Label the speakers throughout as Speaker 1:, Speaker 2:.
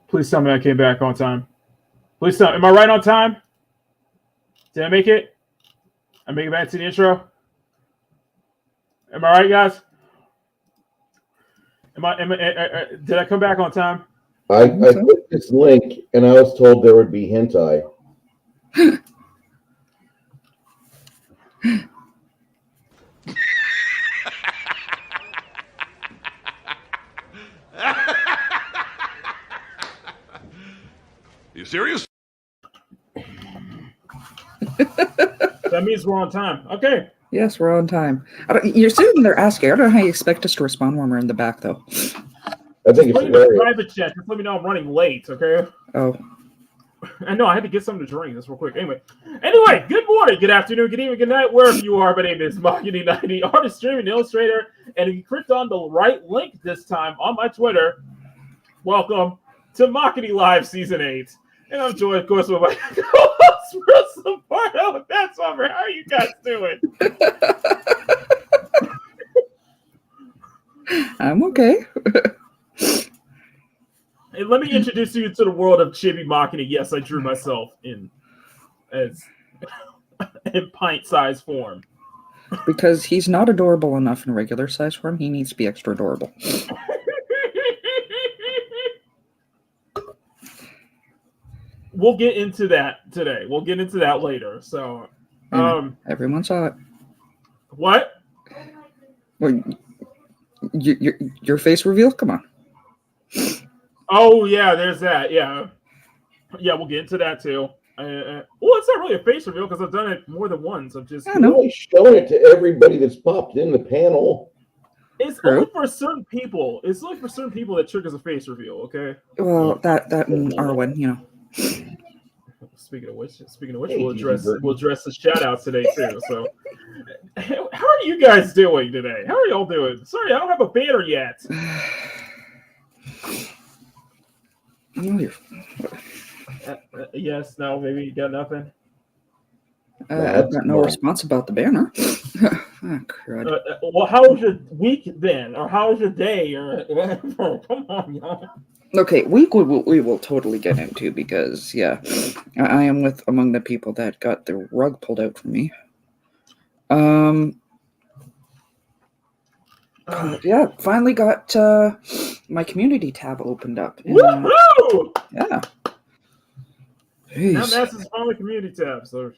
Speaker 1: Please tell me I came back on time. Please tell me. Am I right on time? Did I make it? I make it back to the intro? Am I right, guys? Did I come back on time?
Speaker 2: I put this link, and I was told there would be hentai.
Speaker 3: You serious?
Speaker 1: That means we're on time. Okay.
Speaker 4: Yes, we're on time. You're sitting there asking. I don't know how you expect us to respond when we're in the back, though.
Speaker 2: I think it's
Speaker 1: hilarious. Private chat. Just let me know I'm running late, okay?
Speaker 4: Oh.
Speaker 1: I know. I had to get something to drink. This real quick. Anyway, good morning, good afternoon, good evening, good night, wherever you are. My name is Makini, artist, streamer, and illustrator. And if you clicked on the right link this time on my Twitter, welcome to Makini Live Season 8. And I'm joined, of course, with my co-host, Russell Lombardo. That's over. How are you guys doing?
Speaker 4: I'm okay.
Speaker 1: Hey, let me introduce you to the world of Chibi Makini. Yes, I drew myself in pint-sized form.
Speaker 4: Because he's not adorable enough in regular size form. He needs to be extra adorable.
Speaker 1: We'll get into that today. We'll get into that later. So,
Speaker 4: everyone saw it.
Speaker 1: What?
Speaker 4: Well, your face reveal? Come on.
Speaker 1: Oh yeah, there's that. Yeah, we'll get into that too. Well, it's not really a face reveal because I've done it more than once. I'm just
Speaker 2: really showing it to everybody that's popped in the panel.
Speaker 1: It's only for certain people. It's only for certain people that triggers a face reveal. Okay.
Speaker 4: Well, that and Arwen, you know.
Speaker 1: Speaking of which, we'll address the shout outs today too. So, how are you guys doing today? How are y'all doing? Sorry, I don't have a banner yet. Yes, no, maybe you got nothing.
Speaker 4: I've got no response about the banner. Oh, crud.
Speaker 1: Well, how was your week then, or how was your day, or whatever? Come on, y'all.
Speaker 4: Okay, week we will totally get into because yeah, I am among the people that got the rug pulled out from me. Yeah, finally got my community tab opened up. And,
Speaker 1: woohoo!
Speaker 4: Yeah.
Speaker 1: Jeez. Now that's his only community tab, so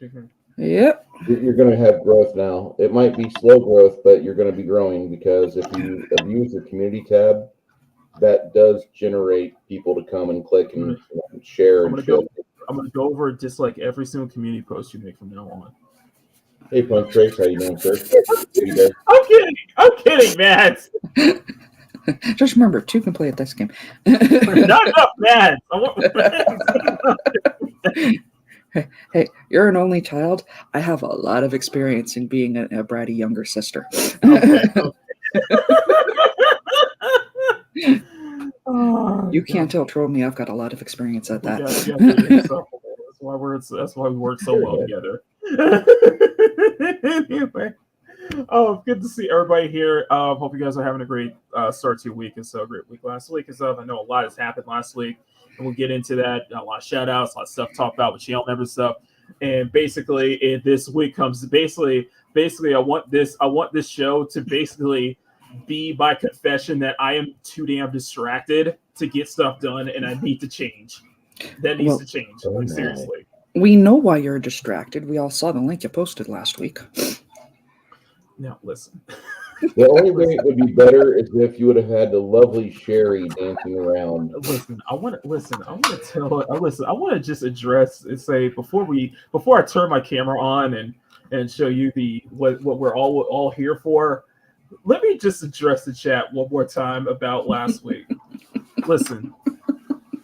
Speaker 4: yep.
Speaker 2: You're going to have growth now. It might be slow growth, but you're going to be growing because if you abuse the community tab, that does generate people to come and click and share.
Speaker 1: I'm going to go over just like every single community post you make from now on.
Speaker 2: Hey, Punk Trece, how you doing, sir?
Speaker 1: I'm kidding, Matt.
Speaker 4: Just remember, 2 can play at this game.
Speaker 1: Not enough, Matt.
Speaker 4: Hey, you're an only child. I have a lot of experience in being a bratty younger sister.
Speaker 1: Okay.
Speaker 4: You can't troll me. I've got a lot of experience at that.
Speaker 1: That's why we work so well together. Anyway, good to see everybody here. Hope you guys are having a great start to your week and so a great week last week and stuff. I know a lot has happened last week, and we'll get into that. A lot of shout outs, a lot of stuff talked about with channel member stuff. And basically, this week comes basically. I want this show to basically be my confession that I am too damn distracted to get stuff done, and I need to change. That needs to change. Like, seriously.
Speaker 4: We know why you're distracted. We all saw the link you posted last week.
Speaker 1: Now, listen.
Speaker 2: The only way it would be better is if you would have had the lovely Sherry dancing around.
Speaker 1: I want to just address and say before I turn my camera on and show you what we're all here for. Let me just address the chat one more time about last week. Listen,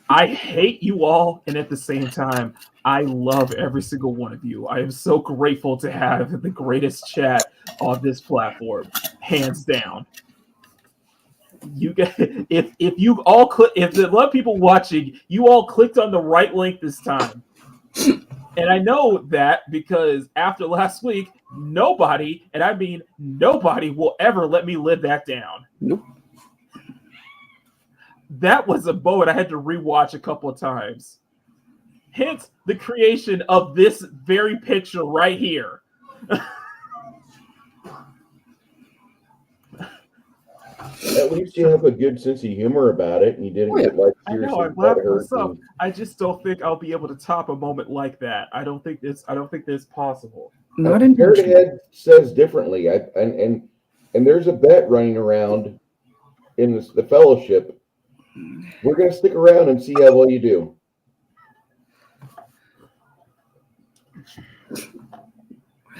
Speaker 1: I hate you all, and at the same time, I love every single one of you. I am so grateful to have the greatest chat on this platform, hands down. You guys, if you all if the lot of people watching, you all clicked on the right link this time. And I know that because after last week, nobody, and I mean nobody, will ever let me live that down.
Speaker 4: Nope.
Speaker 1: that was a moment I had to rewatch a couple of times. Hence the creation of this very picture right here.
Speaker 2: At least you have a good sense of humor about it, and you didn't get like
Speaker 1: I know,
Speaker 2: seriously
Speaker 1: I laughed
Speaker 2: butthurt.
Speaker 1: myself. I just don't think I'll be able to top a moment like that. I don't think it's possible.
Speaker 4: Not intentional.
Speaker 2: Head says differently. And there's a bet running around in the fellowship. We're gonna stick around and see how well you do.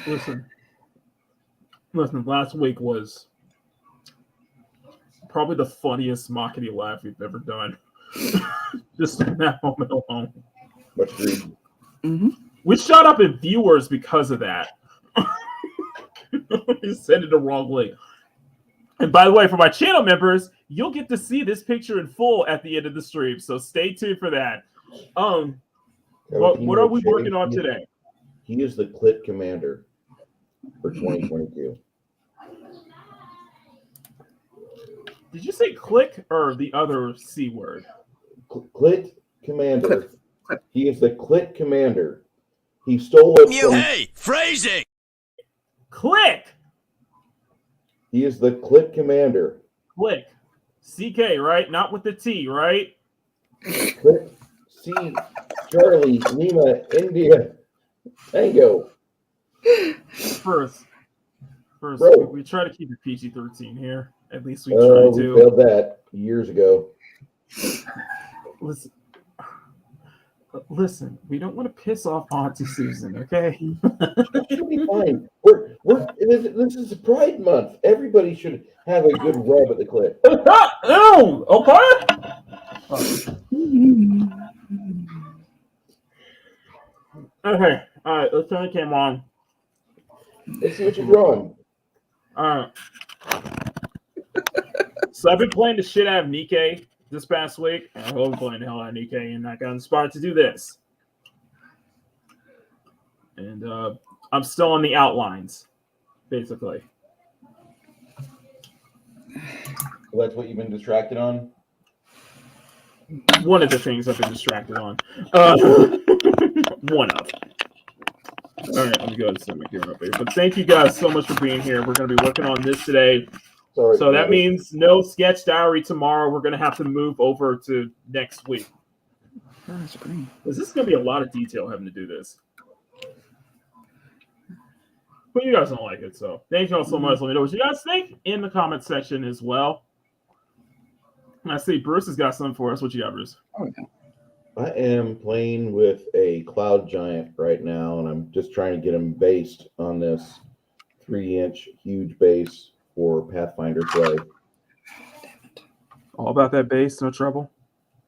Speaker 1: Listen. Last week was probably the funniest Makini laugh we've ever done. Just in that moment alone.
Speaker 2: Much agreed.
Speaker 4: Mm-hmm.
Speaker 1: We shot up in viewers because of that. You said it the wrong way. And by the way, for my channel members, you'll get to see this picture in full at the end of the stream. So stay tuned for that. What are we working on today?
Speaker 2: He is the Clit Commander for 2022.
Speaker 1: Did you say click or the other C word?
Speaker 2: Clit Commander. He is the Clit Commander. He stole it from...
Speaker 3: Hey, phrasing!
Speaker 1: Click!
Speaker 2: He is the Clit Commander.
Speaker 1: Click. CK, right? Not with the T, right?
Speaker 2: Clit. C. Charlie. Lima. India. Tango.
Speaker 1: First,
Speaker 2: Bro.
Speaker 1: we try to keep it PG-13 here. At least we try to.
Speaker 2: We failed that years ago.
Speaker 1: Listen, we don't want to piss off Auntie Susan, okay?
Speaker 2: She'll be fine. This is Pride Month. Everybody should have a good rub at the clit.
Speaker 1: Ew! Okay. Okay. All right. Let's turn the camera on.
Speaker 2: Let's see what you're drawing.
Speaker 1: All right. So I've been playing the shit out of Nikkei this past week. And I've been playing the hell out of Nikkei, and I got inspired to do this. And I'm still on the outlines, basically.
Speaker 2: Well, that's what you've been distracted on?
Speaker 1: One of the things I've been distracted on. One of. All right, let me go ahead and set my camera up here. But thank you guys so much for being here. We're going to be working on this today.
Speaker 2: Sorry,
Speaker 1: so that means no sketch diary tomorrow. We're going to have to move over to next week.
Speaker 4: That's great.
Speaker 1: This is going to be a lot of detail having to do this. But you guys don't like it, so thank you all so much. Let me know what you guys think in the comment section as well. I see Bruce has got something for us. What you got, Bruce?
Speaker 4: Oh, yeah.
Speaker 2: I am playing with a cloud giant right now, and I'm just trying to get him based on this 3-inch huge base for Pathfinder play.
Speaker 1: All about that base, no trouble?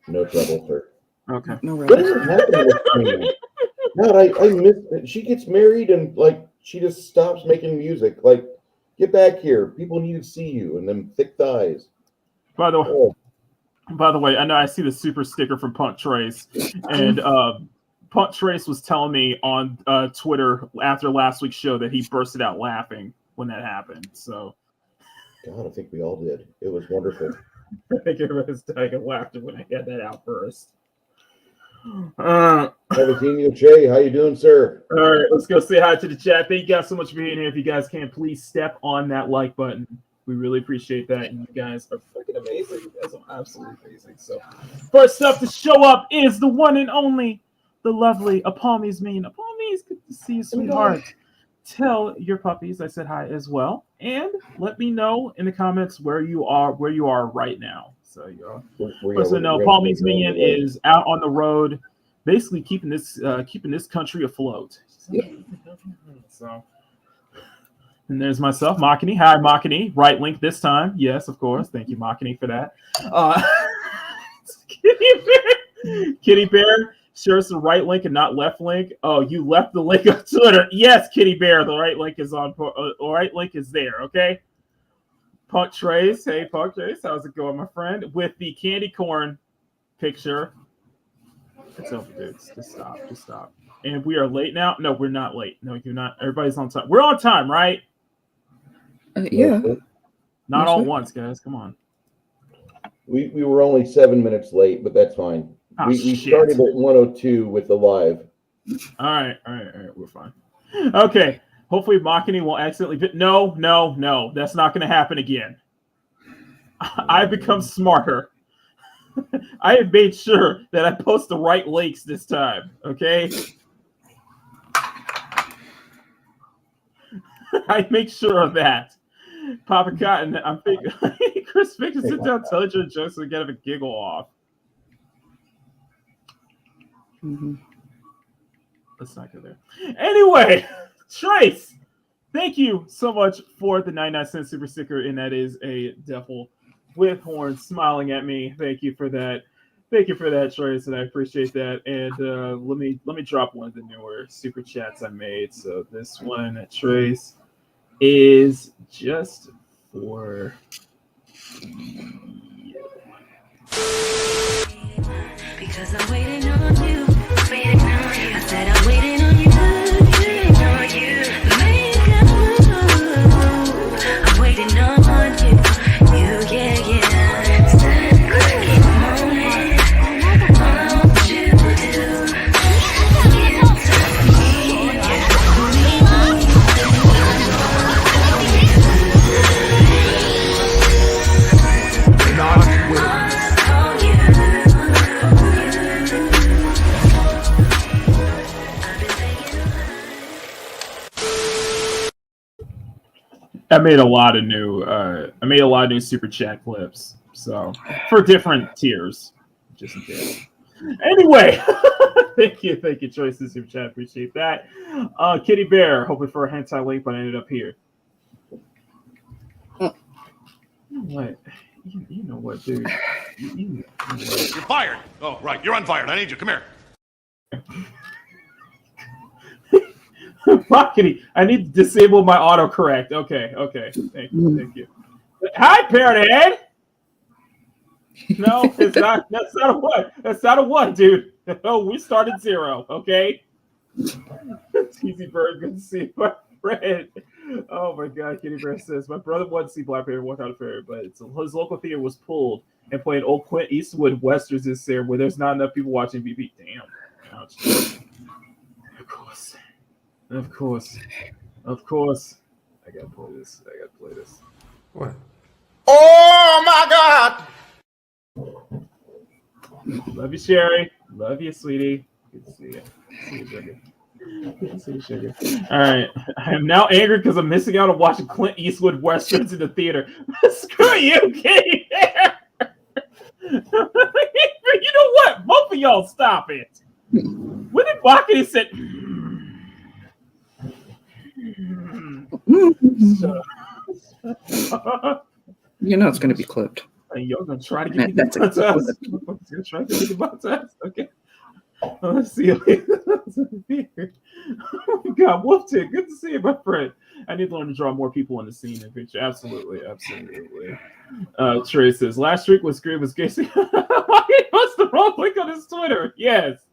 Speaker 2: No trouble, sir.
Speaker 1: Okay.
Speaker 4: No
Speaker 2: What is happening with me? God, I miss it. She gets married and, like, she just stops making music. Like, get back here. People need to see you and them thick thighs.
Speaker 1: By the way, I know I see the super sticker from Punk Trece, and Punk Trece was telling me on Twitter after last week's show that he bursted out laughing when that happened. So,
Speaker 2: God, I think we all did. It was wonderful.
Speaker 1: I think everybody's dying of laughter when I got that out first.
Speaker 2: Alexandria Che, how you doing, sir?
Speaker 1: All right, let's go say hi to the chat. Thank you guys so much for being here. If you guys can, please step on that like button. We really appreciate that. And you guys are fucking amazing. You guys are absolutely amazing. So, first up to show up is the one and only, the lovely Apalmi's Mean. Apalmi's, good to see you, sweetheart. Tell your puppies I said hi as well. And let me know in the comments where you are right now. So, so no, Apalmi's Minion is out on the road, basically keeping this country afloat. So. And there's myself, Makini. Hi, Makini. Right link this time. Yes, of course. Thank you, Makini, for that. Kitty Bear shares the right link and not left link. Oh, you left the link on Twitter. Yes, Kitty Bear. The right link is on. Right link is there. Okay. Punk Trece. Hey, Punk Trece. How's it going, my friend? With the candy corn picture. It's over, dudes. Just stop. Just stop. And we are late now. No, we're not late. No, you're not. Everybody's on time. We're on time, right?
Speaker 4: Yeah.
Speaker 1: Not all at once, guys. Come on.
Speaker 2: We were only 7 minutes late, but that's fine.
Speaker 1: Oh,
Speaker 2: we
Speaker 1: shit.
Speaker 2: started at 1:02 with the live.
Speaker 1: All right. We're fine. Okay. Hopefully, Makini won't accidentally. No. That's not going to happen again. I've become smarter. I have made sure that I post the right links this time. Okay. I make sure of that. Papa Cotton, I'm thinking Chris Vick sit down, tell your jokes, and get him a giggle off. Let's not go there. Anyway, Trece, thank you so much for the 99-cent super sticker, and that is a devil with horns smiling at me. Thank you for that. Thank you for that, Trece, and I appreciate that. And let me drop one of the newer super chats I made. So this one, Trece, is just for you.
Speaker 5: Because I'm waiting on you. I said I'm waiting on you. Make a move. I'm waiting on you. Yeah. Stand cracking moment. All I want you to do.
Speaker 1: I made a lot of new super chat clips, so for different tiers, just in case. Anyway, thank you, Trece, the super chat, appreciate that. Kitty Bear, hoping for a hentai link, but I ended up here. What? You know what, dude? You know what?
Speaker 3: You're fired. Oh, right. You're unfired. I need you. Come here.
Speaker 1: Makini, I need to disable my autocorrect. Okay. Thank you. Hi, Parrot Head. No, it's not. That's not a one. That's not a one, dude. No, we started 0. Okay. Easy Bird, good to see my friend. Oh my God, Kitty Bear says my brother wanted to see Black Panther walk out of Fairy, but his local theater was pulled and playing old Clint Eastwood westerns this year where there's not enough people watching BP. Damn. Ouch. Of course. I gotta play this.
Speaker 3: What? Oh my God!
Speaker 1: Love you, Sherry. Love you, sweetie. Good to see you. Good to see you, sugar. All right. I am now angry because I'm missing out on watching Clint Eastwood westerns in the theater. Screw you, Kitty. You know what? Both of y'all stop it. When did Makini say...
Speaker 4: You know it's going to be clipped.
Speaker 1: You're going to try to get me the Okay. Let's see. Oh my God, Wolfton, good to see you, my friend. I need to learn to draw more people in the scene and picture. Absolutely. Trey says, last week was great. Was Casey? He posts the wrong link on his Twitter. Yes.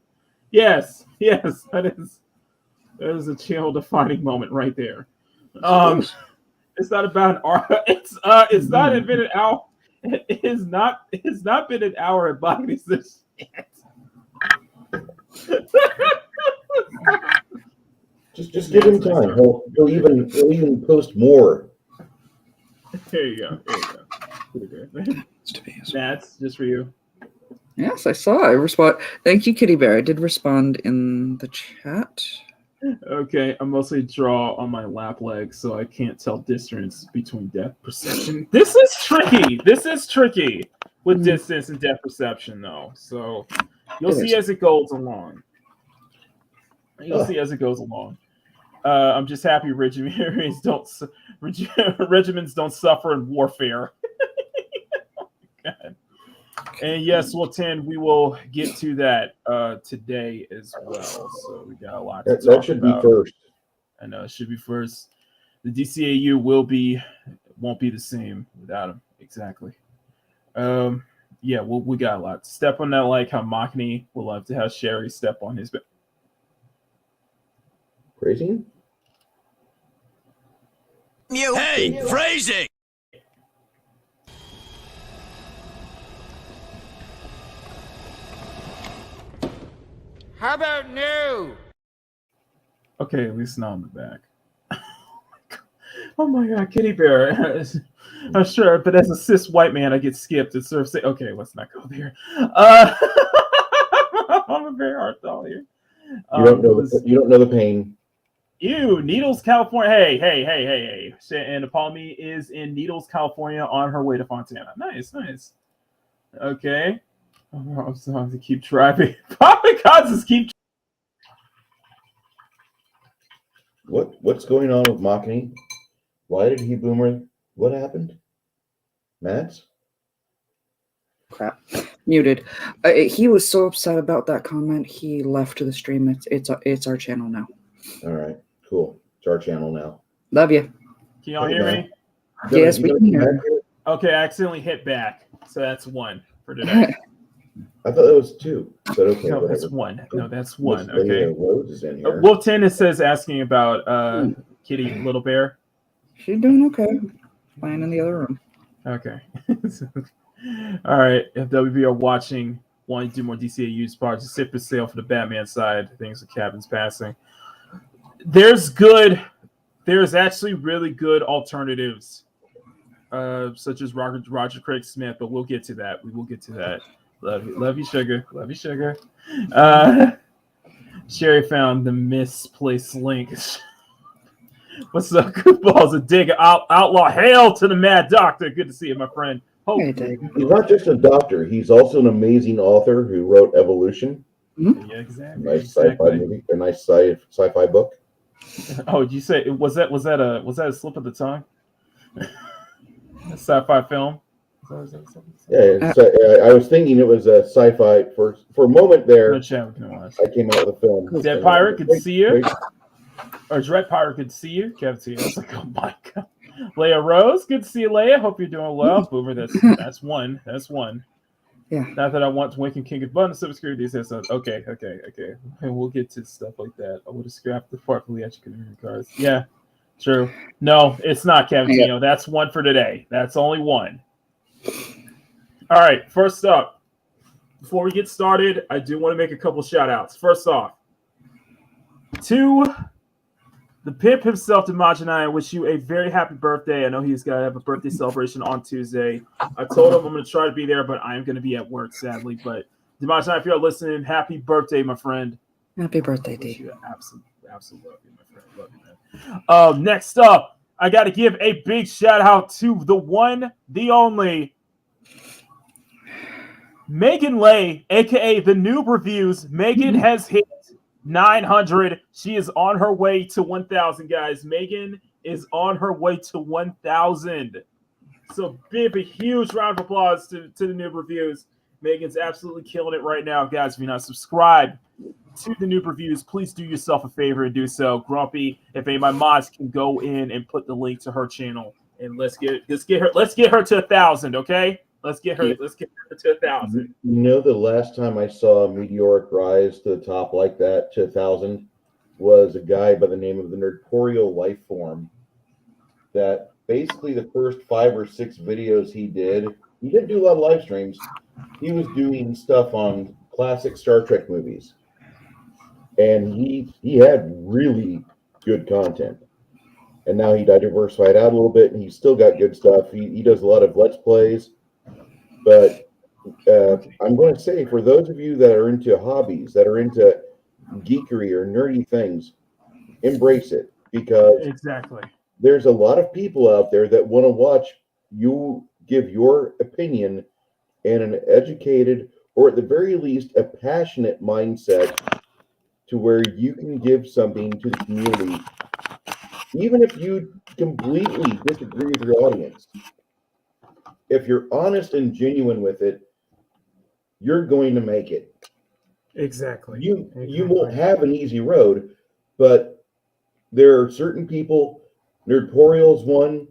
Speaker 1: That is a channel-defining moment right there. It's not about an hour. It's not been an hour. It's not been an hour at Makini's this yet.
Speaker 2: Just give him time. He'll even post more.
Speaker 1: There you go. That's just for you.
Speaker 4: Yes, I saw. I respond. Thank you, Kitty Bear. I did respond in the chat.
Speaker 1: Okay, I mostly draw on my lap leg, so I can't tell distance between depth perception. This is tricky with distance and depth perception, though. So you'll see as it goes along. I'm just happy regiments don't suffer in warfare. Oh God. And yes, Wolten, we will get to that today as well. So we got a lot to talk about. That should be first. I know it should be first. The DCAU won't be the same without him. Exactly. Yeah, we got a lot. Step on that like how Makini would love to have Sherry step on his.
Speaker 2: Phrasing?
Speaker 3: Hey, phrasing!
Speaker 6: How about no?
Speaker 1: Okay, at least not on the back. Oh my god, Kitty Bear. I'm sure, but as a cis white man, I get skipped. It's sort of say, okay, let's not go there. I'm a very hard doll here.
Speaker 2: You don't know. You don't know the pain.
Speaker 1: Ew, Needles, California. Hey. And Palmy is in Needles, California, on her way to Fontana. Nice. Okay. I'm sorry to keep driving. Papa Gods just keep.
Speaker 2: What's going on with Makini? Why did he boomerang? What happened? Mads?
Speaker 4: Crap. Muted. He was so upset about that comment, he left the stream. It's our channel now.
Speaker 2: All right, cool. It's our channel now.
Speaker 4: Love you.
Speaker 1: Can y'all hear me?
Speaker 4: Yes, we can hear you.
Speaker 1: Okay, I accidentally hit back. So that's 1 for today.
Speaker 2: I thought that was 2. But okay,
Speaker 1: no,
Speaker 2: whatever.
Speaker 1: that's 1. No, that's 1.
Speaker 2: Miss
Speaker 1: Okay.
Speaker 2: Rose is in here.
Speaker 1: Wolf Tennis says asking about Kitty Little Bear.
Speaker 4: She's doing okay. Playing in the other room.
Speaker 1: Okay. All right. If WB are watching, want to do more DCA use parts, just sit for sale for the Batman side. Things with cabins passing. There's actually really good alternatives, such as Roger Craig Smith, but we'll get to that. We will get to that. Love you, sugar. Love you, sugar. Sherry found the misplaced link. What's up, Goofballs? Adega Outlaw. Hail to the Mad Doctor. Good to see you, my friend.
Speaker 2: He's not just a doctor. He's also an amazing author who wrote Evolution.
Speaker 4: Mm-hmm.
Speaker 1: Yeah, exactly.
Speaker 2: Nice sci-fi movie. A nice sci-fi book.
Speaker 1: Oh, did you say was that a slip of the tongue? A sci-fi film.
Speaker 2: Yeah, I was thinking it was a sci-fi for a moment there. I came out with a film.
Speaker 1: Dead Pirate, good to see you. Or Dread Pirate, good to see you. Kevin, see you. I was like, oh my god. Leia Rose, good to see you, Leia. Hope you're doing well. Boomer, that's 1. That's 1.
Speaker 4: Yeah.
Speaker 2: Not
Speaker 1: that I want to Waking King of Abundance of Security says so. Okay. And we'll get to stuff like that. I would have scrapped the part for the educated cards. Yeah, true. No, it's not, Cavantino. That's 1 for today. That's only 1. All right, first up, before we get started, I do want to make a couple shout outs. First off, to the pimp himself, Dimash, and I wish you a very happy birthday. I know he's got to have a birthday celebration on Tuesday. I told him I'm going to try to be there, but I am going to be at work, sadly. But Dimash, if you're listening, happy birthday, my friend.
Speaker 4: Happy birthday, D.
Speaker 1: Absolutely love you, my friend. Love you, man. Next up, I got to give a big shout out to the one, the only Megan Lay, aka the Noob Reviews. Megan has hit 900. She is on her way to 1,000, guys. Megan is on her way to 1,000. So give a huge round of applause to the Noob Reviews. Megan's absolutely killing it right now, guys. If you're not subscribed to the Noob Reviews, please do yourself a favor and do so. Grumpy, if any of my mods can go in and put the link to her channel, and let's get her to 1,000, okay? Let's get her to 1,000.
Speaker 2: You know, the last time I saw a meteoric rise to the top like that to 1,000 was a guy by the name of the Nerdtorial Lifeform. That basically the first 5 or 6 videos he didn't do a lot of live streams. He was doing stuff on classic Star Trek movies, and he had really good content. And now he diversified out a little bit, and he's still got good stuff. He does a lot of Let's Plays. But I'm going to say, for those of you that are into hobbies, that are into geekery or nerdy things, embrace it, because
Speaker 1: exactly
Speaker 2: there's a lot of people out there that want to watch you give your opinion in an educated, or at the very least, a passionate mindset, to where you can give something to the community, even if you completely disagree with your audience. If you're honest and genuine with it, you're going to make it.
Speaker 1: Exactly.
Speaker 2: You won't have an easy road, but there are certain people, Nerdtorial's one,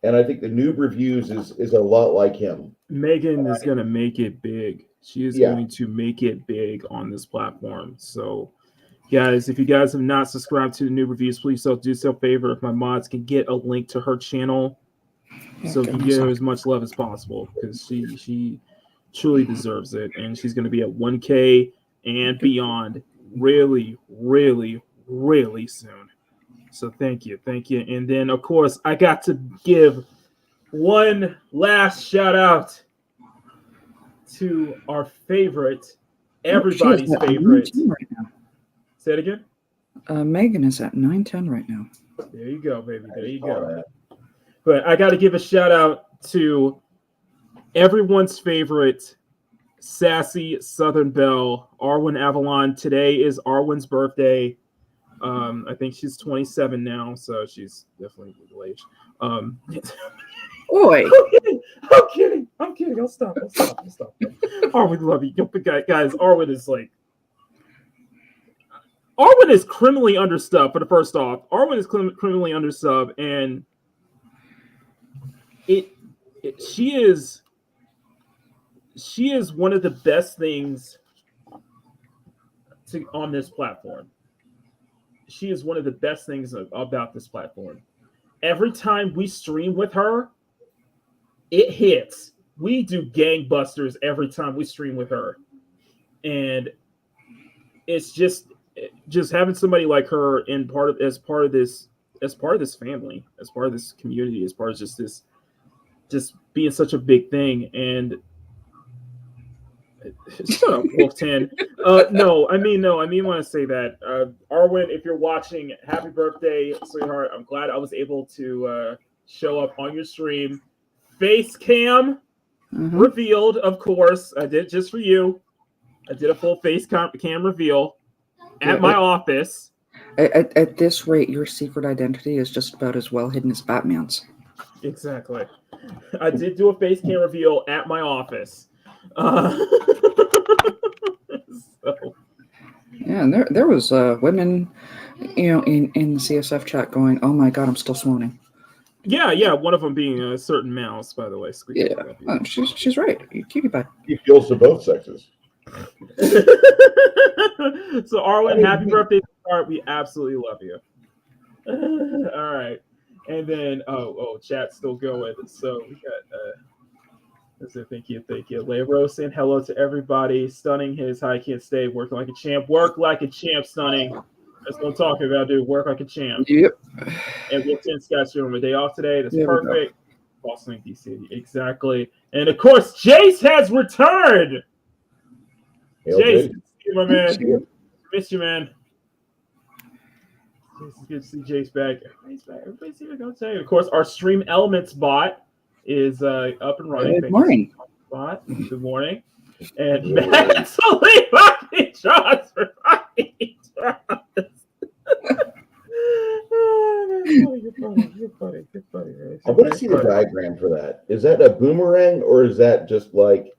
Speaker 2: and I think the Noob Reviews is a lot like him.
Speaker 1: Megan is going to make it big. She is going to make it big on this platform. So, guys, if you guys have not subscribed to the Noob Reviews, please do so a favor. If my mods can get a link to her channel, so you can give her as much love as possible, because she truly deserves it. And she's going to be at 1K and beyond really, really, really soon. So thank you. And then, of course, I got to give one last shout out to our favorite, everybody's favorite.
Speaker 4: Right now.
Speaker 1: Say it again.
Speaker 4: Megan is at 910 right now.
Speaker 1: There you go, baby. There you go. But I got to give a shout out to everyone's favorite sassy Southern Belle, Arwen Avalon. Today is Arwen's birthday. I think she's 27 now, so she's definitely middle age.
Speaker 4: Boy,
Speaker 1: I'm kidding. I'll stop. Arwen, love you, guys. Arwen is criminally understubbed. For the first off, Arwen is criminally understubbed, and she is one of the best things on this platform. She is one of the best things about this platform. Every time we stream with her, it hits. We do gangbusters every time we stream with her. And it's just having somebody like her as part of this family, as part of this community, as part of just being such a big thing. And shut up, Wolf 10. No, I mean when I say that. Arwen, if you're watching, happy birthday, sweetheart. I'm glad I was able to show up on your stream. Face cam revealed, of course. I did just for you. I did a full face cam reveal at my office.
Speaker 4: At this rate, your secret identity is just about as well hidden as Batman's.
Speaker 1: Exactly. I did do a face cam reveal at my office.
Speaker 4: Yeah, and there was women, in the CSF chat going, "Oh my god, I'm still swooning."
Speaker 1: Yeah. One of them being a certain mouse, by the way.
Speaker 4: Squeeka. Yeah, she's right. Cutie pie.
Speaker 2: He feels to both sexes.
Speaker 1: So Arwen, happy birthday, sweetheart. We absolutely love you. All right, and then chat's still going. So we got. Thank you. Leiro saying hello to everybody. Stunning his high can't stay. Working like a champ. Work like a champ, Stunning. That's what I'm talking about, dude. Work like a champ.
Speaker 4: Yep.
Speaker 1: And we'll send Scott on a day off today. That's perfect. Boss Link DC. Exactly. And of course, Jace has returned. Jace, my man. Miss you, man. It's good to see Jace back. Everybody's here. Go say. Of course, our Stream Elements bot is up and running.
Speaker 4: Good morning.
Speaker 1: Good morning. And mentally fucking shots for fucking shots. You're funny.
Speaker 2: I want to see the diagram for that. Is that a boomerang, or is that just like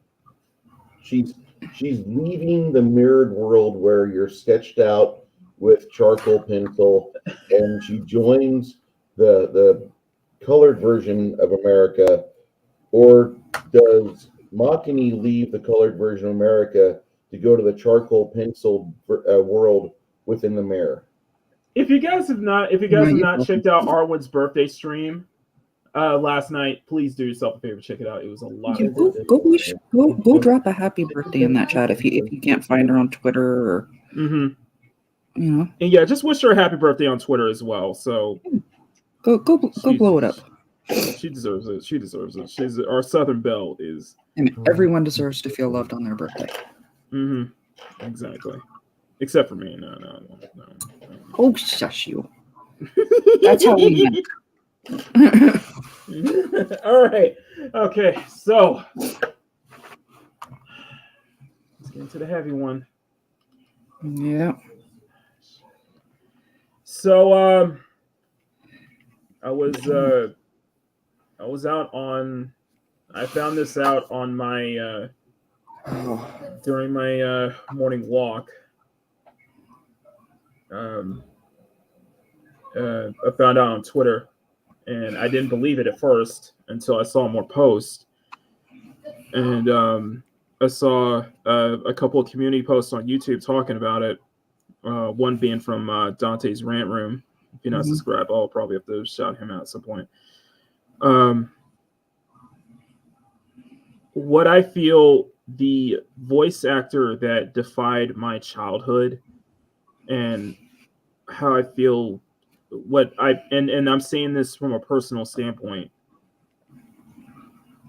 Speaker 2: she's leaving the mirrored world where you're sketched out with charcoal pencil, and she joins the colored version of America, or does Makini leave the colored version of America to go to the charcoal pencil world within the mirror?
Speaker 1: If you guys have not checked out Arwen's birthday stream last night, please do yourself a favor, check it out. It was a lot.
Speaker 4: Go drop a happy birthday in that chat if you can't find her on Twitter or
Speaker 1: and yeah, just wish her a happy birthday on Twitter as well. So
Speaker 4: go blow it up.
Speaker 1: She deserves it. She's our Southern Belle is.
Speaker 4: And everyone deserves to feel loved on their birthday.
Speaker 1: Exactly. Except for me. No.
Speaker 4: Oh, shush you. That's how we meant.
Speaker 1: All right. Okay. So let's get into the heavy one.
Speaker 4: Yeah.
Speaker 1: So I was out on. I found this out on my during my morning walk. I found out on Twitter, and I didn't believe it at first until I saw more posts. And I saw a couple of community posts on YouTube talking about it. One being from Dante's Rant Room. If you're not subscribed, I'll probably have to shout him out at some point. What I feel the voice actor that defied my childhood and how I feel, and I'm saying this from a personal standpoint,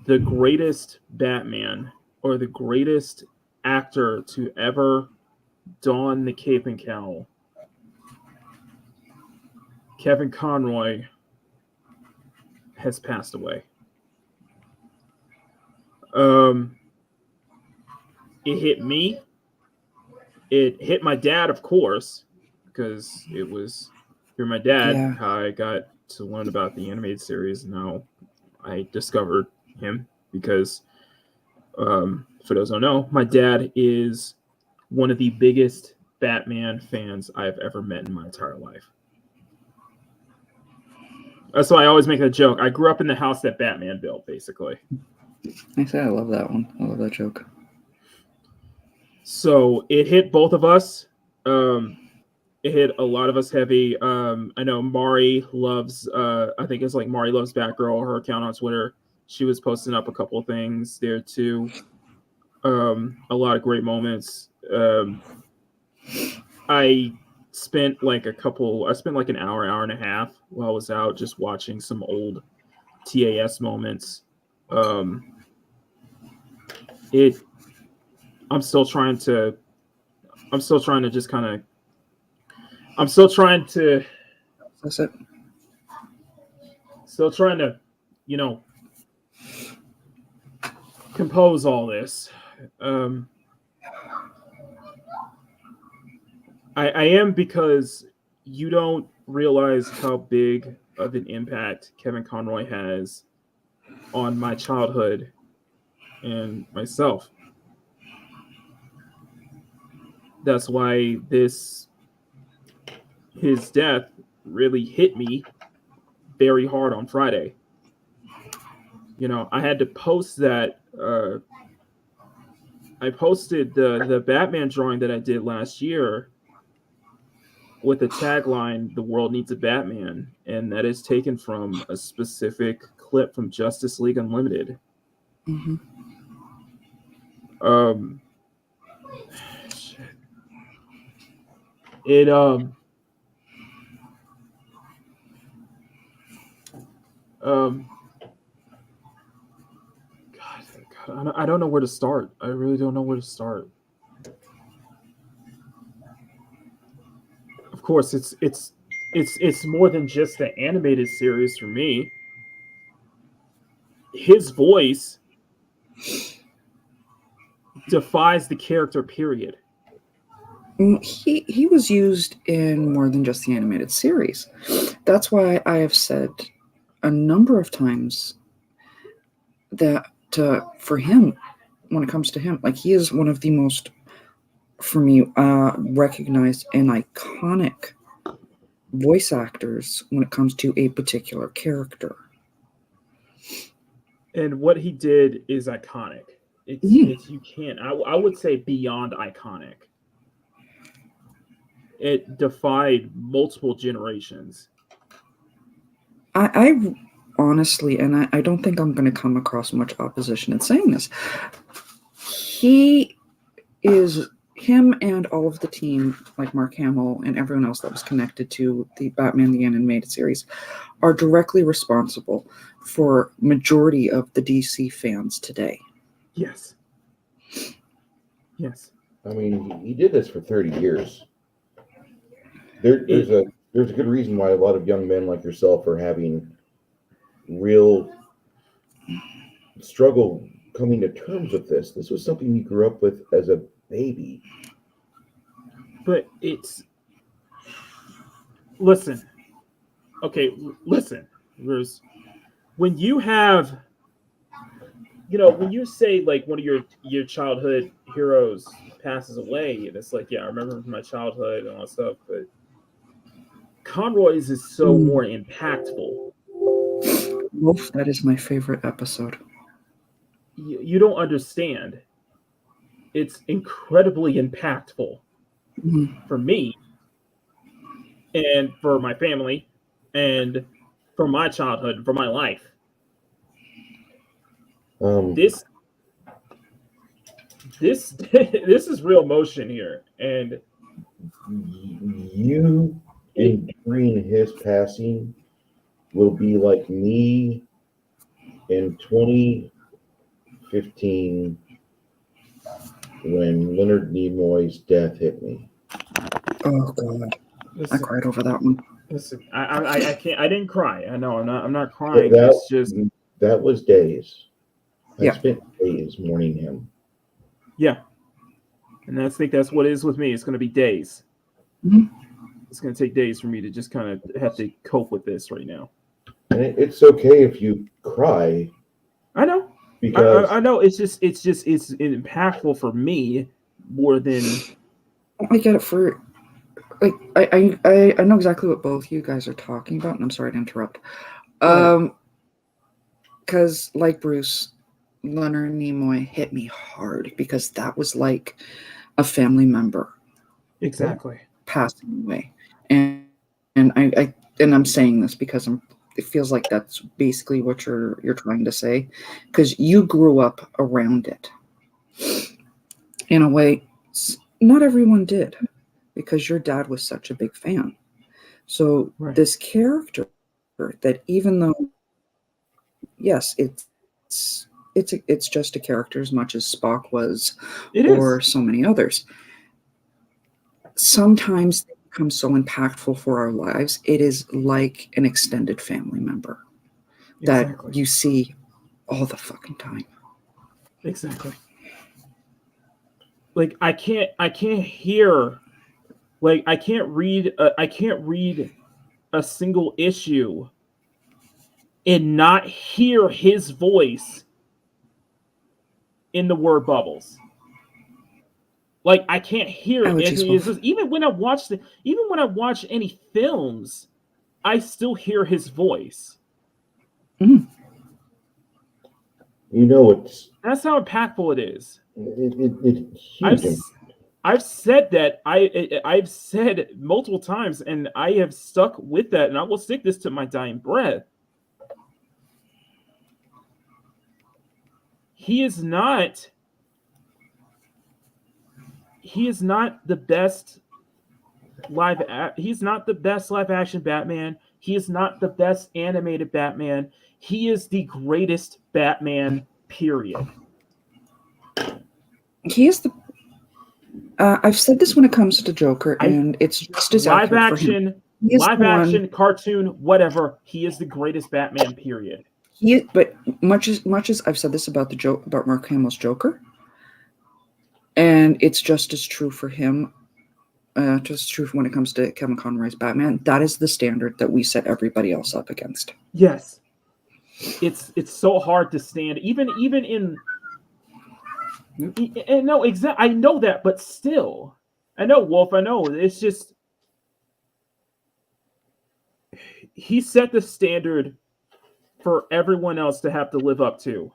Speaker 1: the greatest Batman or the greatest actor to ever don the cape and cowl, Kevin Conroy, has passed away. It hit me. It hit my dad, of course, because it was through my dad how I got to learn about the animated series. And how I discovered him because, for those who don't know, my dad is one of the biggest Batman fans I've ever met in my entire life. That's why I always make that joke. I grew up in the house that Batman built, basically.
Speaker 4: I say I love that one. I love that joke.
Speaker 1: So it hit both of us. It hit a lot of us heavy. I know Mari loves, I think it's like Mari Loves Batgirl, her account on Twitter. She was posting up a couple of things there too. A lot of great moments. I spent like an hour and a half while I was out just watching some old TAS moments. I'm still trying to just kind of,
Speaker 4: That's it.
Speaker 1: Still trying to, compose all this. I am, because you don't realize how big of an impact Kevin Conroy has on my childhood and myself. That's why his death really hit me very hard on Friday. I had to post that. I posted the Batman drawing that I did last year with the tagline, "The world needs a Batman," and that is taken from a specific clip from Justice League Unlimited.
Speaker 4: Mm-hmm.
Speaker 1: God, I don't know where to start. I really don't know where to start. Of course, it's more than just the animated series for me. His voice defies the character, period.
Speaker 4: He was used in more than just the animated series. That's why I have said a number of times that for him, when it comes to him, like, he is one of the most, for me, recognized and iconic voice actors when it comes to a particular character.
Speaker 1: And what he did is iconic. I would say beyond iconic. It defied multiple generations.
Speaker 4: I honestly, and I don't think I'm going to come across much opposition in saying this, him and all of the team, like Mark Hamill and everyone else that was connected to the Batman the Animated Series, are directly responsible for majority of the DC fans today.
Speaker 1: Yes.
Speaker 2: I mean, he did this for 30 years. There's a good reason why a lot of young men like yourself are having real struggle coming to terms with this. This was something you grew up with as a baby.
Speaker 1: But listen, when you have, when you say like one of your childhood heroes passes away, and it's like, yeah, I remember from my childhood and all that stuff, but Conroy's is so more impactful.
Speaker 4: Wolf, that is my favorite episode.
Speaker 1: You don't understand. It's incredibly impactful for me and for my family and for my childhood, for my life. this this is real motion here, and
Speaker 2: You enduring his passing will be like me in 2015 when Leonard Nimoy's death hit me.
Speaker 4: Oh god, I
Speaker 1: listen,
Speaker 4: cried over that one.
Speaker 1: listen, I can't. I didn't cry. I know. I'm not crying.
Speaker 2: That,
Speaker 1: It's just
Speaker 2: that was days. I
Speaker 4: Yeah.
Speaker 2: spent days mourning him.
Speaker 1: yeah, and I think that's what it is with me. It's going to be days.
Speaker 4: Mhm.
Speaker 1: It's going to take days for me to just kind of have to cope with this right now.
Speaker 2: And it's okay if you cry
Speaker 1: I know.
Speaker 2: because
Speaker 1: I know. It's impactful for me more than
Speaker 4: I get it for like I know exactly what both you guys are talking about, and I'm sorry to interrupt. Because like Bruce, Leonard Nimoy hit me hard because that was like a family member
Speaker 1: exactly.
Speaker 4: passing away, and I'm saying this because it feels like that's basically what you're trying to say, because you grew up around it. In a way, not everyone did, because your dad was such a big fan. So
Speaker 1: Right.
Speaker 4: this character that, even though yes, it's just a character as much as Spock was,
Speaker 1: It
Speaker 4: or
Speaker 1: is.
Speaker 4: so many others. Sometimes they become so impactful for our lives. It is like an extended family member that
Speaker 1: Exactly.
Speaker 4: you see all the fucking time.
Speaker 1: Exactly. Like I can't hear, like I can't read a single issue and not hear his voice in the word bubbles. Like I can't hear it.
Speaker 4: Allergies, Wolf.
Speaker 1: Even when I watch any films, I still hear his voice.
Speaker 2: you know it's
Speaker 1: That's how impactful it is.
Speaker 2: it's huge.
Speaker 1: I've said that. I've said multiple times, and I have stuck with that, and I will stick this to my dying breath. He is not the best he's not the best live action Batman. He is not the best animated Batman. He is the greatest Batman, period.
Speaker 4: He is the. I've said this when it comes to Joker, and it's just as
Speaker 1: live
Speaker 4: accurate for him.
Speaker 1: action, cartoon, whatever. He is the greatest Batman, period.
Speaker 4: But much as I've said this about about Mark Hamill's Joker, and it's just as true for him. Just true when it comes to Kevin Conroy's Batman. That is the standard that we set everybody else up against.
Speaker 1: Yes, it's so hard to stand, even in. And no, exactly. I know that, but still, I know, Wolf. I know it's just he set the standard for everyone else to have to live up to,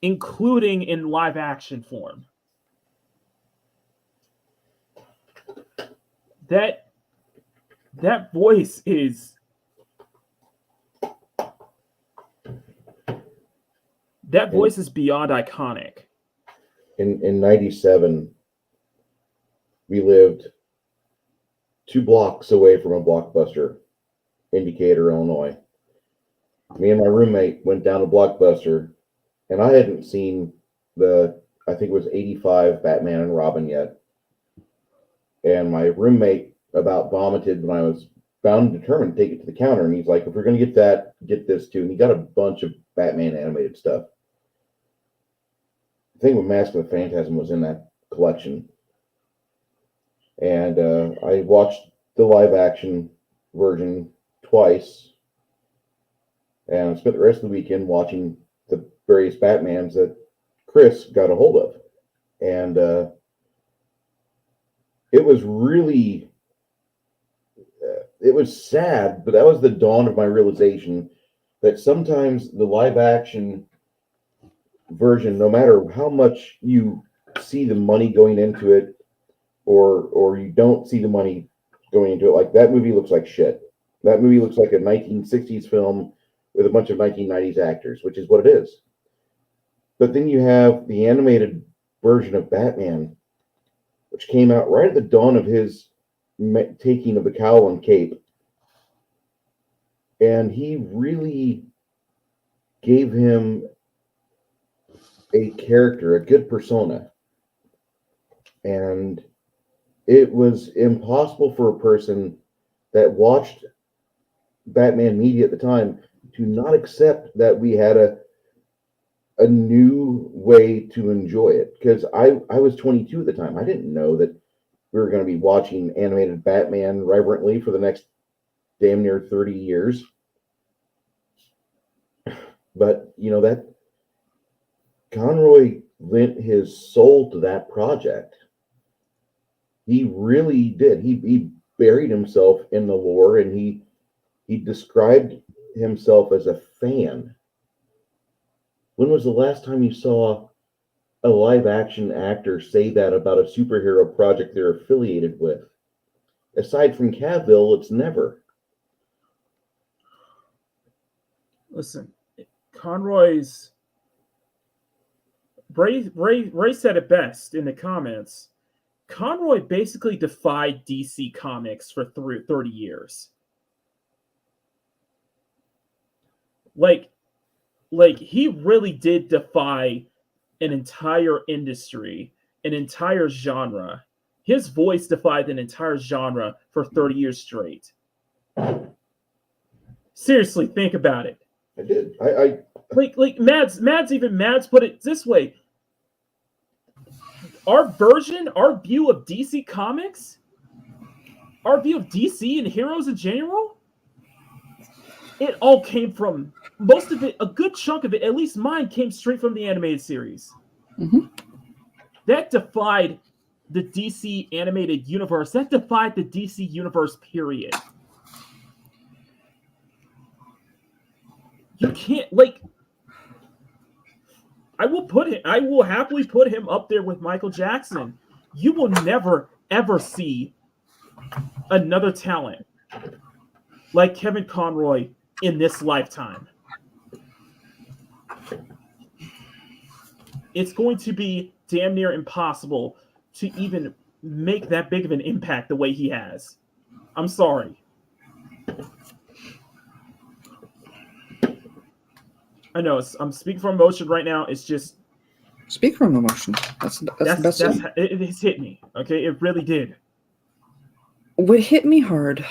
Speaker 1: including in live action form. That voice is beyond iconic.
Speaker 2: In 97, we lived 2 blocks away from a Blockbuster in Decatur, Illinois. Me and my roommate went down to Blockbuster, and I hadn't seen I think it was 85 Batman and Robin yet. And my roommate about vomited when I was bound and determined to take it to the counter. And he's like, if we're going to get that, get this too. And he got a bunch of Batman animated stuff. The thing with Mask of the Phantasm was in that collection. And I watched the live action version twice. And I spent the rest of the weekend watching the various Batmans that Chris got a hold of. And it was really, it was sad, but that was the dawn of my realization that sometimes the live action version, no matter how much you see the money going into it, or you don't see the money going into it, like that movie looks like shit. That movie looks like a 1960s film with a bunch of 1990s actors, which is what it is. But then you have the animated version of Batman, which came out right at the dawn of his taking of the cowl and cape. And he really gave him a character, a good persona. And it was impossible for a person that watched Batman Media at the time to not accept that we had a new way to enjoy it. Because I was 22 at the time. I didn't know that we were going to be watching animated Batman reverently for the next damn near 30 years. But, you know, that Conroy lent his soul to that project. He really did. He buried himself in the lore, and he described himself as a fan. When was the last time you saw a live action actor say that about a superhero project they're affiliated with? Aside from Cavill, it's never.
Speaker 1: Listen, Conroy's Ray said it best in the comments. Conroy basically defied DC Comics for 30 years. Like he really did defy an entire industry, an entire genre. His voice defied an entire genre for 30 years straight. Seriously, think about it.
Speaker 2: I did.
Speaker 1: Like Mads put it this way. Our view of DC Comics, our view of DC and heroes in general, it all came from, most of it, a good chunk of it, at least mine, came straight from the animated series.
Speaker 4: Mm-hmm.
Speaker 1: That defied the DC animated universe. That defied the DC universe, period. You can't, like, I will happily put him up there with Michael Jackson. You will never, ever see another talent like Kevin Conroy in this lifetime. It's going to be damn near impossible to even make that big of an impact the way he has. I'm sorry. I know I'm speaking from emotion right now. It's just
Speaker 4: speak from emotion. That's the best thing.
Speaker 1: It's hit me. Okay, it really did.
Speaker 4: What hit me hard,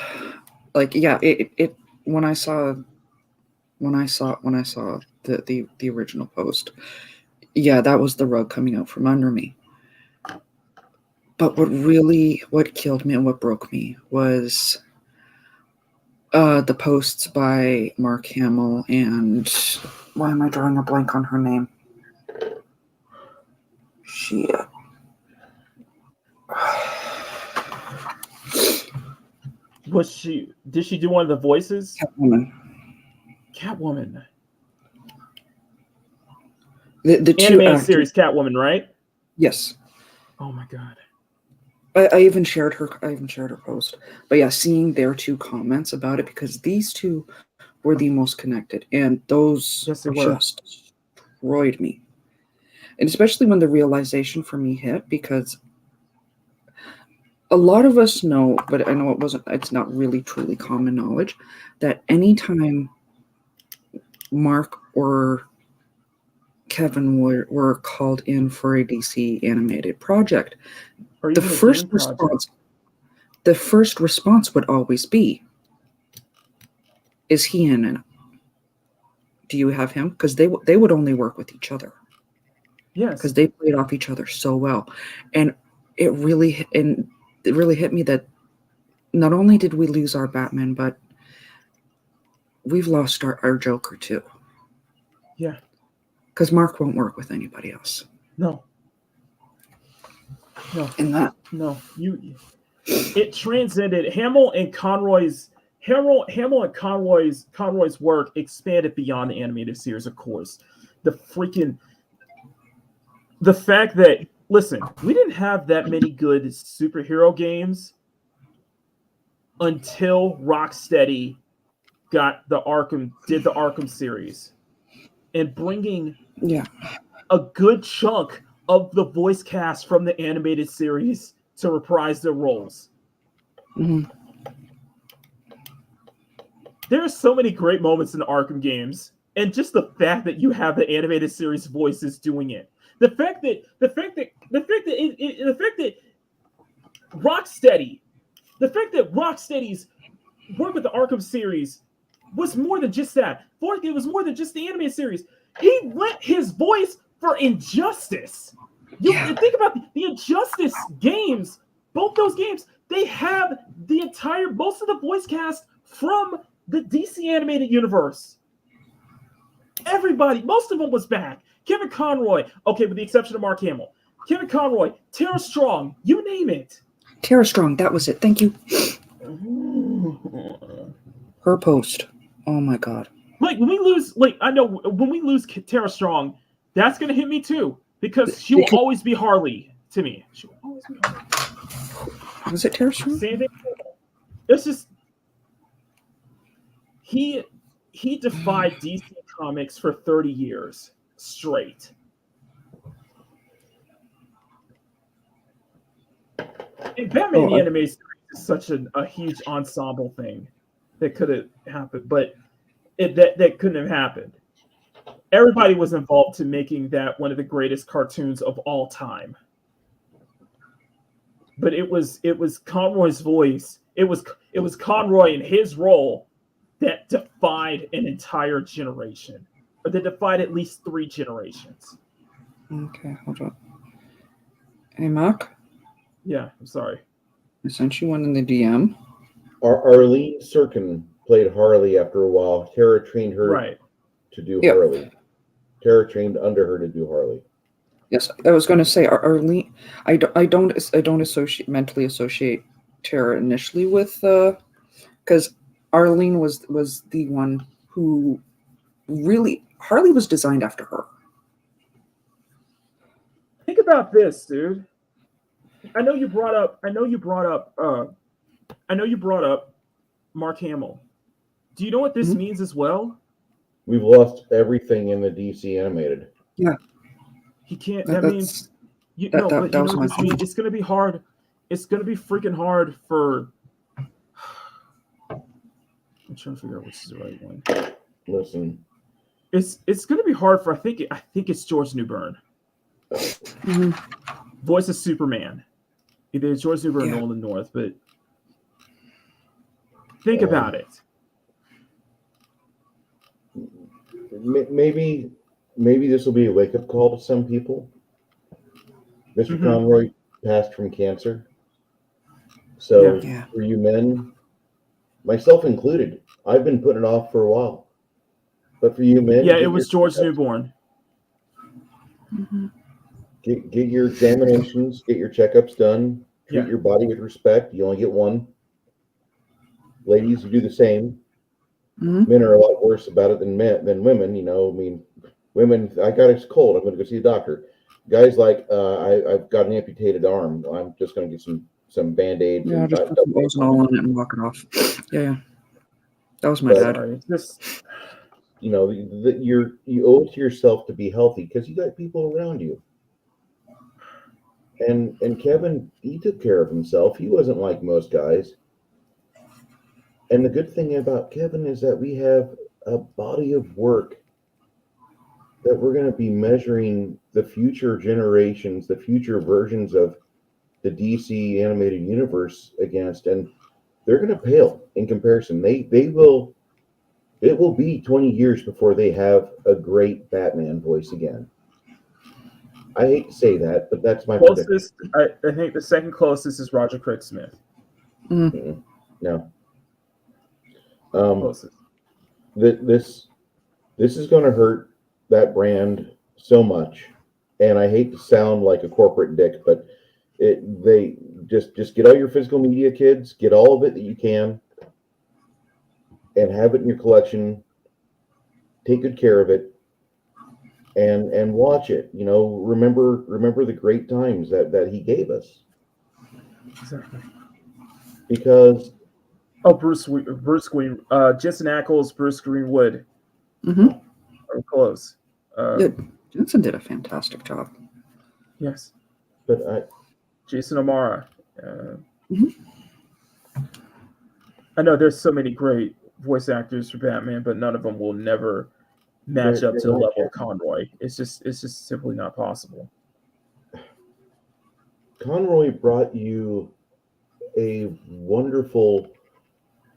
Speaker 4: like, yeah, it when I saw the original post, yeah, that was the rug coming out from under me. But what killed me and what broke me was the posts by Mark Hamill and, why am I drawing a blank on her name?
Speaker 1: Did she do one of the voices? Catwoman.
Speaker 4: The
Speaker 1: animated series Catwoman, right?
Speaker 4: Yes.
Speaker 1: Oh my god.
Speaker 4: I even shared her post. But yeah, seeing their two comments about it, because these two were the most connected, and those just destroyed me. And especially when the realization for me hit, because a lot of us know, but I know it's not really truly common knowledge, that anytime Mark or Kevin were called in for a DC animated project, the first response would always be, is he in it? Do you have him? Because they would only work with each other.
Speaker 1: Yes.
Speaker 4: Because they played off each other so well. And it really hit me that not only did we lose our Batman, but we've lost our Joker too.
Speaker 1: Yeah.
Speaker 4: Because Mark won't work with anybody else.
Speaker 1: No. It transcended Hamill and Conroy's work expanded beyond the animated series, of course. The fact that, listen, we didn't have that many good superhero games until Rocksteady did the Arkham series, and bringing a good chunk of the voice cast from the animated series to reprise their roles.
Speaker 4: Mm-hmm.
Speaker 1: There are so many great moments in the Arkham games, and just the fact that you have the animated series voices doing it, the fact that Rocksteady's work with the Arkham series was more than just that. It was more than just the animated series. He lent his voice for Injustice. You think about the Injustice games. Both those games, they have most of the voice cast from the DC animated universe. Everybody, most of them was back. Kevin Conroy, okay, with the exception of Mark Hamill. Kevin Conroy, Tara Strong, you name it.
Speaker 4: Tara Strong, that was it. Thank you. Her post. Oh my god.
Speaker 1: Like when we lose, when we lose Tara Strong, that's gonna hit me too because she will always be Harley to me. She will always be Harley.
Speaker 4: Was it Tara Strong?
Speaker 1: It's just he defied DC Comics for 30 years straight. And Batman the Animated Series is such a huge ensemble thing that could have happened, but that couldn't have happened. Everybody was involved to making that one of the greatest cartoons of all time. But it was Conroy's voice. It was Conroy and his role that defied an entire generation, or that defied at least 3 generations.
Speaker 4: Okay, hold on. Hey, Mark.
Speaker 1: Yeah, I'm sorry.
Speaker 4: I sent you one in the DM.
Speaker 2: Arlene Serkin played Harley after a while. Tara trained her to do Harley. Tara trained under her to do Harley.
Speaker 4: Yes, I was going to say Arlene. I don't mentally associate Tara initially with because Arlene was the one who really Harley was designed after her.
Speaker 1: Think about this, dude. I know you brought up Mark Hamill. Do you know what this means as well?
Speaker 2: We've lost everything in the DC animated.
Speaker 4: Yeah.
Speaker 1: He can't. That means it's going to be hard. It's going to be freaking hard for. I'm trying to figure out which is the right one.
Speaker 2: Listen,
Speaker 1: it's going to be hard for I think it's George Newbern. Voice of Superman. Either it's George Newbern or Nolan North, but think about it.
Speaker 2: Maybe this will be a wake-up call to some people. Mr. Conroy passed from cancer. So for you men, myself included, I've been putting it off for a while. But for you men...
Speaker 1: Yeah, it was George Newborn.
Speaker 2: Get your examinations, get your checkups done, treat your body with respect. You only get one. Ladies, you do the same. Men are a lot worse about it than women. You know, I mean, women. I got a cold. I'm going to go see the doctor. Guys, like, I've got an amputated arm. I'm just going to get some Band-Aids.
Speaker 4: Yeah, just put some Ozone on it and walk it off. Yeah, that was my dad.
Speaker 2: You know, you owe it to yourself to be healthy because you got people around you. And Kevin, he took care of himself. He wasn't like most guys. And the good thing about Kevin is that we have a body of work that we're going to be measuring the future generations, the future versions of the DC animated universe against, and they're going to pale in comparison. It will be 20 years before they have a great Batman voice again. I hate to say that, but that's my
Speaker 1: closest. I think the second closest is Roger Craig Smith.
Speaker 2: No. This is going to hurt that brand so much, and I hate to sound like a corporate dick, but they just get all your physical media, kids. Get all of it that you can, and have it in your collection. Take good care of it, and watch it. You know, remember the great times that he gave us.
Speaker 1: Exactly.
Speaker 2: Because.
Speaker 1: Oh, Bruce Green, Jensen Ackles, Bruce Greenwood. Are close.
Speaker 4: Jensen did a fantastic job.
Speaker 1: Yes.
Speaker 2: But
Speaker 1: Jason O'Mara.
Speaker 4: Mhm.
Speaker 1: I know there's so many great voice actors for Batman, but none of them will never match
Speaker 2: They're-
Speaker 1: up to
Speaker 2: they're
Speaker 1: the
Speaker 2: not
Speaker 1: level of Conroy. It's just simply not possible.
Speaker 2: Conroy brought you a wonderful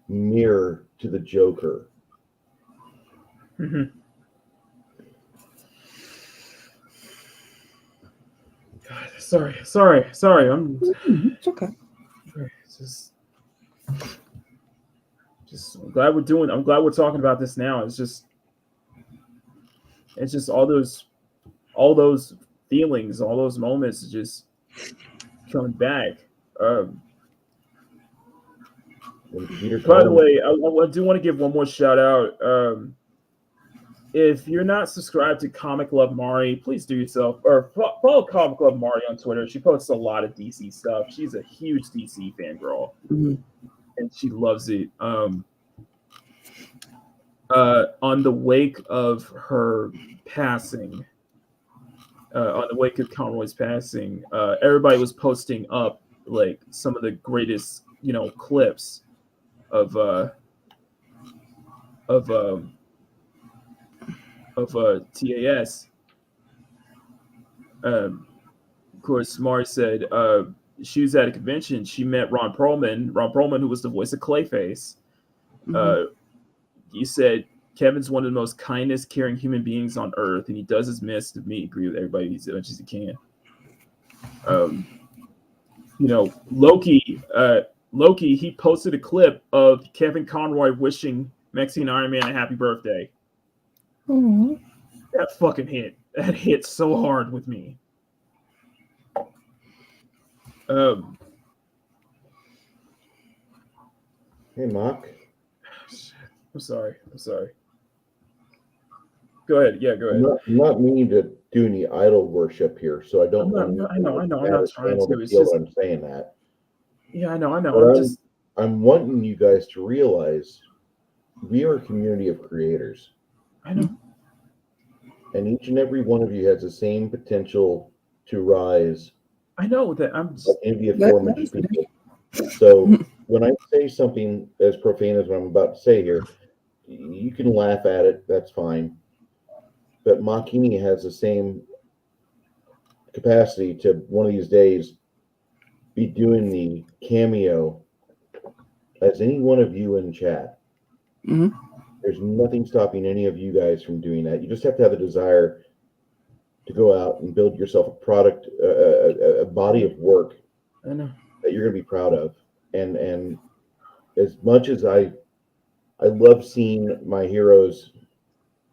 Speaker 2: mirror to the Joker.
Speaker 1: Mm-hmm. God, sorry. I'm
Speaker 4: It's okay.
Speaker 1: just I'm glad we're talking about this now. It's just all those feelings, all those moments just coming back.
Speaker 2: When Peter
Speaker 1: By the
Speaker 2: Cullen-
Speaker 1: way, I do want to give one more shout out. If you're not subscribed to Comic Love Mari, please do yourself, or follow Comic Love Mari on Twitter. She posts a lot of DC stuff. She's a huge DC fangirl,
Speaker 4: Mhm.
Speaker 1: and she loves it. On the wake of her passing, on the wake of Conroy's passing, everybody was posting up like some of the greatest, clips of TAS. Of course, Mari said she was at a convention. She met Ron Perlman, who was the voice of Clayface. He said Kevin's one of the most kindest, caring human beings on earth, and he does his best to agree with everybody as much as he can. Loki, he posted a clip of Kevin Conroy wishing Makini Iron Man a happy birthday.
Speaker 4: Aww.
Speaker 1: That fucking hit. That hit so hard with me.
Speaker 2: Hey, Mock.
Speaker 1: I'm sorry. Go ahead. Yeah, go ahead.
Speaker 2: I'm not meaning to do any idol worship here, so I don't want
Speaker 1: I know. I'm not trying to. It's
Speaker 2: feel
Speaker 1: just,
Speaker 2: that I'm saying that.
Speaker 1: yeah, I know.
Speaker 2: But I'm wanting you guys to realize we are a community of creators.
Speaker 1: I know.
Speaker 2: And each and every one of you has the same potential to rise.
Speaker 1: I know that I'm just,
Speaker 2: Like any of the aforementioned people. So when I say something as profane as what I'm about to say here, you can laugh at it. That's fine. But Makini has the same capacity to one of these days be doing the cameo as any one of you in chat.
Speaker 4: Mhm.
Speaker 2: There's nothing stopping any of you guys from doing that. You just have to have a desire to go out and build yourself a product, a body of work
Speaker 1: I know.
Speaker 2: that you're going to be proud of. And as much as I love seeing my heroes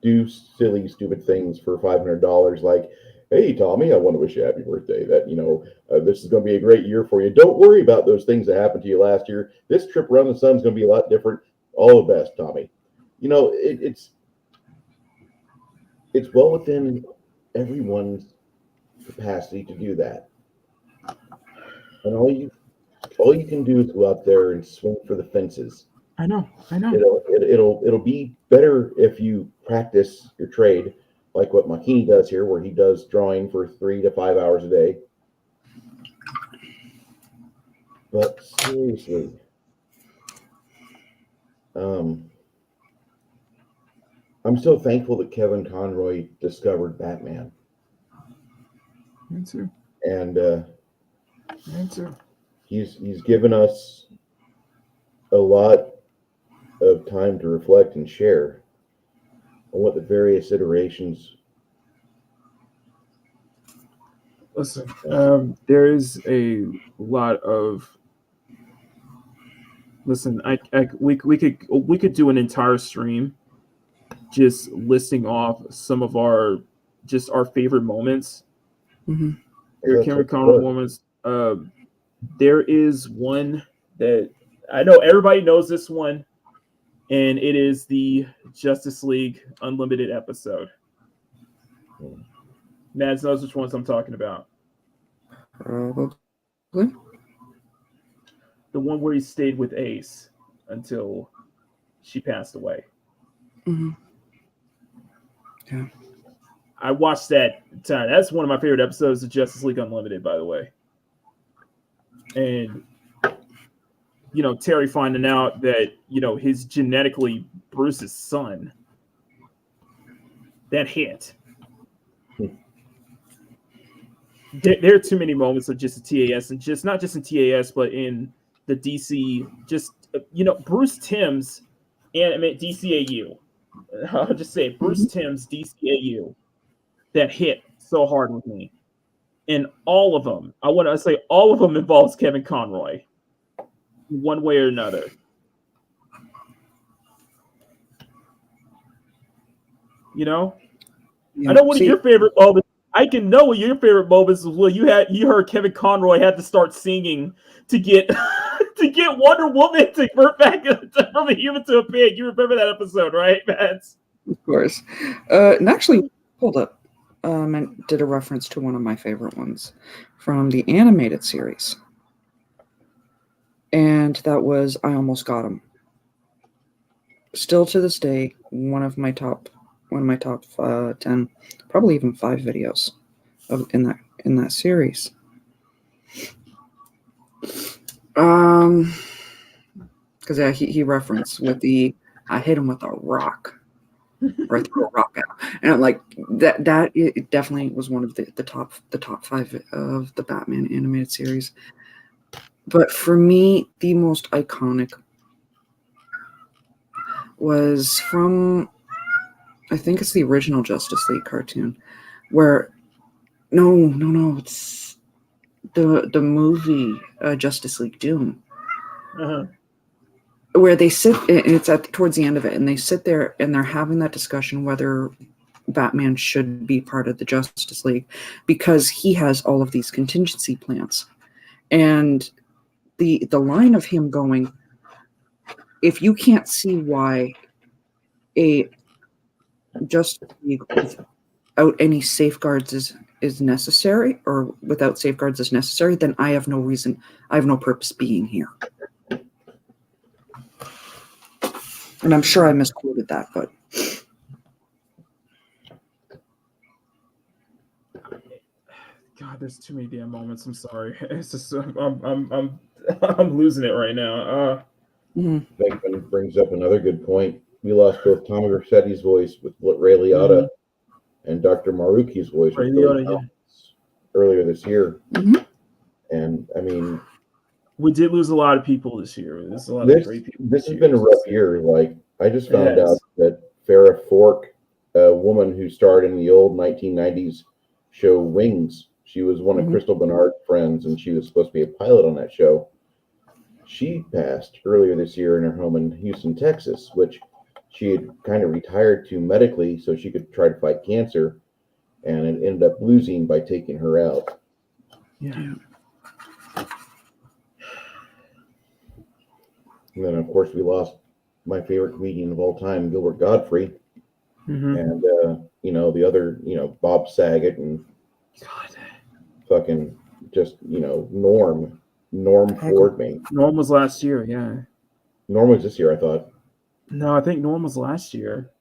Speaker 2: do silly, stupid things for $500, like, hey, Tommy, I want to wish you a happy birthday. That, this is going to be a great year for you. Don't worry about those things that happened to you last year. This trip around the sun is going to be a lot different. All the best, Tommy. It's well within everyone's capacity to do that. And all you can do is go out there and swing for the fences.
Speaker 1: I know.
Speaker 2: It'll be better if you practice your trade, like what Makini does here, where he does drawing for 3 to 5 hours a day. But seriously, I'm so thankful that Kevin Conroy discovered Batman.
Speaker 1: Me too.
Speaker 2: And
Speaker 1: Me too.
Speaker 2: he's given us a lot of time to reflect and share on what the various iterations.
Speaker 1: Listen, there is a lot of. Listen, we could do an entire stream just listing off some of our favorite moments.
Speaker 4: Mhm.
Speaker 1: Cameron Conroy moments. There is one that I know everybody knows this one, and it is the Justice League Unlimited episode. Mads knows which ones I'm talking about.
Speaker 4: Probably.
Speaker 1: The one where he stayed with Ace until she passed away.
Speaker 4: Mhm. Yeah.
Speaker 1: I watched that time. That's one of my favorite episodes of Justice League Unlimited, by the way. And Terry finding out that his genetically Bruce's son. That hit. There are too many moments of just the TAS, and just not just in TAS, but in the DC. Just Bruce Timm's animate DCAU. I'll just say Bruce Timm's DCAU that hit so hard with me, and all of them. I want to say all of them involves Kevin Conroy, one way or another.
Speaker 4: Yeah,
Speaker 1: I know one of your favorite moments. I can know what your favorite moments was. You heard Kevin Conroy had to start singing to get to get Wonder Woman to convert back from a human to a pig. You remember that episode, right, Mads?
Speaker 4: Of course. And actually, hold up. I did a reference to one of my favorite ones from the animated series, and that was "I Almost Got Him." Still to this day, one of my top 10, probably even 5 videos in that series. Because he referenced with the "I hit him with a rock," or I threw a rock at him, and I'm like that. It definitely was one of the top 5 of the Batman animated series. But for me, the most iconic was from, I think it's the original Justice League cartoon, where no, it's the movie Justice League Doom, where they sit. It's towards the end of it, and they sit there and they're having that discussion whether Batman should be part of the Justice League because he has all of these contingency plans, and the line of him going, "If you can't see why a Justice League without any safeguards is necessary, or without safeguards is necessary, then I have no purpose being here." And I'm sure I misquoted that, but
Speaker 1: God, there's too many damn moments. I'm sorry. It's just I'm losing it right now.
Speaker 2: Venkman brings up another good point. We lost both Tommy Rossetti's voice with Ray Liotta and Dr. Maruki's voice with Liotta, earlier this year. And I mean,
Speaker 1: we did lose a lot of people this year. There's a lot of great people.
Speaker 2: This has been a rough year. Like, I just found out that Farrah Fork, a woman who starred in the old 1990s show Wings, she was one of Crystal Bernard's friends, and she was supposed to be a pilot on that show. She passed earlier this year in her home in Houston, Texas, which she had kind of retired to medically so she could try to fight cancer, and it ended up losing by taking her out.
Speaker 1: Yeah.
Speaker 2: And then, of course, we lost my favorite comedian of all time, Gilbert Gottfried, and the other, Bob Saget, and fucking just Norm Ford, man.
Speaker 1: Norm was last year, yeah.
Speaker 2: Norm was this year, I thought.
Speaker 1: No, I think Norm was last year.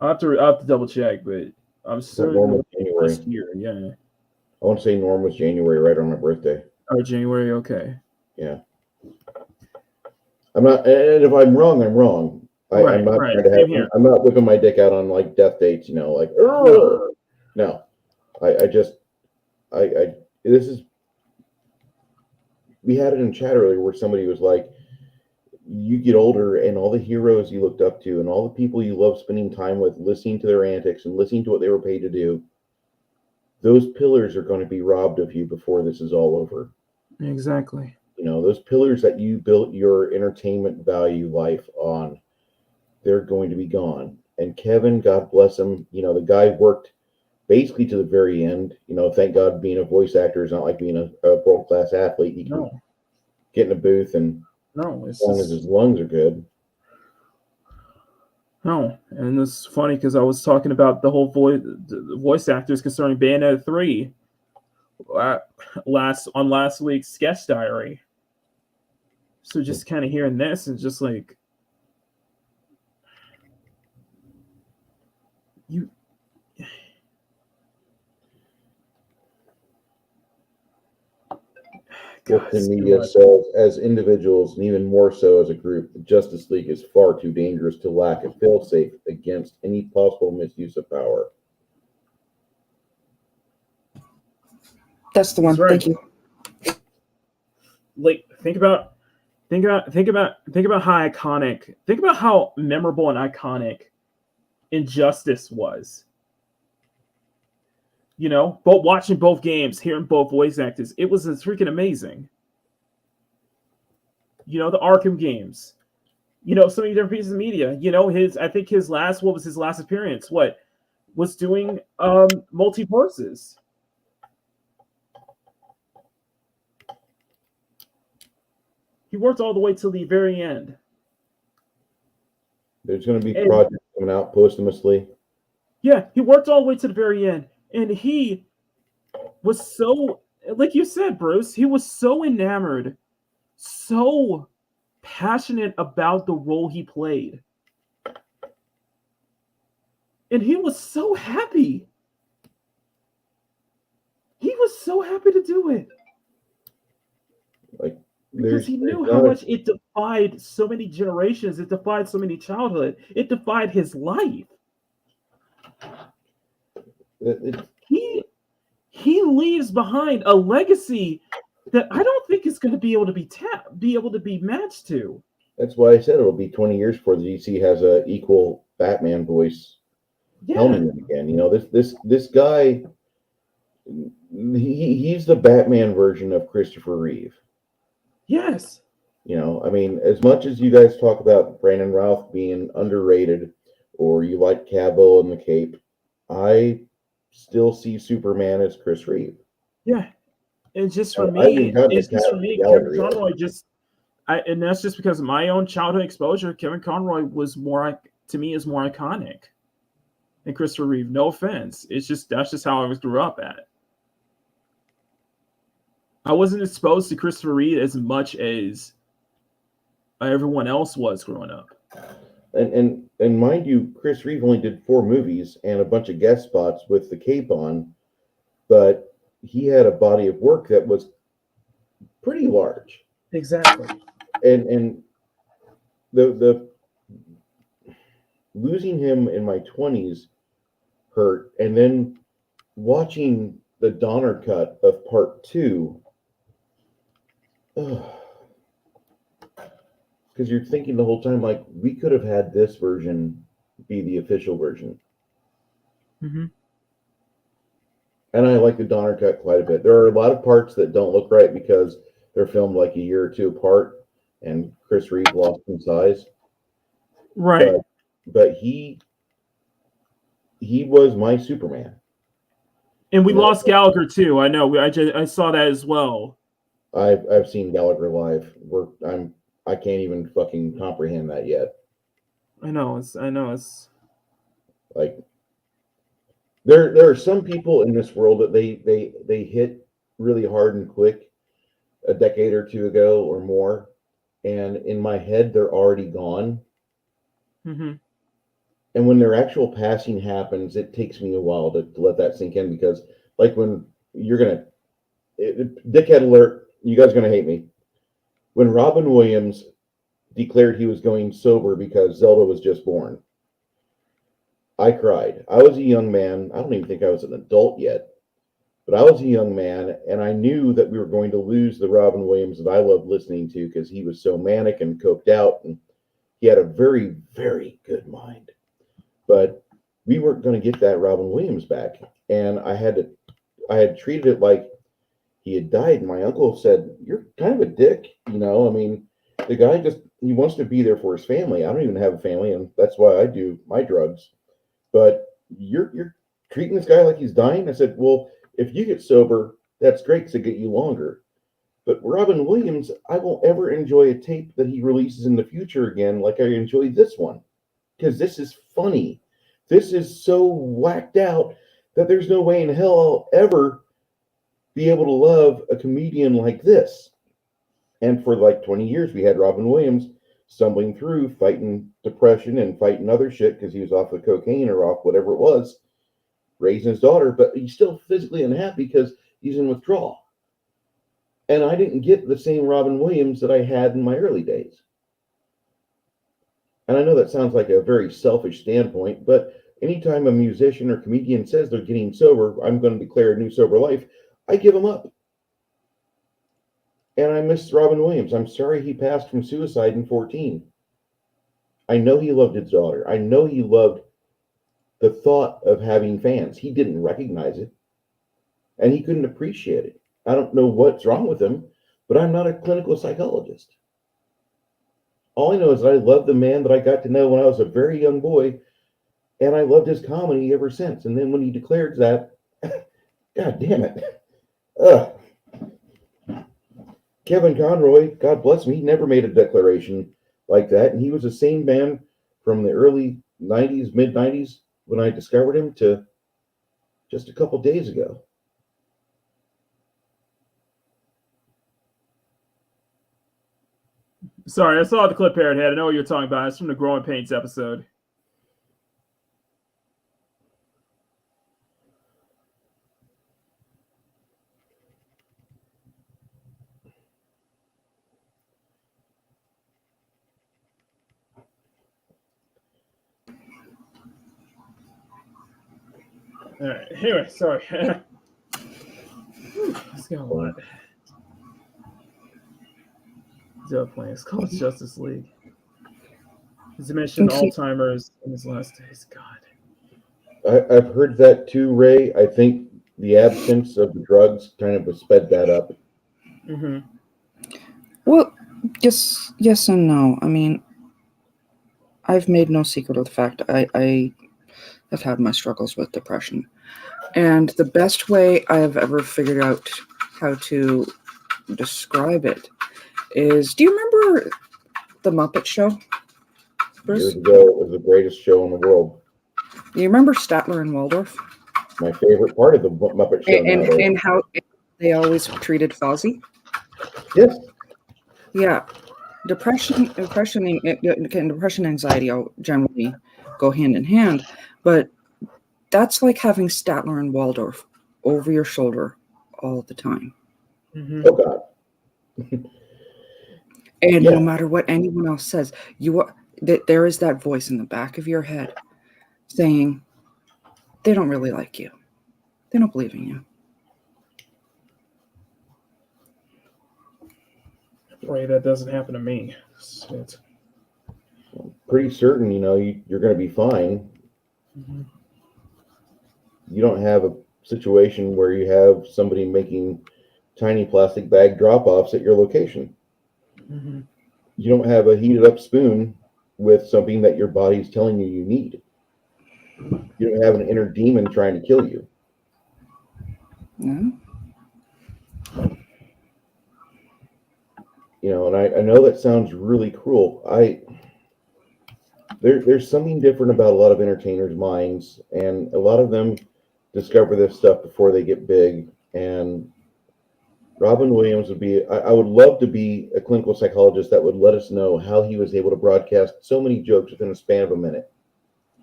Speaker 1: I'll have to double check, but I'm certain
Speaker 2: Norm was January.
Speaker 1: Last year, yeah.
Speaker 2: I want to say Norm was January, right on my birthday.
Speaker 1: Oh, January, okay.
Speaker 2: Yeah. I'm not, and if I'm wrong, I'm wrong. I'm not trying to have. I'm not whipping my dick out on like death dates, like. No, I just this is. We had it in chat earlier where somebody was like, you get older and all the heroes you looked up to and all the people you love spending time with, listening to their antics and listening to what they were paid to do, those pillars are going to be robbed of you before this is all over.
Speaker 1: Exactly.
Speaker 2: Those pillars that you built your entertainment value life on, they're going to be gone. And Kevin, God bless him, the guy worked basically to the very end. Thank God being a voice actor is not like being a world-class athlete. He can get in a booth and as long as his lungs are good.
Speaker 1: No, and it's funny because I was talking about the whole voice actors concerning Bayonetta 3 last week's Sketch Diary. So just kind of hearing this and just like God,
Speaker 2: Wilson
Speaker 1: it's too
Speaker 2: Media
Speaker 1: much.
Speaker 2: says, as individuals, and even more so as a group, the Justice League is far too dangerous to lack a failsafe against any possible misuse of power.
Speaker 4: That's the one.
Speaker 1: That's right.
Speaker 4: Thank you.
Speaker 1: Like, think about how iconic, think about how memorable and iconic Injustice was. You know, but watching both games, hearing both voice actors, it was freaking amazing. You know, the Arkham games. You know, so many different pieces of media. You know, I think his last appearance? What was doing multiverses. He worked all the way till the very end.
Speaker 2: There's going to be projects coming out posthumously.
Speaker 1: Yeah, he worked all the way to the very end. And he was so, like you said, Bruce, he was so enamored, so passionate about the role he played. And he was so happy. He was so happy to do it.
Speaker 2: Like,
Speaker 1: because he knew how much it defied so many generations. It defied so many childhood. It defied his life. He leaves behind a legacy that I don't think is going to be able to be matched to.
Speaker 2: That's why I said it'll be 20 years before the DC has a equal Batman voice helming him again. You know, this guy, he's the Batman version of Christopher Reeve.
Speaker 1: Yes.
Speaker 2: You know, I mean, as much as you guys talk about Brandon Routh being underrated, or you like Cavill and the Cape, I still see Superman as Chris Reeve.
Speaker 1: Yeah. And just for me, Kevin Conroy and that's just because of my own childhood exposure. Kevin Conroy was more iconic than Christopher Reeve. No offense. That's just how I grew up at. I wasn't exposed to Christopher Reeve as much as everyone else was growing up.
Speaker 2: And mind you, Chris Reeve only did 4 movies and a bunch of guest spots with the cape on, but he had a body of work that was pretty large.
Speaker 1: Exactly.
Speaker 2: And the losing him in my 20s hurt, and then watching the Donner cut of part 2. Because you're thinking the whole time, like, we could have had this version be the official version.
Speaker 1: Mm-hmm.
Speaker 2: And I like the Donner cut quite a bit. There are a lot of parts that don't look right because they're filmed like a year or 2 apart, and Chris Reeve lost in size.
Speaker 1: Right.
Speaker 2: But he was my Superman.
Speaker 1: And we lost Gallagher too. I know. I saw that as well.
Speaker 2: I've seen Gallagher live. I can't even fucking comprehend that yet.
Speaker 1: I know it's
Speaker 2: like there are some people in this world that they hit really hard and quick a decade or 2 ago or more, and in my head they're already gone.
Speaker 1: Mm-hmm.
Speaker 2: And when their actual passing happens, it takes me a while to let that sink in, because like when you're gonna dickhead alert, you guys are gonna hate me. When Robin Williams declared he was going sober because Zelda was just born, I cried. I was a young man. I don't even think I was an adult yet, but I was a young man, and I knew that we were going to lose the Robin Williams that I loved listening to, because he was so manic and coked out, and he had a very, very good mind. But we weren't going to get that Robin Williams back, and I had treated it like he had died. And my uncle said, "You're kind of a dick, you know. I mean, the guy he wants to be there for his family. I don't even have a family, and that's why I do my drugs. But you're treating this guy like he's dying." I said, "Well, if you get sober, that's great, because it get you longer. But Robin Williams, I won't ever enjoy a tape that he releases in the future again like I enjoyed this one, because this is funny. This is so whacked out that there's no way in hell I'll ever be able to love a comedian like this." And for like 20 years, we had Robin Williams stumbling through, fighting depression and fighting other shit because he was off of cocaine or off whatever it was, raising his daughter, but he's still physically unhappy because he's in withdrawal. And I didn't get the same Robin Williams that I had in my early days. And I know that sounds like a very selfish standpoint, but anytime a musician or comedian says they're getting sober, I'm going to declare a new sober life, I give them up. And I miss Robin Williams. I'm sorry he passed from suicide in 2014. I know he loved his daughter. I know he loved the thought of having fans. He didn't recognize it, and he couldn't appreciate it. I don't know what's wrong with him, but I'm not a clinical psychologist. All I know is that I love the man that I got to know when I was a very young boy, and I loved his comedy ever since. And then when he declared that, God damn it. Ugh. Kevin Conroy, God bless him, he never made a declaration like that. And he was the same man from the early 90s, mid 90s, when I discovered him, to just a couple days ago.
Speaker 1: Sorry, I saw the clip Parrot had. I know what you're talking about. It's from the Growing Pains episode. All right. Anyway, sorry. Let's go on. Playing. It's called Justice League. He's mentioned Alzheimer's in his last days. God.
Speaker 2: I've heard that too, Ray. I think the absence of the drugs kind of sped that up.
Speaker 1: Mm-hmm.
Speaker 4: Well, yes and no. I mean, I've made no secret of the fact I have had my struggles with depression. And the best way I have ever figured out how to describe it is, do you remember The Muppet Show, Bruce?
Speaker 2: Years ago, it was the greatest show in the world.
Speaker 4: Do you remember Statler and Waldorf?
Speaker 2: My favorite part of the Muppet Show.
Speaker 4: And how they always treated Fozzie?
Speaker 2: Yes.
Speaker 4: Yeah. Depression and anxiety generally go hand in hand, but that's like having Statler and Waldorf over your shoulder all the time.
Speaker 1: Mm-hmm.
Speaker 2: Oh, God.
Speaker 4: And no matter what anyone else says, there is that voice in the back of your head saying, they don't really like you. They don't believe in you.
Speaker 1: Pray that doesn't happen to me. Shit.
Speaker 2: Pretty certain, you're going to be fine.
Speaker 1: Mm-hmm.
Speaker 2: You don't have a situation where you have somebody making tiny plastic bag drop-offs at your location.
Speaker 1: Mm-hmm.
Speaker 2: You don't have a heated up spoon with something that your body's telling you need. You don't have an inner demon trying to kill you.
Speaker 4: No.
Speaker 2: And I know that sounds really cruel. There's something different about a lot of entertainers' minds, and a lot of them discover this stuff before they get big. And Robin Williams I would love to be a clinical psychologist that would let us know how he was able to broadcast so many jokes within a span of a minute,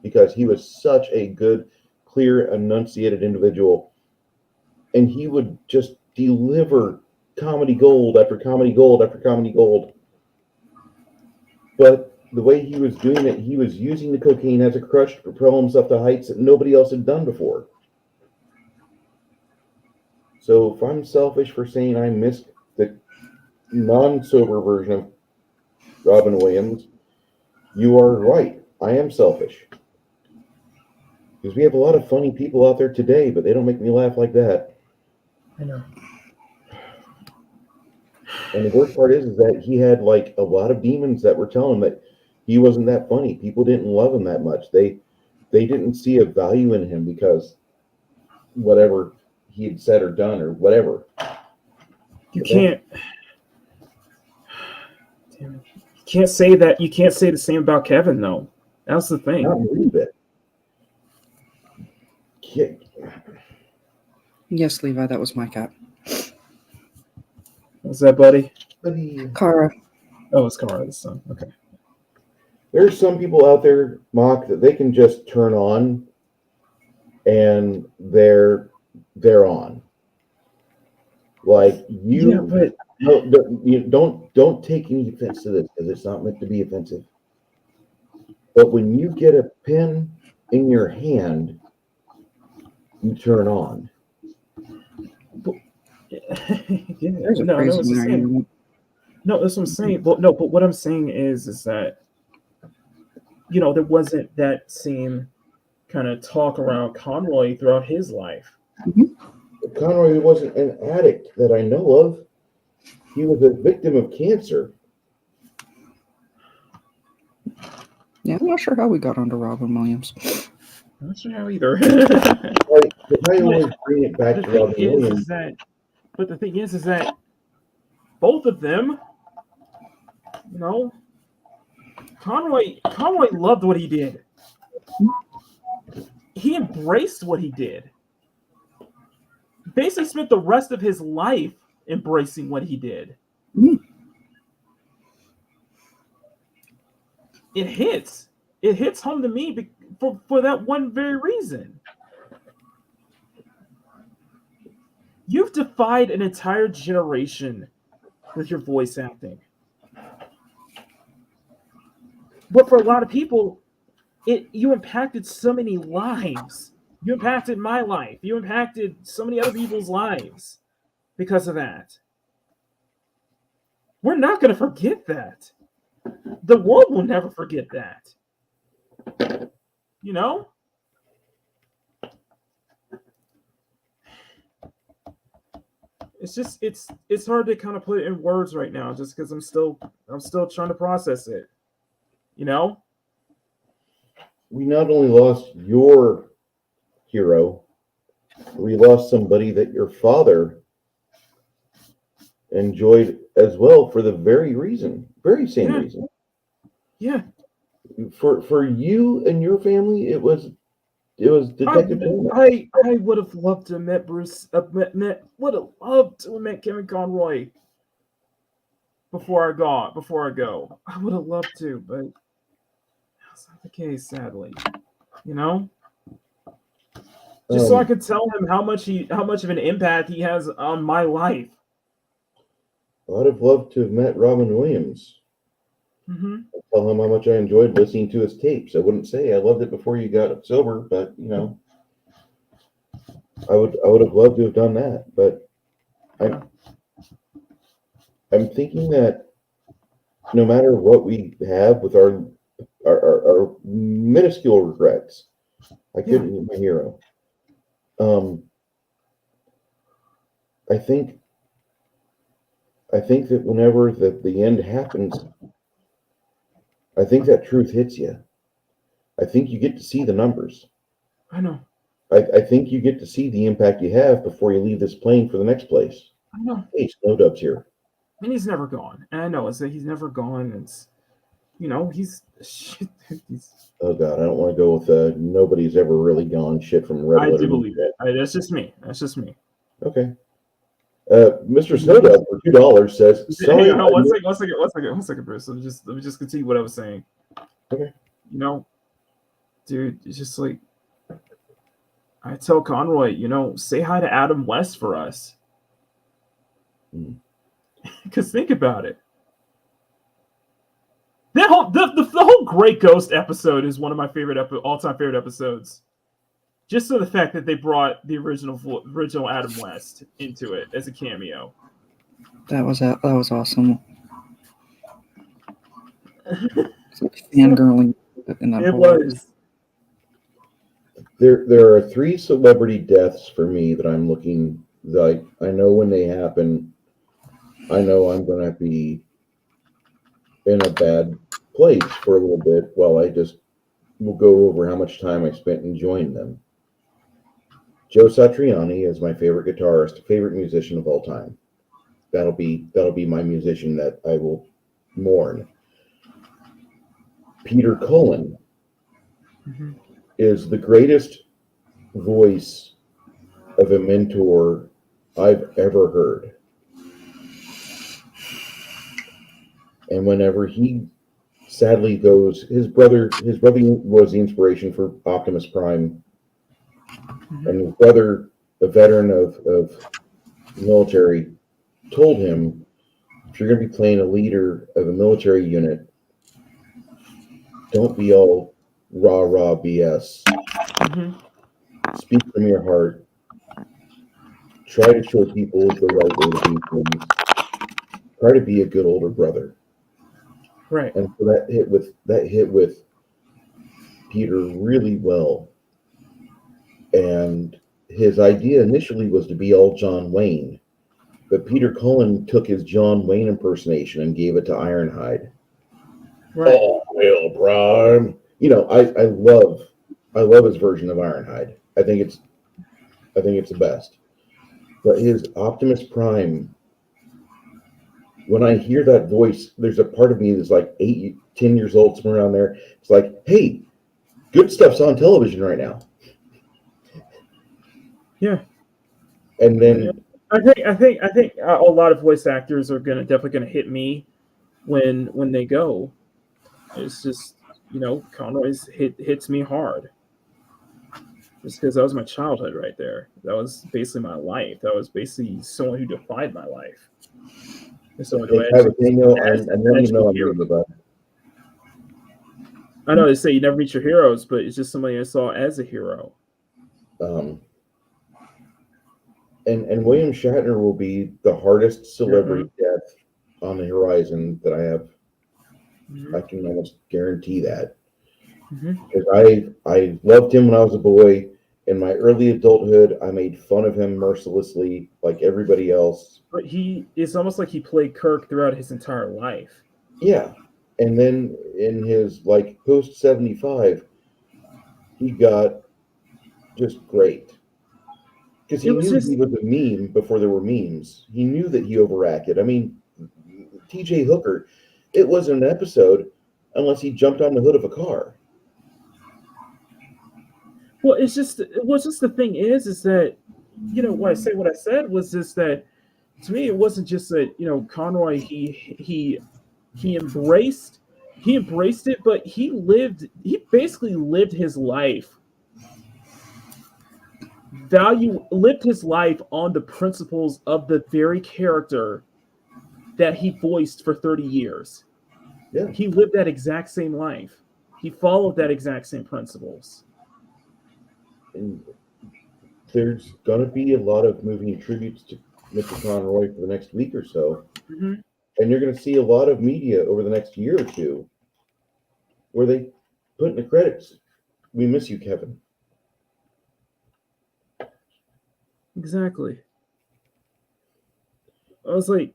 Speaker 2: because he was such a good, clear, enunciated individual, and he would just deliver comedy gold after comedy gold after comedy gold. But the way he was doing it, he was using the cocaine as a crutch to propel himself to heights that nobody else had done before. So if I'm selfish for saying I missed the non-sober version of Robin Williams, you are right. I am selfish. Because we have a lot of funny people out there today, but they don't make me laugh like that.
Speaker 1: I know.
Speaker 2: And the worst part is that he had like a lot of demons that were telling him that he wasn't that funny. People didn't love him that much. They didn't see a value in him because whatever he had said or done or whatever.
Speaker 1: You can't say that. You can't say the same about Kevin, though. That's the thing.
Speaker 2: Not a little bit.
Speaker 4: Yes, Levi, that was my cat.
Speaker 1: What's that, buddy?
Speaker 4: Kara.
Speaker 1: Oh, it's Kara, the son. Okay.
Speaker 2: There's some people out there, Mock, that they can just turn on and they're on. Like
Speaker 1: Yeah, but
Speaker 2: you don't take any offense to this because it's not meant to be offensive. But when you get a pen in your hand, you turn on.
Speaker 1: yeah,
Speaker 4: There's a
Speaker 1: no,
Speaker 4: phrase
Speaker 1: it's
Speaker 4: in
Speaker 1: the
Speaker 4: there.
Speaker 1: same. No, that's what I'm saying. But no, but what I'm saying is that there wasn't that same kind of talk around Conroy throughout his life.
Speaker 2: Conroy wasn't an addict that I know of. He was a victim of cancer.
Speaker 4: Yeah, I'm not sure how we got onto Robin Williams.
Speaker 1: I'm not sure how either.
Speaker 2: Like, I always bring it back to Robin Williams.
Speaker 1: But the thing is that both of them, Conroy loved what he did. He embraced what he did. Basically spent the rest of his life embracing what he did. It hits home to me for that one very reason. You've defied an entire generation with your voice acting. But for a lot of people, you impacted so many lives. You impacted my life. You impacted so many other people's lives because of that. We're not going to forget that. The world will never forget that. It's just it's hard to kind of put it in words right now, just because I'm still trying to process it.
Speaker 2: We not only lost your hero, we lost somebody that your father enjoyed as well for the very same reason.
Speaker 1: Yeah.
Speaker 2: For you and your family, it was Detective Bane.
Speaker 1: I would have loved to have met Bruce. Would have loved to have met Kevin Conroy before I go. I would have loved to, but that's not the case, sadly. Just so I could tell him how much of an impact he has on my life.
Speaker 2: I'd have loved to have met Robin Williams. I'd tell him how much I enjoyed listening to his tapes. I wouldn't say I loved it before you got sober, but I would have loved to have done that. But I'm thinking that no matter what we have with our minuscule regrets, I couldn't meet my hero. I think that whenever the end happens, I think that truth hits you. I think you get to see the numbers.
Speaker 1: I know.
Speaker 2: I think you get to see the impact you have before you leave this plane for the next place.
Speaker 1: I know.
Speaker 2: Hey, Snowdub's here.
Speaker 1: And he's never gone. And I know it's that he's never gone. It's he's
Speaker 2: oh god, I don't want to go with nobody's ever really gone shit from Red Letter.
Speaker 1: I do believe it. That's just me.
Speaker 2: Okay. Mr. Snowdub for $2 says,
Speaker 1: "Sorry, one second, Bruce. Let me just continue what I was saying."
Speaker 2: Okay.
Speaker 1: Dude, it's just like I tell Conroy, say hi to Adam West for us. Because think about it. That the whole Great Ghost episode is one of my favorite all-time favorite episodes. Just so the fact that they brought the original Adam West into it as a cameo.
Speaker 4: That was awesome. Fangirling in that.
Speaker 1: It was.
Speaker 2: There are 3 celebrity deaths for me that I'm looking. Like I know when they happen. I know I'm going to be in a bad place for a little bit while I just will go over how much time I spent enjoying them. Joe Satriani is my favorite guitarist, favorite musician of all time. That'll be my musician that I will mourn. Peter Cullen is the greatest voice of a mentor I've ever heard. And whenever he sadly goes, his brother was the inspiration for Optimus Prime. And his brother, a veteran of military told him, if you're going to be playing a leader of a military unit, don't be all rah BS.
Speaker 1: Mm-hmm.
Speaker 2: Speak from your heart. Try to show people the right way to do things. Try to be a good older brother.
Speaker 1: Right.
Speaker 2: And so that hit with Peter really well. And his idea initially was to be all John Wayne, but Peter Cullen took his John Wayne impersonation and gave it to Ironhide.
Speaker 1: Right.
Speaker 2: Oh, Hail Prime! You know, I love his version of Ironhide. I think it's the best. But his Optimus Prime, when I hear that voice, there's a part of me that's like 8, 10 years old, somewhere around there. It's like, hey, good stuff's on television right now.
Speaker 1: Yeah.
Speaker 2: And then
Speaker 1: I think a lot of voice actors are definitely gonna hit me when they go. It's just, you know, Conroy's hits me hard. Just because that was my childhood right there. That was basically my life. That was basically someone who defined my life. And so I know they say you never meet your heroes, but it's just somebody I saw as a hero.
Speaker 2: And William Shatner will be the hardest celebrity death on the horizon that I have. I can almost guarantee that. Because I loved him when I was a boy. In my early adulthood, I made fun of him mercilessly, like everybody else.
Speaker 1: But it's almost like he played Kirk throughout his entire life.
Speaker 2: Yeah. And then in his like post 75, he got just great. Because he knew he was a meme before there were memes. He knew that he overacted. I mean, TJ Hooker, it wasn't an episode unless he jumped on the hood of a car.
Speaker 1: Well, it's just the thing is that, you know, what I said was just that, to me, it wasn't just that, you know, Conroy, he embraced it, but he basically lived his life on the principles of the very character that he voiced for 30 years.
Speaker 2: Yeah.
Speaker 1: He lived that exact same life. He followed that exact same principles.
Speaker 2: And there's going to be a lot of moving tributes to Mr. Conroy for the next week or so.
Speaker 1: Mm-hmm.
Speaker 2: And you're going to see a lot of media over the next year or two where they put in the credits, "We miss you, Kevin."
Speaker 1: Exactly. I was like,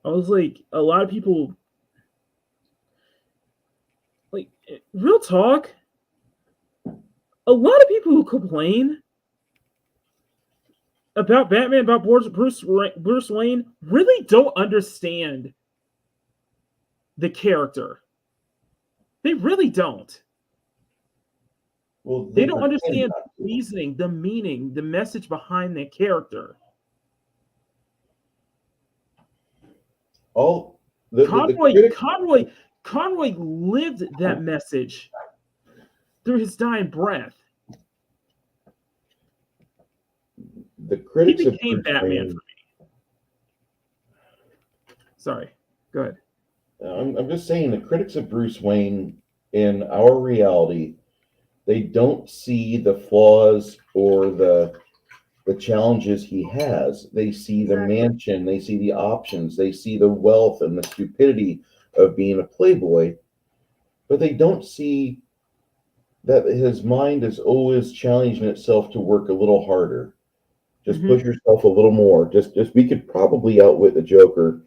Speaker 1: a lot of people, like, real talk, a lot of people who complain about Batman, about Bruce Wayne, really don't understand the character. They really don't.
Speaker 2: Well,
Speaker 1: they don't understand the reasoning, the meaning, the message behind the character. Conroy lived that message through his dying breath.
Speaker 2: The critics
Speaker 1: he became Batman for me. Sorry, go ahead.
Speaker 2: I'm just saying, the critics of Bruce Wayne in our reality, they don't see the flaws or the challenges he has. They see the mansion, they see the options, they see the wealth and the stupidity of being a playboy, but they don't see that his mind is always challenging itself to work a little harder. Just push yourself a little more. Just we could probably outwit the Joker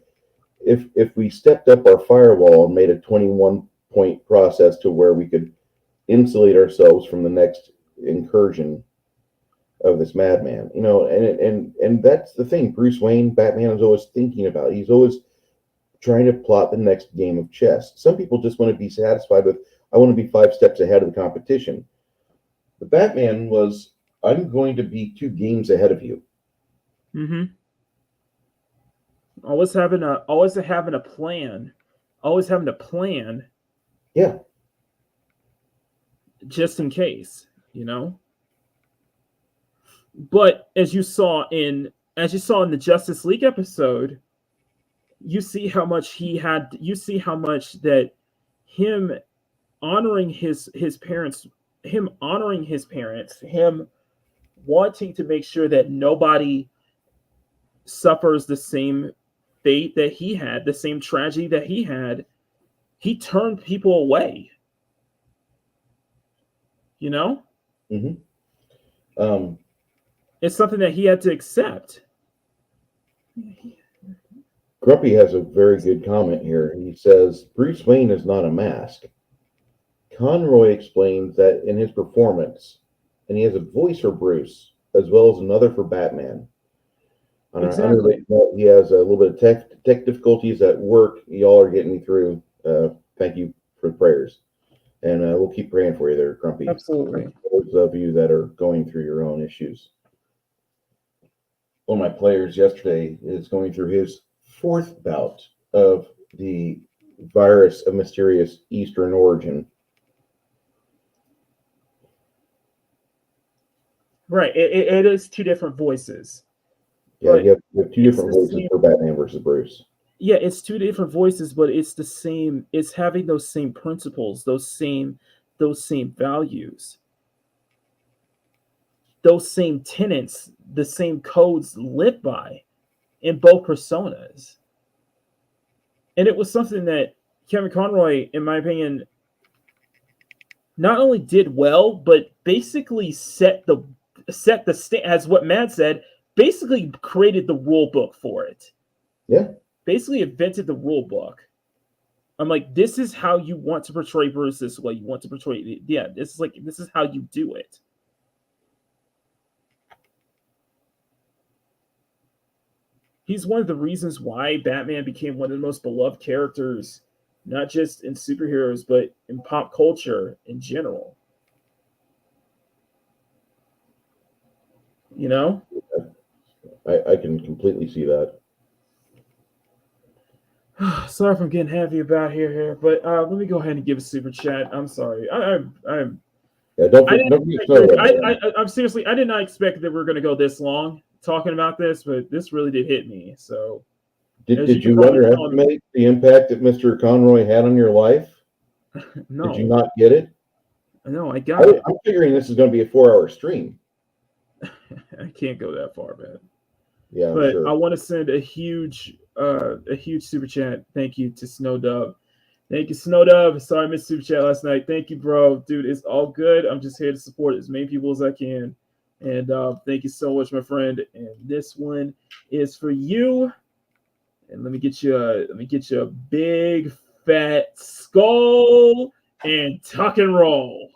Speaker 2: if we stepped up our firewall and made a 21-point process to where we could insulate ourselves from the next incursion of this madman. You know, and that's the thing. Bruce Wayne, Batman, is always thinking about. He's always trying to plot the next game of chess. Some people just want to be satisfied with, I want to be 5 steps ahead of the competition. The Batman was, I'm going to be 2 games ahead of you.
Speaker 1: Always having a plan. Always having a plan.
Speaker 2: Yeah.
Speaker 1: Just in case, you know. But as you saw in as you saw in the Justice League episode, you see how much he had. You see how much that him honoring his parents, him wanting to make sure that nobody suffers the same fate that he had, the same tragedy that he had. He turned people away. You know?
Speaker 2: Mm-hmm.
Speaker 1: It's something that he had to accept.
Speaker 2: Grumpy has a very good comment here. He says, Bruce Wayne is not a mask. Conroy explains that in his performance, and he has a voice for Bruce, as well as another for Batman. On an unrelated note, he has a little bit of tech difficulties at work. Y'all are getting me through. Thank you for the prayers. And we'll keep praying for you there, Grumpy.
Speaker 1: Absolutely.
Speaker 2: Those of you that are going through your own issues. One of my players yesterday is going through his 4th bout of the virus of mysterious Eastern origin.
Speaker 1: Right. It is 2 different voices.
Speaker 2: Yeah, you have 2 different voices for Batman versus Bruce.
Speaker 1: Yeah, it's 2 different voices, but it's the same. It's having those same principles, those same values, those same tenets, the same codes lived by in both personas. And it was something that Kevin Conroy, in my opinion, not only did well, but basically set the as what Matt said, basically created the rule book for it.
Speaker 2: Yeah.
Speaker 1: Basically invented the rule book. I'm like, this is how you want to portray Bruce this way. You want to portray it. Yeah, this is how you do it. He's one of the reasons why Batman became one of the most beloved characters, not just in superheroes, but in pop culture in general. You know?
Speaker 2: I can completely see that.
Speaker 1: Sorry if I'm getting heavy about here, but let me go ahead and give a super chat. I'm sorry. I'm seriously, I did not expect that we're going to go this long talking about this, but this really did hit me. So,
Speaker 2: did you underestimate the impact that Mr. Conroy had on your life?
Speaker 1: No.
Speaker 2: Did you not get it?
Speaker 1: No, I got it.
Speaker 2: I'm figuring this is going to be a 4-hour stream.
Speaker 1: I can't go that far, man.
Speaker 2: Yeah,
Speaker 1: but
Speaker 2: sure.
Speaker 1: I want to send a huge super chat. Thank you to Snowdub. Thank you, Snowdub. Sorry I missed super chat last night. Thank you, bro. Dude, it's all good. I'm just here to support as many people as I can. And thank you so much, my friend. And this one is for you. And let me get you a big fat skull and tuck and roll.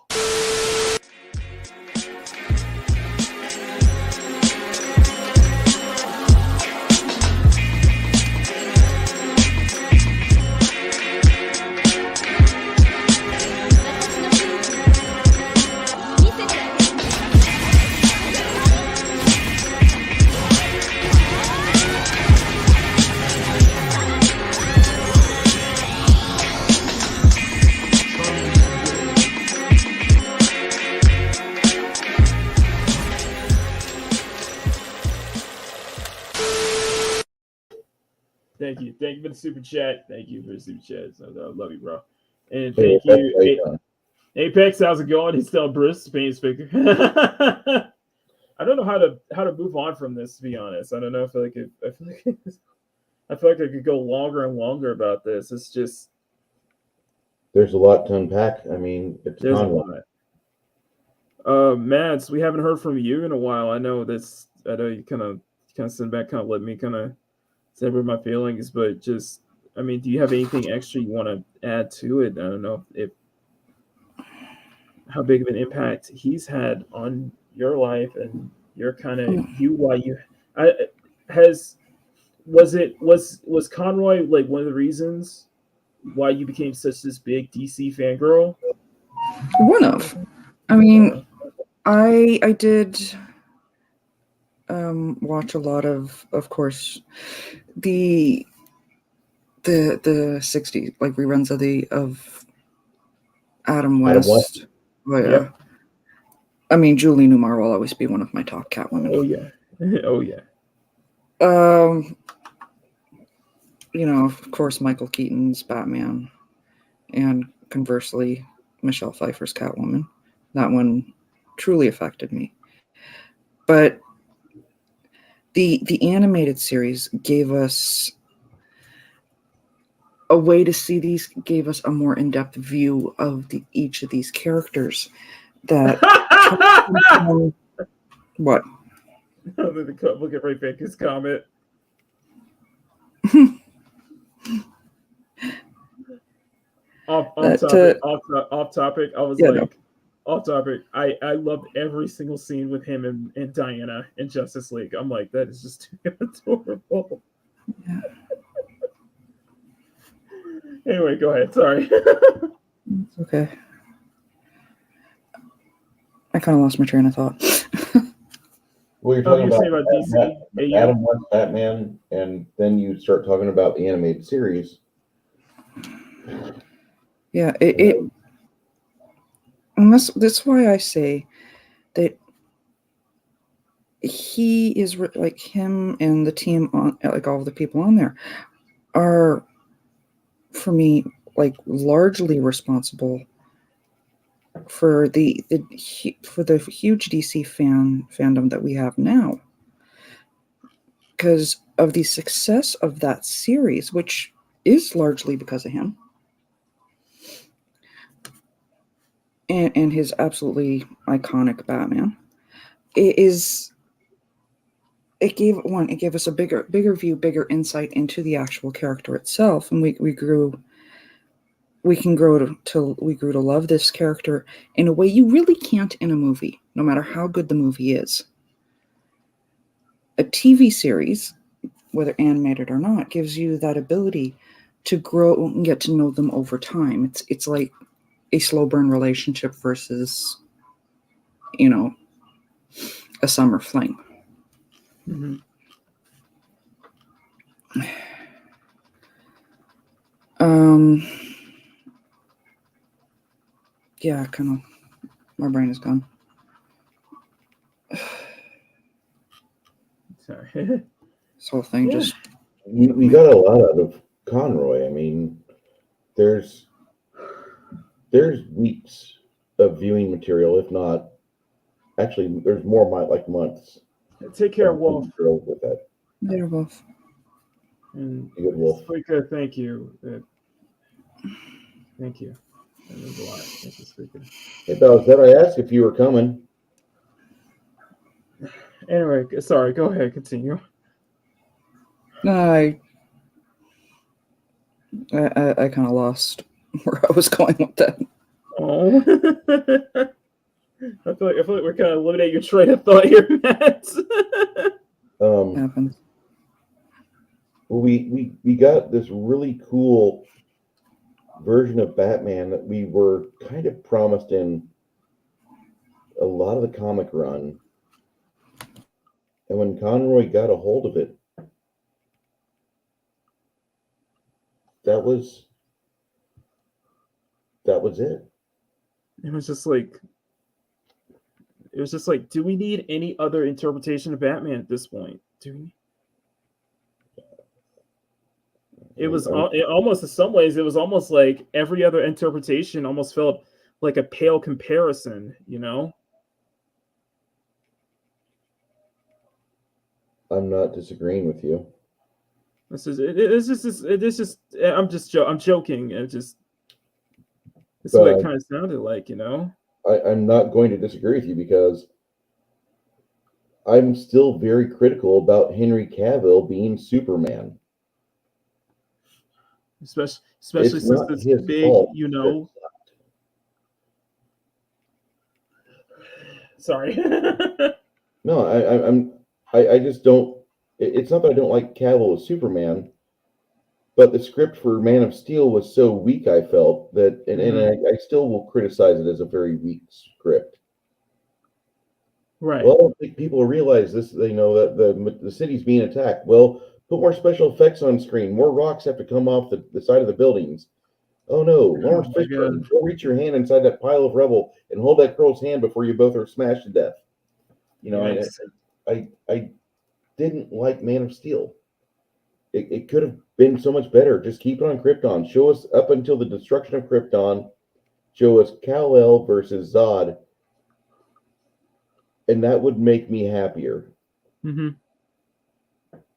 Speaker 1: Thank you for the super chat. Thank you for the super chat. So, I love you, bro. And thank you. Apex, how's it going? He's still Bruce, pain speaker. I don't know how to move on from this, to be honest. I don't know. I feel like I could go longer and longer about this. It's just
Speaker 2: there's a lot to unpack. I mean,
Speaker 1: there's a lot. Mads, we haven't heard from you in a while. I know you kind of send back, kind of let me kind of separate my feelings, but just, I mean, do you have anything extra you want to add to it? I don't know if how big of an impact he's had on your life and your kind of was Conroy like one of the reasons why you became such this big DC fangirl?
Speaker 4: One of. I mean, I did watch a lot of course, the 60s, like reruns of Adam West. Oh yeah. Yep. I mean, Julie Newmar will always be one of my top Catwomen.
Speaker 1: Oh yeah. Oh yeah.
Speaker 4: You know, of course, Michael Keaton's Batman, and conversely, Michelle Pfeiffer's Catwoman. That one truly affected me. But the animated series gave us a way to see these, gave us a more in-depth view of each of these characters. That what?
Speaker 1: Look at right back his comment. Off topic. I was off topic. I loved every single scene with him and Diana in Justice League. I'm like, that is just too adorable.
Speaker 4: Yeah.
Speaker 1: Anyway, go ahead. Sorry.
Speaker 4: It's okay. I kind of lost my train of thought.
Speaker 2: Well, you're talking
Speaker 1: about DC.
Speaker 2: Adam West Batman, and then you start talking about the animated series.
Speaker 4: Yeah, and that's why I say that he is like him and the team on, like all of the people on there, are, for me, like largely responsible for the huge DC fandom that we have now, because of the success of that series, which is largely because of him and his absolutely iconic Batman. It gave us a bigger view, bigger insight into the actual character itself, and we grew to love this character in a way you really can't in a movie, no matter how good the movie is. A TV series, whether animated or not, gives you that ability to grow and get to know them over time. It's like a slow burn relationship versus, you know, a summer fling.
Speaker 1: Mm-hmm.
Speaker 4: Yeah, kind of. My brain is gone.
Speaker 1: Sorry.
Speaker 4: This whole thing just.
Speaker 2: We got a lot out of Conroy. I mean, there's weeks of viewing material, if not, actually, there's more like months.
Speaker 1: Take care, Wolf.
Speaker 2: With that.
Speaker 4: Later, Wolf.
Speaker 2: And good, Wolf.
Speaker 1: Squeeka, thank you. Thank you. That means a lot. Thank you, Squeeka.
Speaker 2: Hey, Bells, did I ask if you were coming?
Speaker 1: Anyway, sorry. Go ahead. Continue.
Speaker 4: I kind of lost where I was going with that.
Speaker 1: Oh. I feel like we're kind of eliminating your train of thought here, Matt.
Speaker 4: Happens.
Speaker 2: Well, we got this really cool version of Batman that we were kind of promised in a lot of the comic run. And when Conroy got a hold of it, that was it.
Speaker 1: It was just like, do we need any other interpretation of Batman at this point? Do we? It almost, in some ways, it was almost like every other interpretation almost felt like a pale comparison, you know?
Speaker 2: I'm not disagreeing with you.
Speaker 1: I'm joking. It's what it kind of sounded like, you know?
Speaker 2: I'm not going to disagree with you because I'm still very critical about Henry Cavill being Superman.
Speaker 1: Especially
Speaker 2: It's
Speaker 1: since
Speaker 2: not
Speaker 1: it's
Speaker 2: his
Speaker 1: big,
Speaker 2: fault.
Speaker 1: you know. Sorry.
Speaker 2: No, I just don't. It's not that I don't like Cavill as Superman, but the script for Man of Steel was so weak. I felt that, and I still will criticize it as a very weak script.
Speaker 1: Right.
Speaker 2: Well, I don't think people realize this. They know that the city's being attacked. Well, put more special effects on screen. More rocks have to come off the side of the buildings. Oh no, Lawrence Fishburne, go reach your hand inside that pile of rubble and hold that girl's hand before you both are smashed to death. You know,
Speaker 1: Nice.
Speaker 2: didn't like Man of Steel. It could have been so much better. Just keep it on Krypton. Show us up until the destruction of Krypton. Show us Kal-El versus Zod. And that would make me happier.
Speaker 1: Mm-hmm.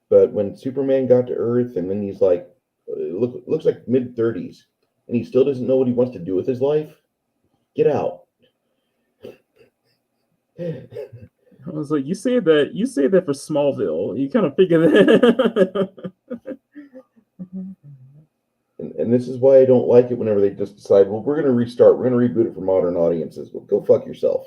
Speaker 2: But when Superman got to Earth, and then he's like, looks like mid-30s, and he still doesn't know what he wants to do with his life, get out.
Speaker 1: I was like, you say that for Smallville. You kind of figure that.
Speaker 2: And this is why I don't like it whenever they just decide, well, we're going to restart. We're going to reboot it for modern audiences. Well, go fuck yourself.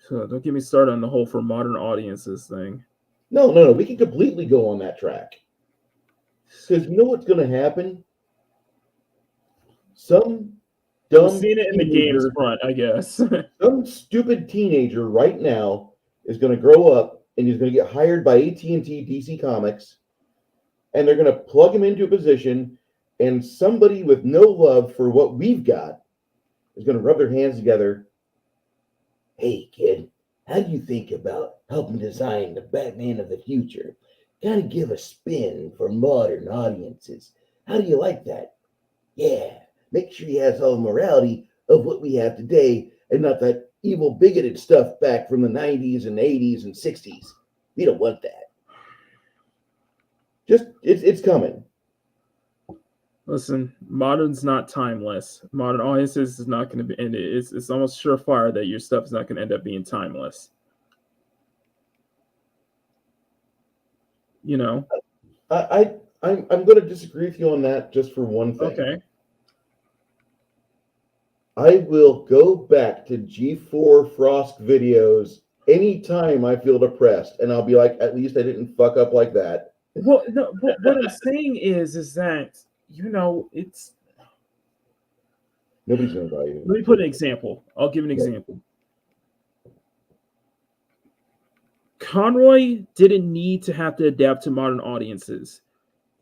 Speaker 1: So don't get me started on the whole for modern audiences thing.
Speaker 2: No. We can completely go on that track. Because you know what's going to happen? Some dumb
Speaker 1: I've seen it in the games front, I guess.
Speaker 2: some stupid teenager right now is going to grow up and he's going to get hired by AT&T DC Comics, and they're going to plug him into a position, and somebody with no love for what we've got is going to rub their hands together. Hey, kid, how do you think about helping design the Batman of the future? Kind of give a spin for modern audiences. How do you like that? Yeah, make sure he has all the morality of what we have today and not that evil, bigoted stuff back from the 90s and 80s and 60s. We don't want that. Just, it's coming.
Speaker 1: Listen, modern's not timeless. Modern audiences is not going to be, and it's almost surefire that your stuff is not going to end up being timeless. You know,
Speaker 2: I'm going to disagree with you on that just for one thing.
Speaker 1: Okay.
Speaker 2: I will go back to G4 Frost videos anytime I feel depressed, and I'll be like, at least I didn't fuck up like that.
Speaker 1: Well, no, but what I'm saying is that, you know, it's...
Speaker 2: Nobody's going to buy you.
Speaker 1: Let me put an example. I'll give an example. Conroy didn't need to have to adapt to modern audiences.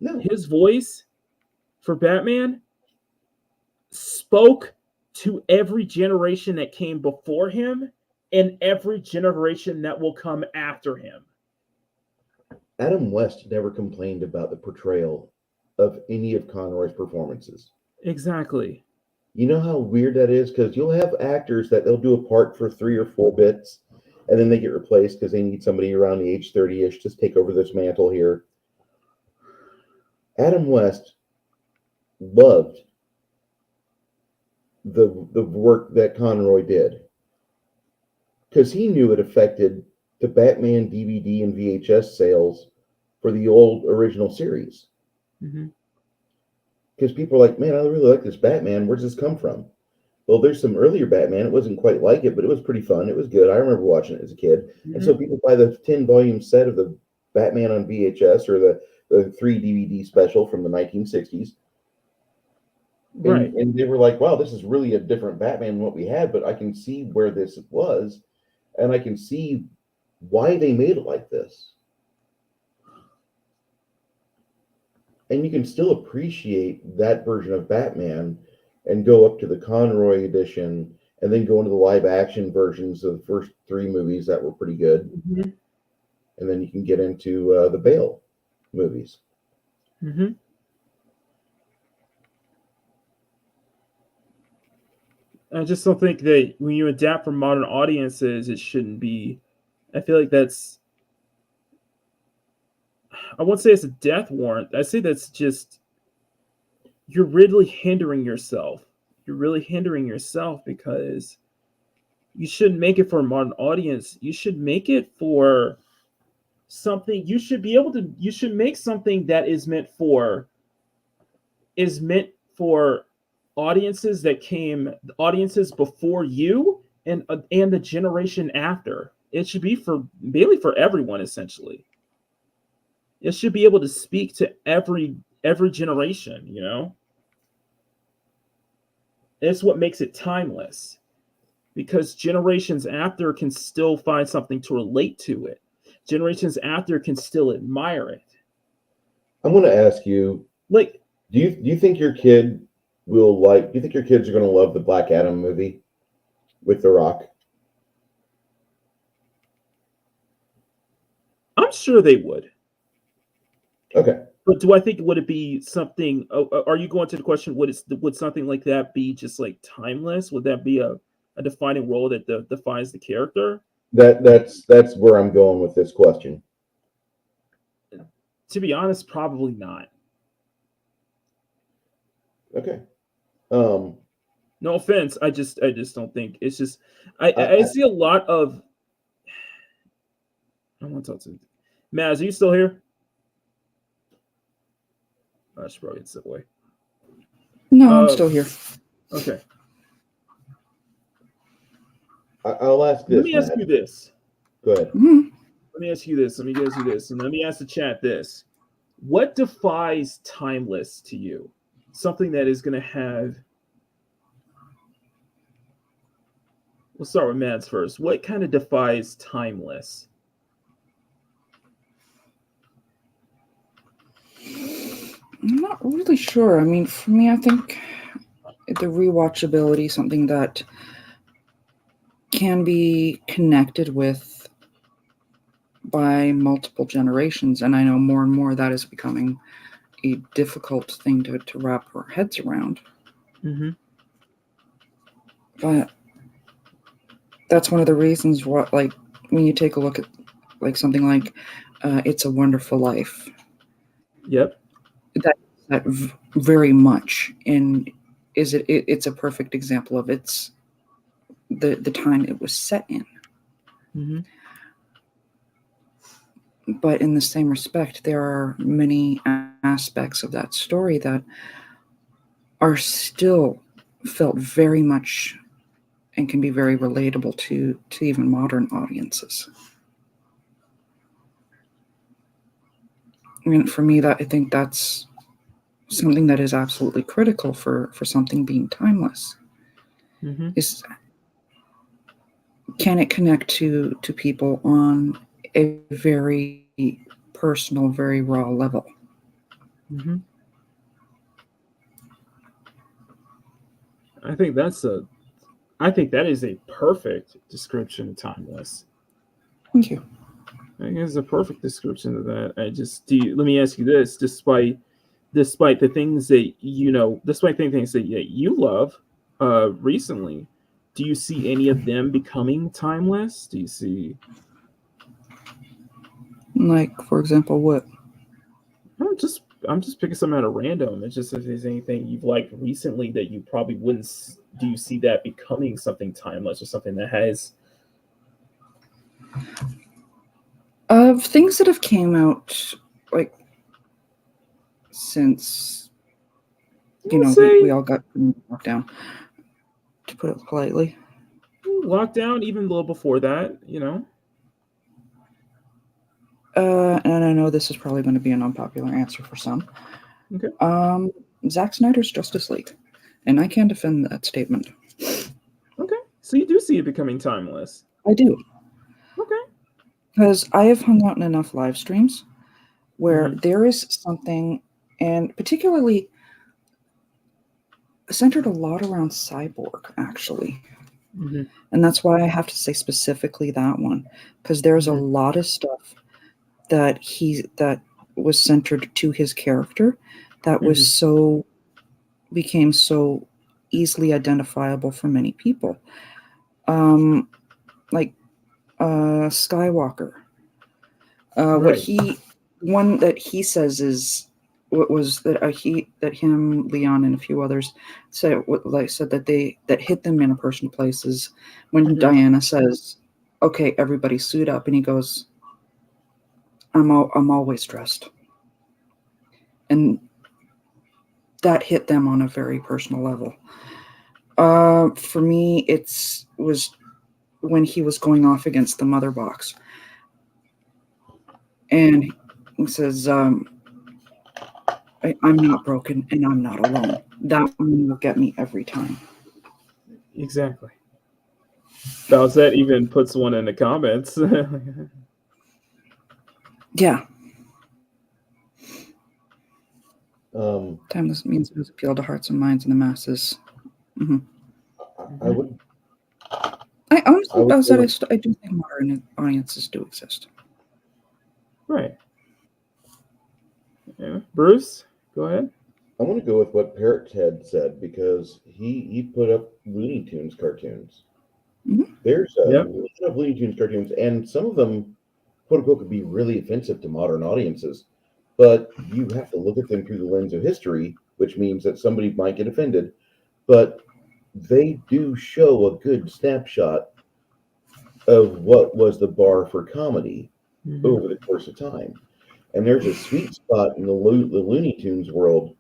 Speaker 2: No.
Speaker 1: His voice for Batman spoke to every generation that came before him and every generation that will come after him.
Speaker 2: Adam West never complained about the portrayal of any of Conroy's performances.
Speaker 1: Exactly.
Speaker 2: You know how weird that is? Because you'll have actors that they'll do a part for 3 or 4 bits, and then they get replaced because they need somebody around the age 30-ish to take over this mantle here. Adam West loved the work that Conroy did because he knew it affected the Batman DVD and VHS sales for the old original series. Because people are like, man, I really like this Batman. Where's this come from? Well, there's some earlier Batman. It wasn't quite like it, but it was pretty fun. It was good. I remember watching it as a kid. And so people buy the 10-volume set of the Batman on VHS or the 3 DVD special from the 1960s.
Speaker 1: Right.
Speaker 2: And they were like, wow, this is really a different Batman than what we had, but I can see where this was, and I can see why they made it like this. And you can still appreciate that version of Batman and go up to the Conroy edition and then go into the live action versions of the first 3 movies that were pretty good. And then you can get into the Bale movies.
Speaker 1: I just don't think that when you adapt for modern audiences, it shouldn't be. I feel like that's. I won't say it's a death warrant. I say that's just. You're really hindering yourself. You're really hindering yourself because you shouldn't make it for a modern audience. You should make it for something. You should be able to. You should make something that is meant for audiences audiences before you and the generation after. It should be for everyone, essentially. It should be able to speak to every generation, you know? It's what makes it timeless, because generations after can still find something to relate to it. Generations after can still admire it.
Speaker 2: I'm going to ask you,
Speaker 1: like,
Speaker 2: do you think your kid will do you think your kids are going to love the Black Adam movie with The Rock?
Speaker 1: I'm I'm sure they would.
Speaker 2: Okay.
Speaker 1: But do I think would it be something? Are you going to the question? Would something like that be just like timeless? Would that be a defining role that defines the character?
Speaker 2: That's where I'm going with this question.
Speaker 1: To be honest, probably not.
Speaker 2: Okay.
Speaker 1: No offense. I just don't think it's just. I see a lot of. I want to talk to Maz. Are you still here? I should probably sit away.
Speaker 4: No, I'm still here.
Speaker 1: Okay.
Speaker 2: I'll ask this.
Speaker 1: Let me ask you this.
Speaker 2: Go ahead.
Speaker 4: Mm-hmm.
Speaker 1: Let me ask you this. Let me ask you this. And let me ask the chat this. What defies timeless to you? Something that is going to have... We'll start with Mads first. What kind of defies timeless?
Speaker 4: I'm not really sure. I mean, for me, I think the rewatchability, something that can be connected with by multiple generations. And I know more and more that is becoming a difficult thing to wrap our heads around.
Speaker 1: Mm-hmm.
Speaker 4: But that's one of the reasons what, like, when you take a look at like something like It's a Wonderful Life.
Speaker 1: Yep.
Speaker 4: That very much it's a perfect example of it's the time it was set in.
Speaker 1: Mm-hmm.
Speaker 4: But in the same respect, there are many aspects of that story that are still felt very much and can be very relatable to even modern audiences. I mean, for me, I think that's something that is absolutely critical for something being timeless.
Speaker 1: Mm-hmm.
Speaker 4: Is can it connect to people on a very personal, very raw level?
Speaker 1: Mm-hmm. I think that is a perfect description of timeless.
Speaker 4: Thank you.
Speaker 1: I think it's a perfect description of that. Let me ask you this: despite the things that despite the things that you love recently, do you see any of them becoming timeless? Do you see?
Speaker 4: Like, for example, what?
Speaker 1: I'm just picking something out of random. It's just if there's anything you've liked recently that you probably wouldn't. Do you see that becoming something timeless or something that has?
Speaker 4: Of things that have came out, like, since, we all got locked down, to put it politely.
Speaker 1: Lockdown, even a little before that,
Speaker 4: And I know this is probably going to be an unpopular answer for some.
Speaker 1: Okay.
Speaker 4: Zack Snyder's Justice League. And I can defend that statement.
Speaker 1: Okay. So you do see it becoming timeless.
Speaker 4: I do.
Speaker 1: Okay.
Speaker 4: Because I have hung out in enough live streams where there is something, and particularly centered a lot around Cyborg, actually.
Speaker 1: Mm-hmm.
Speaker 4: And that's why I have to say specifically that one, because there's a lot of stuff that was centered to his character that was became so easily identifiable for many people. Like Skywalker.
Speaker 1: Right.
Speaker 4: One that he says is what was that him, Leon, and a few others said that hit them in personal places when Diana says, "Okay, everybody suit up," and he goes, I'm always dressed. And that hit them on a very personal level. For me, was when he was going off against the mother box. And he says, I'm not broken and I'm not alone. That one will get me every time.
Speaker 1: Exactly. Bowsette even puts one in the comments.
Speaker 4: Yeah.
Speaker 2: Timeless
Speaker 4: means it has appealed to hearts and minds and the masses. Mm-hmm. I honestly, I do think modern audiences do exist.
Speaker 1: Right. Yeah. Bruce, go ahead.
Speaker 2: I want to go with what Parrot Ted said because he put up Looney Tunes cartoons.
Speaker 4: Mhm.
Speaker 2: There's a
Speaker 1: Yep.
Speaker 2: lot of Looney Tunes cartoons, and some of them, quote unquote, could be really offensive to modern audiences. But you have to look at them through the lens of history, which means that somebody might get offended. But they do show a good snapshot of what was the bar for comedy over the course of time. And there's a sweet spot in the Looney Tunes world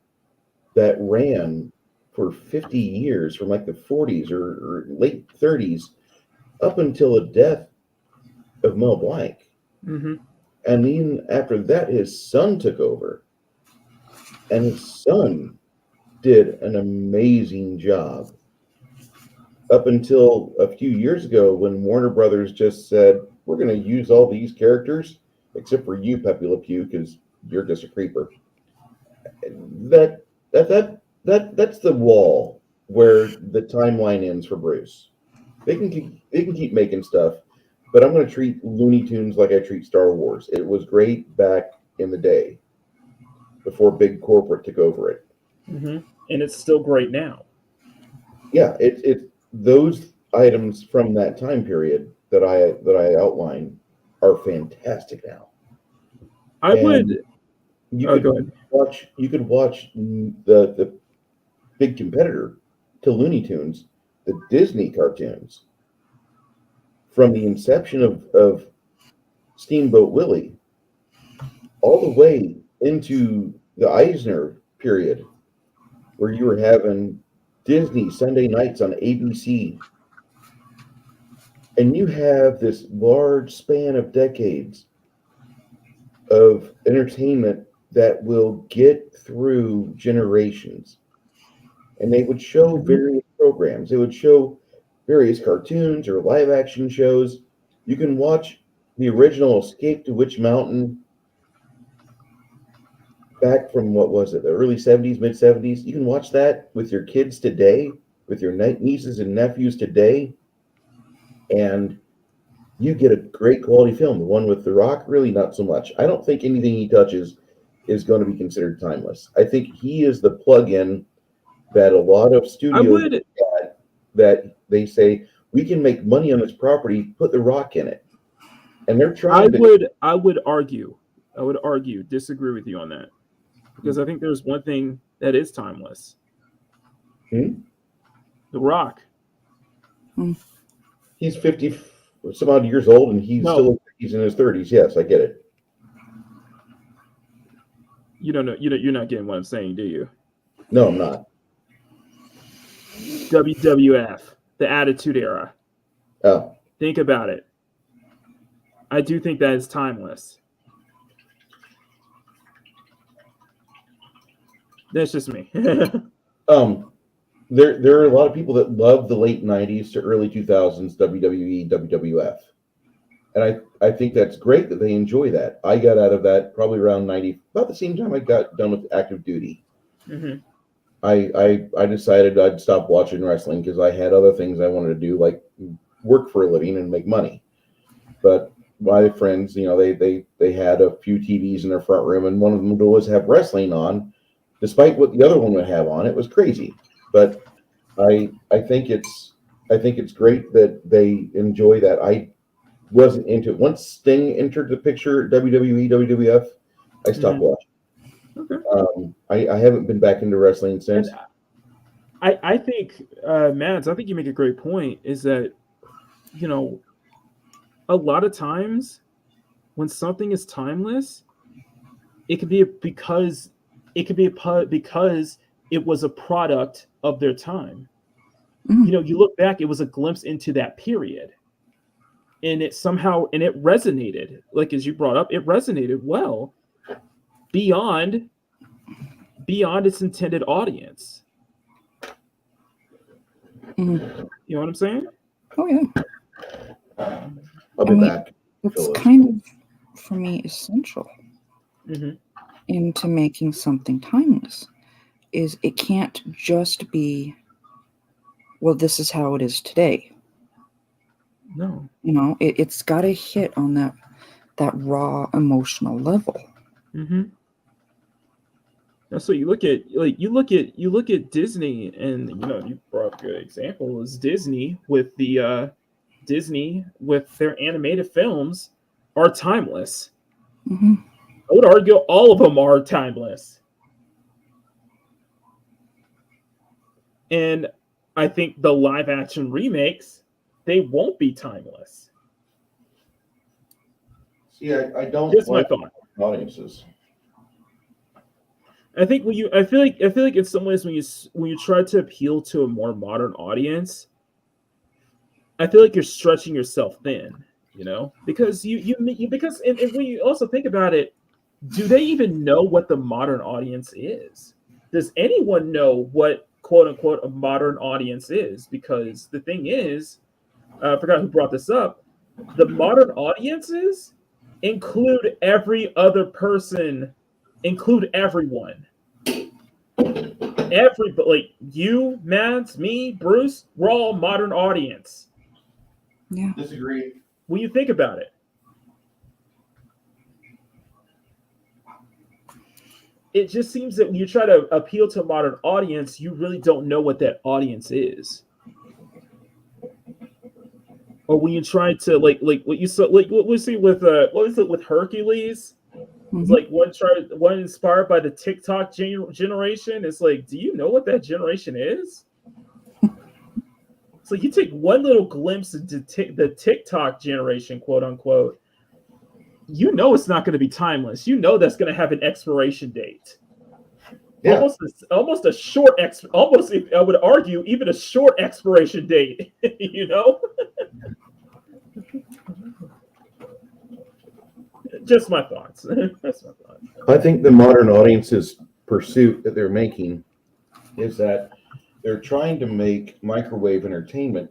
Speaker 2: that ran for 50 years, from like the 40s or late 30s up until the death of Mel Blanc.
Speaker 1: Mm-hmm.
Speaker 2: And then after that, his son took over. And his son did an amazing job. Up until a few years ago, when Warner Brothers just said, we're going to use all these characters, except for you, Pepe Le Pew, because you're just a creeper. That's the wall where the timeline ends for Bruce. They can keep making stuff, but I'm going to treat Looney Tunes like I treat Star Wars. It was great back in the day, before big corporate took over it.
Speaker 1: Mm-hmm. And it's still great now.
Speaker 2: Yeah, it's those items from that time period that I outlined are fantastic now.
Speaker 1: I would. Go ahead.
Speaker 2: You could watch the big competitor to Looney Tunes, the Disney cartoons, from the inception of Steamboat Willie all the way into the Eisner period, where you were having Disney Sunday nights on ABC. And you have this large span of decades of entertainment that will get through generations. And they would show various programs. They would show various cartoons or live action shows. You can watch the original Escape to Witch Mountain back from, what was it, the early 70s, mid 70s. You can watch that with your kids today, with your nieces and nephews today, and you get a great quality film. The one with The Rock, really not so much. I don't think anything he touches is going to be considered timeless. I think he is the plug-in that a lot of studios that they say, we can make money on this property, put The Rock in it. And they're trying
Speaker 1: I would argue, disagree with you on that. Because I think there's one thing that is timeless. The Rock.
Speaker 2: He's 50 some odd years old, and he's in his 30s. Yes, I get it.
Speaker 1: You don't know. You're not getting what I'm saying, do you?
Speaker 2: No, I'm not.
Speaker 1: WWF, the Attitude Era.
Speaker 2: Oh.
Speaker 1: Think about it. I do think that is timeless. That's just me.
Speaker 2: There are a lot of people that love the late 90s to early 2000s WWE, WWF. And I think that's great that they enjoy that. I got out of that probably around 90, about the same time I got done with active duty.
Speaker 1: Mm-hmm.
Speaker 2: I decided I'd stop watching wrestling because I had other things I wanted to do, like work for a living and make money. But my friends, they had a few TVs in their front room, and one of them would always have wrestling on, despite what the other one would have on. It was crazy. But I think it's great that they enjoy that. I wasn't into it. Once Sting entered the picture at WWE, WWF, I stopped watching.
Speaker 1: Okay.
Speaker 2: I haven't been back into wrestling since.
Speaker 1: And I think, Mads, I think you make a great point, is that, a lot of times when something is timeless, it could be because it was a product of their time. You look back, it was a glimpse into that period, and it resonated, like as you brought up, it resonated well beyond its intended audience. You know what I'm saying?
Speaker 4: Oh yeah.
Speaker 2: I'll be back.
Speaker 4: It's kind of, for me, essential into making something timeless. Is it can't just be, well, this is how it is today.
Speaker 1: No.
Speaker 4: It's got to hit on that raw emotional level.
Speaker 1: Mm-hmm. So you look at Disney, and you brought up a good example is Disney with their animated films are timeless.
Speaker 4: Mm-hmm.
Speaker 1: I would argue all of them are timeless. And I think the live action remakes, they won't be timeless.
Speaker 2: See, I don't
Speaker 1: Just
Speaker 2: like
Speaker 1: my thought.
Speaker 2: audiences.
Speaker 1: I think I feel like in some ways when you try to appeal to a more modern audience, I feel like you're stretching yourself thin, because because when you also think about it, do they even know what the modern audience is? Does anyone know what quote unquote a modern audience is? Because the thing is, I forgot who brought this up. The modern audiences include every other person, include everyone. Like you, Mads, me, Bruce, we're all modern audience.
Speaker 4: Yeah.
Speaker 2: Disagree.
Speaker 1: When you think about it, it just seems that when you try to appeal to a modern audience, you really don't know what that audience is. Or when you try to like what you saw, like what we see with what was it with Hercules? It's like one inspired by the TikTok generation. It's like, do you know what that generation is? So you take one little glimpse into the TikTok generation, quote unquote. It's not going to be timeless. That's going to have an expiration date.
Speaker 2: Yeah.
Speaker 1: Almost a short almost, I would argue, even a short expiration date. Just my thoughts. That's my thoughts.
Speaker 2: I think the modern audience's pursuit that they're making is that they're trying to make microwave entertainment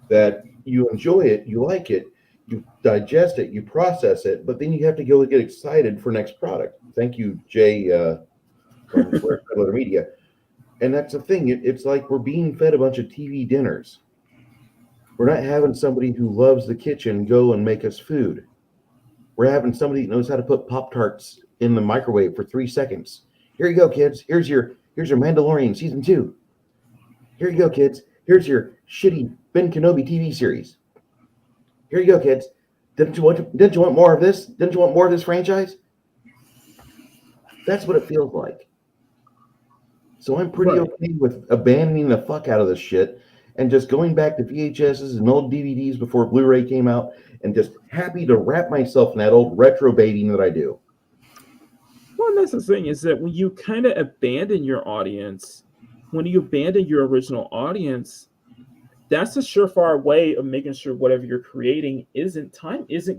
Speaker 2: that you enjoy it, you like it, you digest it, you process it, but then you have to go and get excited for next product. Thank you, Jay, from AFK Media. And that's the thing. It's like we're being fed a bunch of TV dinners. We're not having somebody who loves the kitchen go and make us food. We're having somebody who knows how to put Pop-Tarts in the microwave for 3 seconds. Here you go, kids. Here's your Mandalorian season 2. Here you go, kids. Here's your shitty Ben Kenobi TV series. Here you go, kids. Didn't you want more of this? Didn't you want more of this franchise? That's what it feels like. So I'm pretty okay with abandoning the fuck out of this shit and just going back to VHSs and old DVDs before Blu-ray came out and just happy to wrap myself in that old retro baiting that I do.
Speaker 1: Well, that's the thing is that when you kind of abandon your audience, when you abandon your original audience, that's a surefire way of making sure whatever you're creating isn't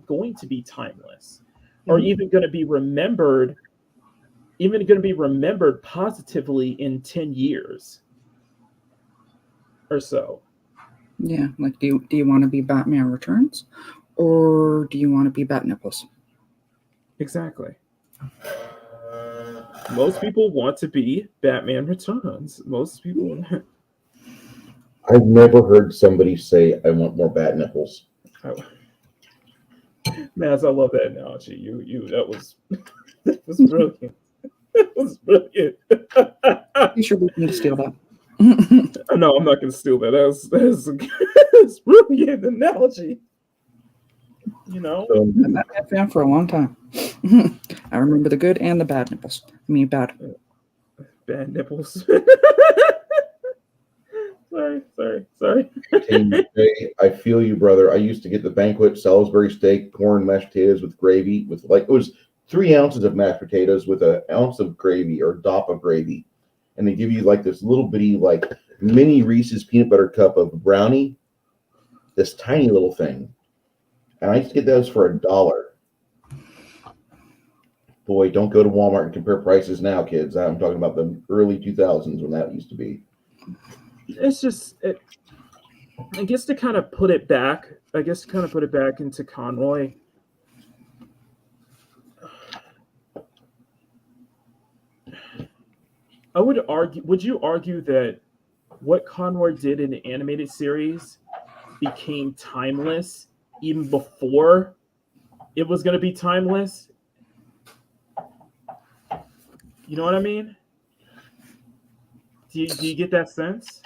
Speaker 1: going to be timeless, or even going to be remembered positively in 10 years or so.
Speaker 4: Yeah, like do you want to be Batman Returns, or do you want to be Bat Nipples?
Speaker 1: Exactly. Most people want to be Batman Returns. Most people.
Speaker 2: I've never heard somebody say, "I want more bat nipples."
Speaker 1: Maz, I love that analogy. That was brilliant. That was brilliant.
Speaker 4: You sure we can steal that?
Speaker 1: No, I'm not going to steal that. That's a brilliant analogy.
Speaker 4: I'm a fan for a long time. I remember the good and the bad nipples. Bad
Speaker 1: nipples. Sorry.
Speaker 2: I feel you, brother. I used to get the banquet Salisbury steak, corn, mashed potatoes with gravy, it was 3 ounces of mashed potatoes with an ounce of gravy or a dop of gravy. And they give you like this little bitty, like mini Reese's peanut butter cup of brownie, this tiny little thing. And I used to get those for $1. Boy, don't go to Walmart and compare prices now, kids. I'm talking about the early 2000s when that used to be.
Speaker 1: It's just, I guess to kind of put it back into Conroy. Would you argue that what Conroy did in the animated series became timeless even before it was going to be timeless. You know what I mean? Do you get that sense?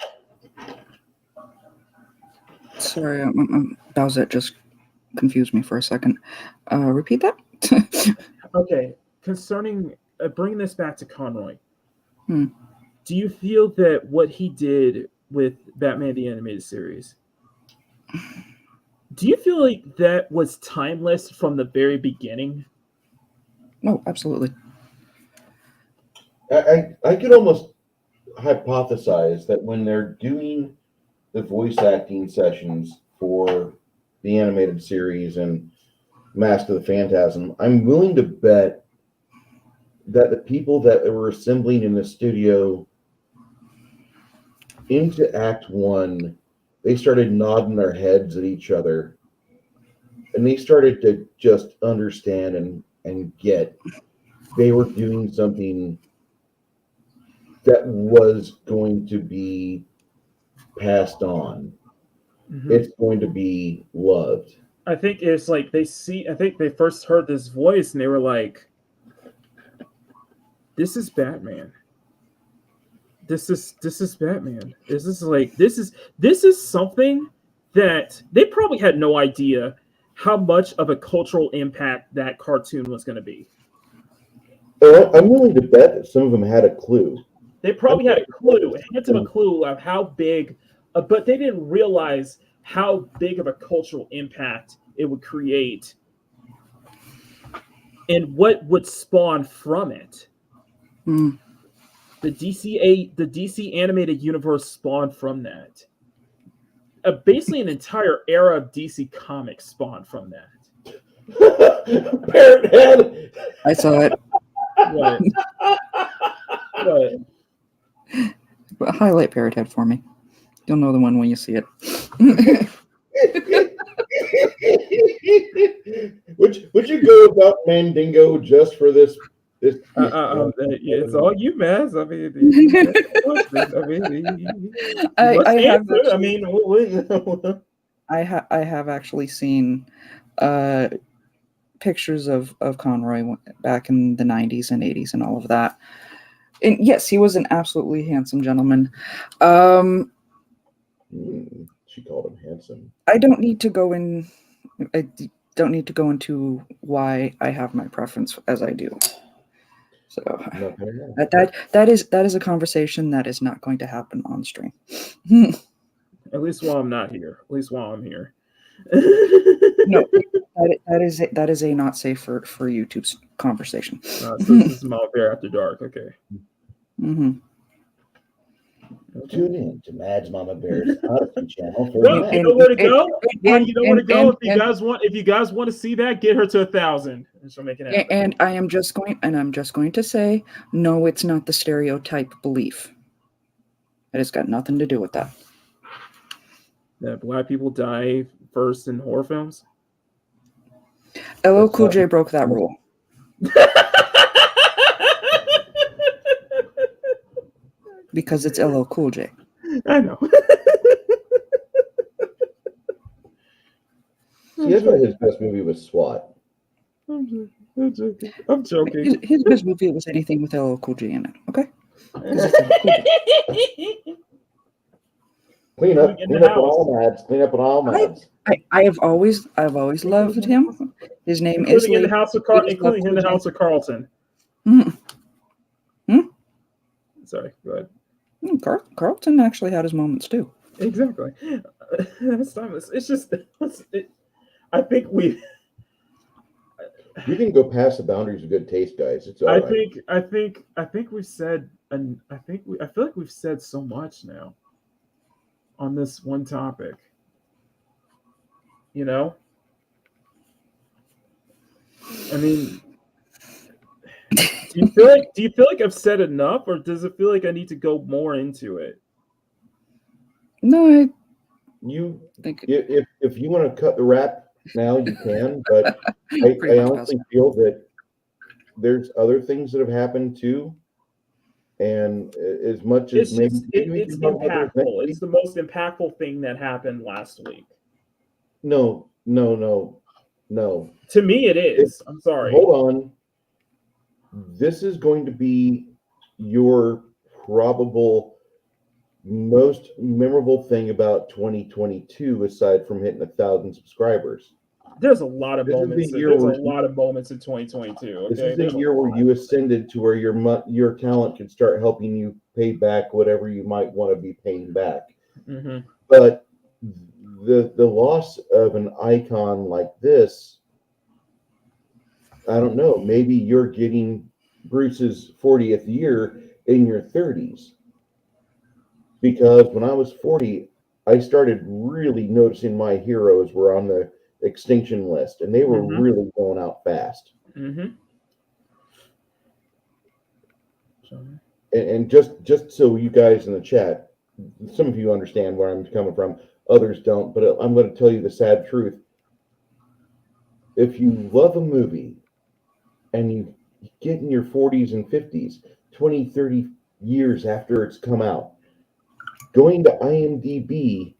Speaker 4: Sorry, Bowsette just confused me for a second. Repeat that?
Speaker 1: Okay, concerning bringing this back to Conroy,
Speaker 4: Hmm.
Speaker 1: do you feel that what he did with Batman the Animated Series, do you feel like that was timeless from the very beginning?
Speaker 4: Oh, absolutely.
Speaker 2: I could almost hypothesize that when they're doing the voice acting sessions for the animated series and Mask of the Phantasm, I'm willing to bet that the people that were assembling in the studio into Act 1, they started nodding their heads at each other, and they started to just understand and get they were doing something that was going to be passed on.
Speaker 1: Mhm.
Speaker 2: It's going to be loved.
Speaker 1: I think it's like I think they first heard this voice and they were like, this is Batman. This is Batman. This is something that they probably had no idea how much of a cultural impact that cartoon was going to be.
Speaker 2: I'm willing to bet that some of them had a clue.
Speaker 1: They probably had a clue, a hint of a clue of how big, but they didn't realize how big of a cultural impact it would create and what would spawn from it.
Speaker 4: Hmm.
Speaker 1: The DC animated universe spawned from that. Basically, an entire era of DC comics spawned from that.
Speaker 2: Parrot head.
Speaker 4: I saw it.
Speaker 1: What? What?
Speaker 4: But highlight Parrot Head for me. You'll know the one when you see it.
Speaker 2: Would you go about Mandingo just for this?
Speaker 1: It's all you, man. I mean,
Speaker 4: I have actually seen pictures of Conroy back in the 90s and 80s and all of that. And yes, he was an absolutely handsome gentleman.
Speaker 2: She called him handsome.
Speaker 4: I don't need to go into why I have my preference as I do. So that is a conversation that is not going to happen on stream.
Speaker 1: At least while I'm not here. At least while I'm here.
Speaker 4: No, that is a not safe for YouTube's conversation.
Speaker 1: So this is Mamabear After Dark. Okay.
Speaker 4: Mm-hmm.
Speaker 2: Tune in to Mad's Mamabear's Odyssey channel for
Speaker 1: well, you know where to go. You know where to go if you guys want to see that. Get her to 1,000, and she'll make it happen.
Speaker 4: And I'm just going to say, no, it's not the stereotype belief. It has got nothing to do with that.
Speaker 1: That black people die first in horror films.
Speaker 4: LL Cool J broke that rule. Because it's LL Cool J.
Speaker 1: I know.
Speaker 2: See, that's why his best movie was SWAT.
Speaker 1: I'm joking.
Speaker 4: His best movie was anything with LL Cool J in it. Okay.
Speaker 2: Clean up on all Mads. Clean up on all Mads.
Speaker 4: I've always loved him. His name is
Speaker 1: including in the House of Carlton. Sorry, go ahead.
Speaker 4: Carlton actually had his moments too.
Speaker 1: Exactly. It's just. I think we
Speaker 2: can go past the boundaries of good taste, guys. It's all right.
Speaker 1: I think we've said, and I feel like we've said so much now on this one topic. You know, I mean, do you feel like I've said enough, or does it feel like I need to go more into it?
Speaker 4: No,
Speaker 2: you think if you want to cut the rap now, you can, but I honestly feel that there's other things that have happened too, and as much as
Speaker 1: it's impactful. It's the most impactful thing that happened last week.
Speaker 2: No. No.
Speaker 1: To me, it is. I'm sorry.
Speaker 2: Hold on. This is going to be your probable most memorable thing about 2022, aside from hitting 1,000 subscribers.
Speaker 1: There's a lot of moments. There's a lot of moments in 2022. Okay?
Speaker 2: This is the year where you ascended to where your talent can start helping you pay back whatever you might want to be paying back.
Speaker 1: Mm-hmm.
Speaker 2: But the loss of an icon like this, I don't know. Maybe you're getting Bruce's 40th year in your 30s. Because when I was 40, I started really noticing my heroes were on the extinction list, and they were really going out fast. And just so you guys in the chat, some of you understand where I'm coming from, others don't, but I'm going to tell you the sad truth. If you love a movie and you get in your 40s and 50s, 20, 30 years after it's come out, going to IMDb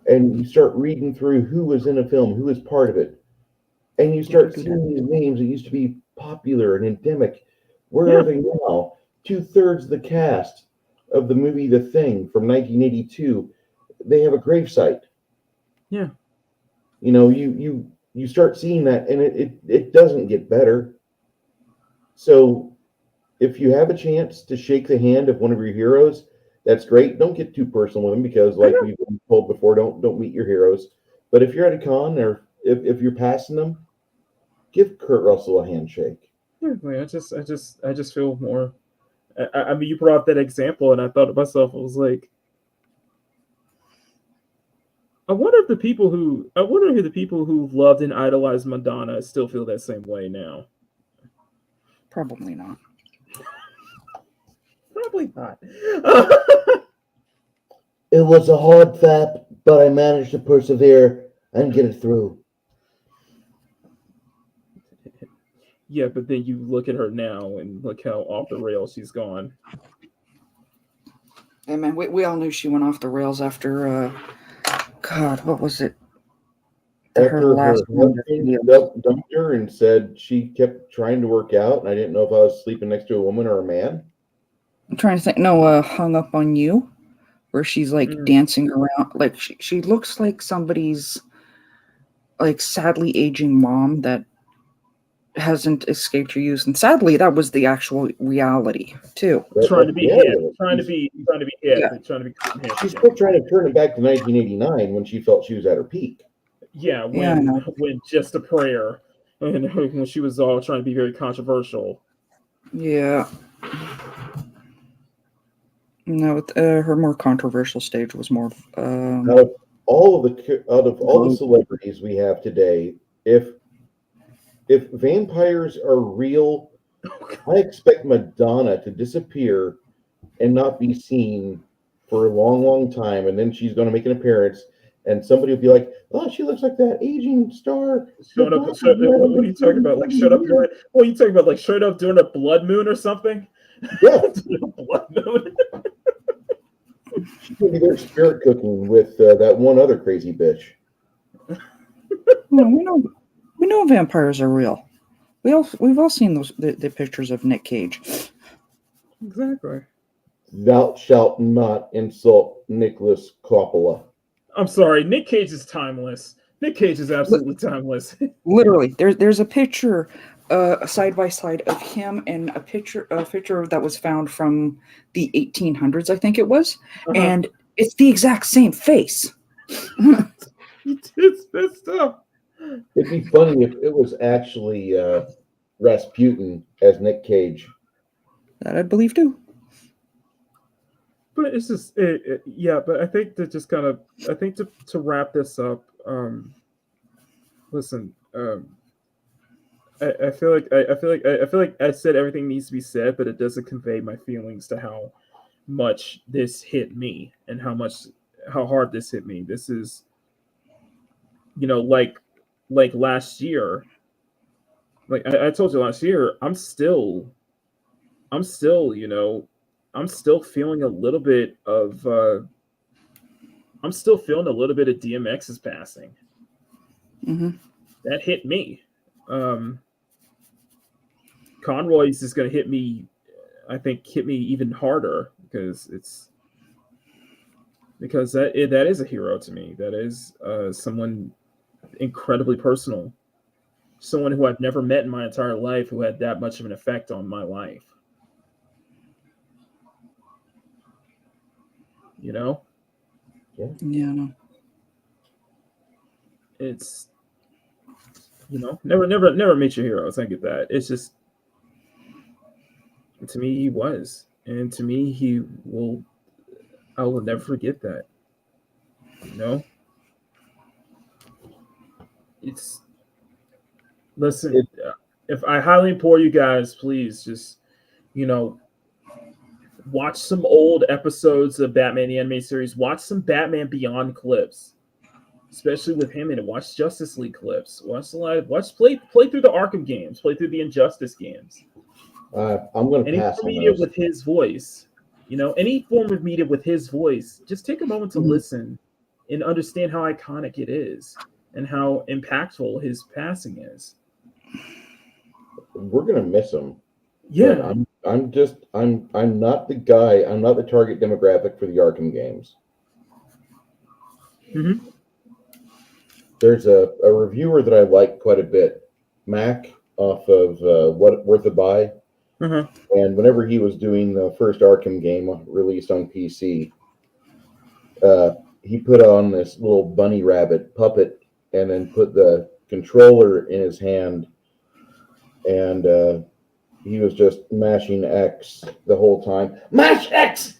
Speaker 2: and you start reading through who was in a film, who was part of it, and you start seeing these names that used to be popular and endemic. Where are they now? 2/3 of the cast of the movie The Thing from 1982, they have a gravesite.
Speaker 1: Yeah.
Speaker 2: You know, you start seeing that, and it doesn't get better. So if you have a chance to shake the hand of one of your heroes, that's great. Don't get too personal with them, because like we've been told before, don't meet your heroes. But if you're at a con, or if you're passing them, give Kurt Russell a handshake.
Speaker 1: I just feel more. I mean, you brought up that example, and I thought to myself, I was like, I wonder who the people who loved and idolized Madonna still feel that same way now.
Speaker 4: Probably not.
Speaker 1: Probably not.
Speaker 2: It was a hard fap, but I managed to persevere and get it through.
Speaker 1: Yeah, but then you look at her now and look how off the rails she's gone.
Speaker 4: Hey man, we all knew she went off the rails after God, what was it?
Speaker 2: After her husband dumped her and said she kept trying to work out, and I didn't know if I was sleeping next to a woman or a man.
Speaker 4: I'm trying to think. No, Hung Up on You, where she's like dancing around. Like she looks like somebody's like sadly aging mom that hasn't escaped her youth. And sadly, that was the actual reality too.
Speaker 1: Trying to be hip. Trying to be hip.
Speaker 4: Yeah.
Speaker 1: Trying to be hip.
Speaker 2: She's still trying to turn it back to 1989 when she felt she was at her peak.
Speaker 1: Yeah, when Just a Prayer, and when she was all trying to be very controversial.
Speaker 4: Yeah. No, her more controversial stage was more.
Speaker 2: Out of all the celebrities we have today, if vampires are real, I expect Madonna to disappear and not be seen for a long, long time, and then she's going to make an appearance, and somebody will be like, "Oh, she looks like that aging star."
Speaker 1: What are you talking about? Like, shut up during? What are you talking about? Like, straight up during a blood moon or something?
Speaker 2: Yeah,
Speaker 1: blood moon.
Speaker 2: She's going to be there spirit cooking with that one other crazy bitch.
Speaker 4: Well, we know vampires are real. We've all seen the pictures of Nick Cage.
Speaker 1: Exactly.
Speaker 2: Thou shalt not insult Nicholas Coppola.
Speaker 1: I'm sorry, Nick Cage is timeless. Nick Cage is absolutely timeless.
Speaker 4: Literally, there's a picture, side by side of him and a picture that was found from the 1800s, I think it was, and it's the exact same face.
Speaker 1: It's messed up.
Speaker 2: It'd be funny if it was actually Rasputin as Nick Cage.
Speaker 4: That I believe too.
Speaker 1: But it's just, yeah. But I think to just kind of, to wrap this up. Listen, I feel like I said everything needs to be said, but it doesn't convey my feelings to how much this hit me and how hard this hit me. This is, like last year. Like I told you last year, I'm still feeling a little bit of DMX's passing.
Speaker 4: Mm-hmm.
Speaker 1: that hit me. Conroy's is going to hit me. I think hit me even harder because that is a hero to me. That is someone incredibly personal, someone who I've never met in my entire life who had that much of an effect on my life. You know?
Speaker 4: Yeah, no.
Speaker 1: It's, you know, never meet your heroes. I get that. It's just, to me, he was, and to me, I will never forget that. You know, listen. If I highly implore you guys, please just, you know, watch some old episodes of Batman the Animated Series. Watch some Batman Beyond clips, especially with him in it. Watch Justice League clips. Watch play through the Arkham games. Play through the Injustice games.
Speaker 2: I'm going to pass on
Speaker 1: media
Speaker 2: those.
Speaker 1: with his voice, you know, any form of media with his voice. Just take a moment to listen and understand how iconic it is and how impactful his passing is.
Speaker 2: We're going to miss him.
Speaker 1: Yeah,
Speaker 2: I'm not the guy. I'm not the target demographic for the Arkham games.
Speaker 1: Mm-hmm.
Speaker 2: There's a reviewer that I like quite a bit, Mac, off of What Worth a Buy.
Speaker 1: Uh-huh.
Speaker 2: And whenever he was doing the first Arkham game released on PC, he put on this little bunny rabbit puppet and then put the controller in his hand, and he was just mashing X the whole time. Mash X,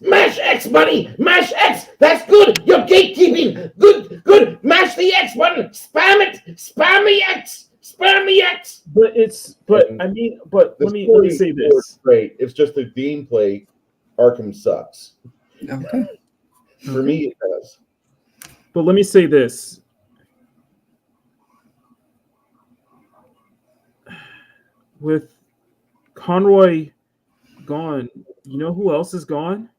Speaker 2: buddy, mash X. That's good. You're gatekeeping. Good. Mash the X button. Spam it. Spam the X. Spam the X.
Speaker 1: But let me say this.
Speaker 2: Great. It's just the gameplay. Arkham sucks.
Speaker 4: Okay.
Speaker 2: For me, it does.
Speaker 1: But let me say this. With Conroy gone, you know who else is gone?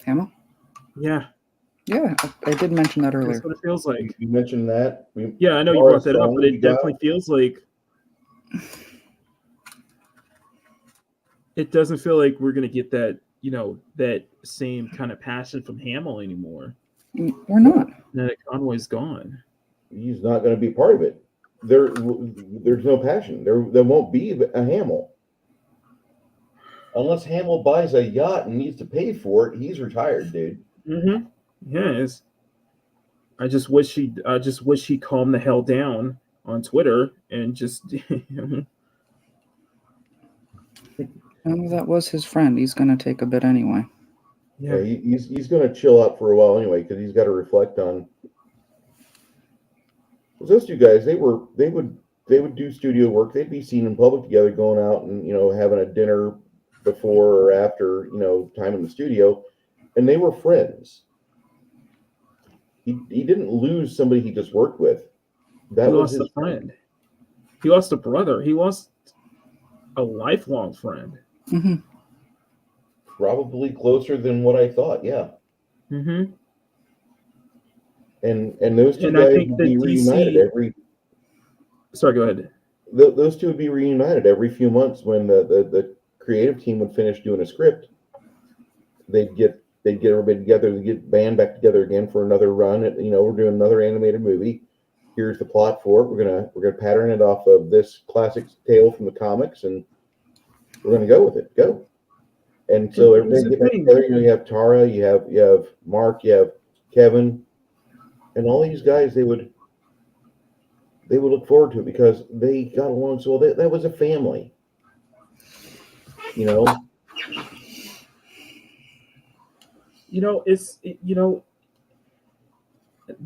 Speaker 4: Hamill?
Speaker 1: Yeah.
Speaker 4: Yeah, I did mention that earlier.
Speaker 1: That's what it feels like.
Speaker 2: You mentioned that.
Speaker 1: Yeah, I know you brought that up, but it definitely feels like it doesn't feel like we're gonna get that, you know, that same kind of passion from Hamill anymore.
Speaker 4: We're not.
Speaker 1: Now that Conroy's gone.
Speaker 2: He's not going to be part of it. There's no passion. There won't be a Hamill. Unless Hamill buys a yacht and needs to pay for it, he's retired, dude.
Speaker 1: Mm-hmm. Yeah, I just wish he calmed the hell down on Twitter and just
Speaker 4: Oh, that was his friend. He's going to take a bit anyway.
Speaker 2: Yeah, he's going to chill out for a while anyway because he's got to reflect on. Those two guys, they would do studio work. They'd be seen in public together, going out and, you know, having a dinner before or after, you know, time in the studio, and they were friends. He didn't lose somebody he just worked with. That
Speaker 1: he
Speaker 2: was
Speaker 1: lost
Speaker 2: his
Speaker 1: a friend. He lost a brother. He lost a lifelong friend.
Speaker 4: Mm-hmm.
Speaker 2: Probably closer than what I thought. Yeah.
Speaker 1: Mm-hmm.
Speaker 2: And those two guys would be reunited every.
Speaker 1: Sorry, go ahead.
Speaker 2: Those two would be reunited every few months when the creative team would finish doing a script. They'd get everybody together, they'd get band back together again for another run. You know, we're doing another animated movie. Here's the plot for it. We're gonna pattern it off of this classic tale from the comics, and we're gonna go with it. Go. And so everybody get back together. You know, you have Tara, you have Mark, you have Kevin, and all these guys. They would look forward to it because they got along so well. That was a family. You know.
Speaker 1: You know,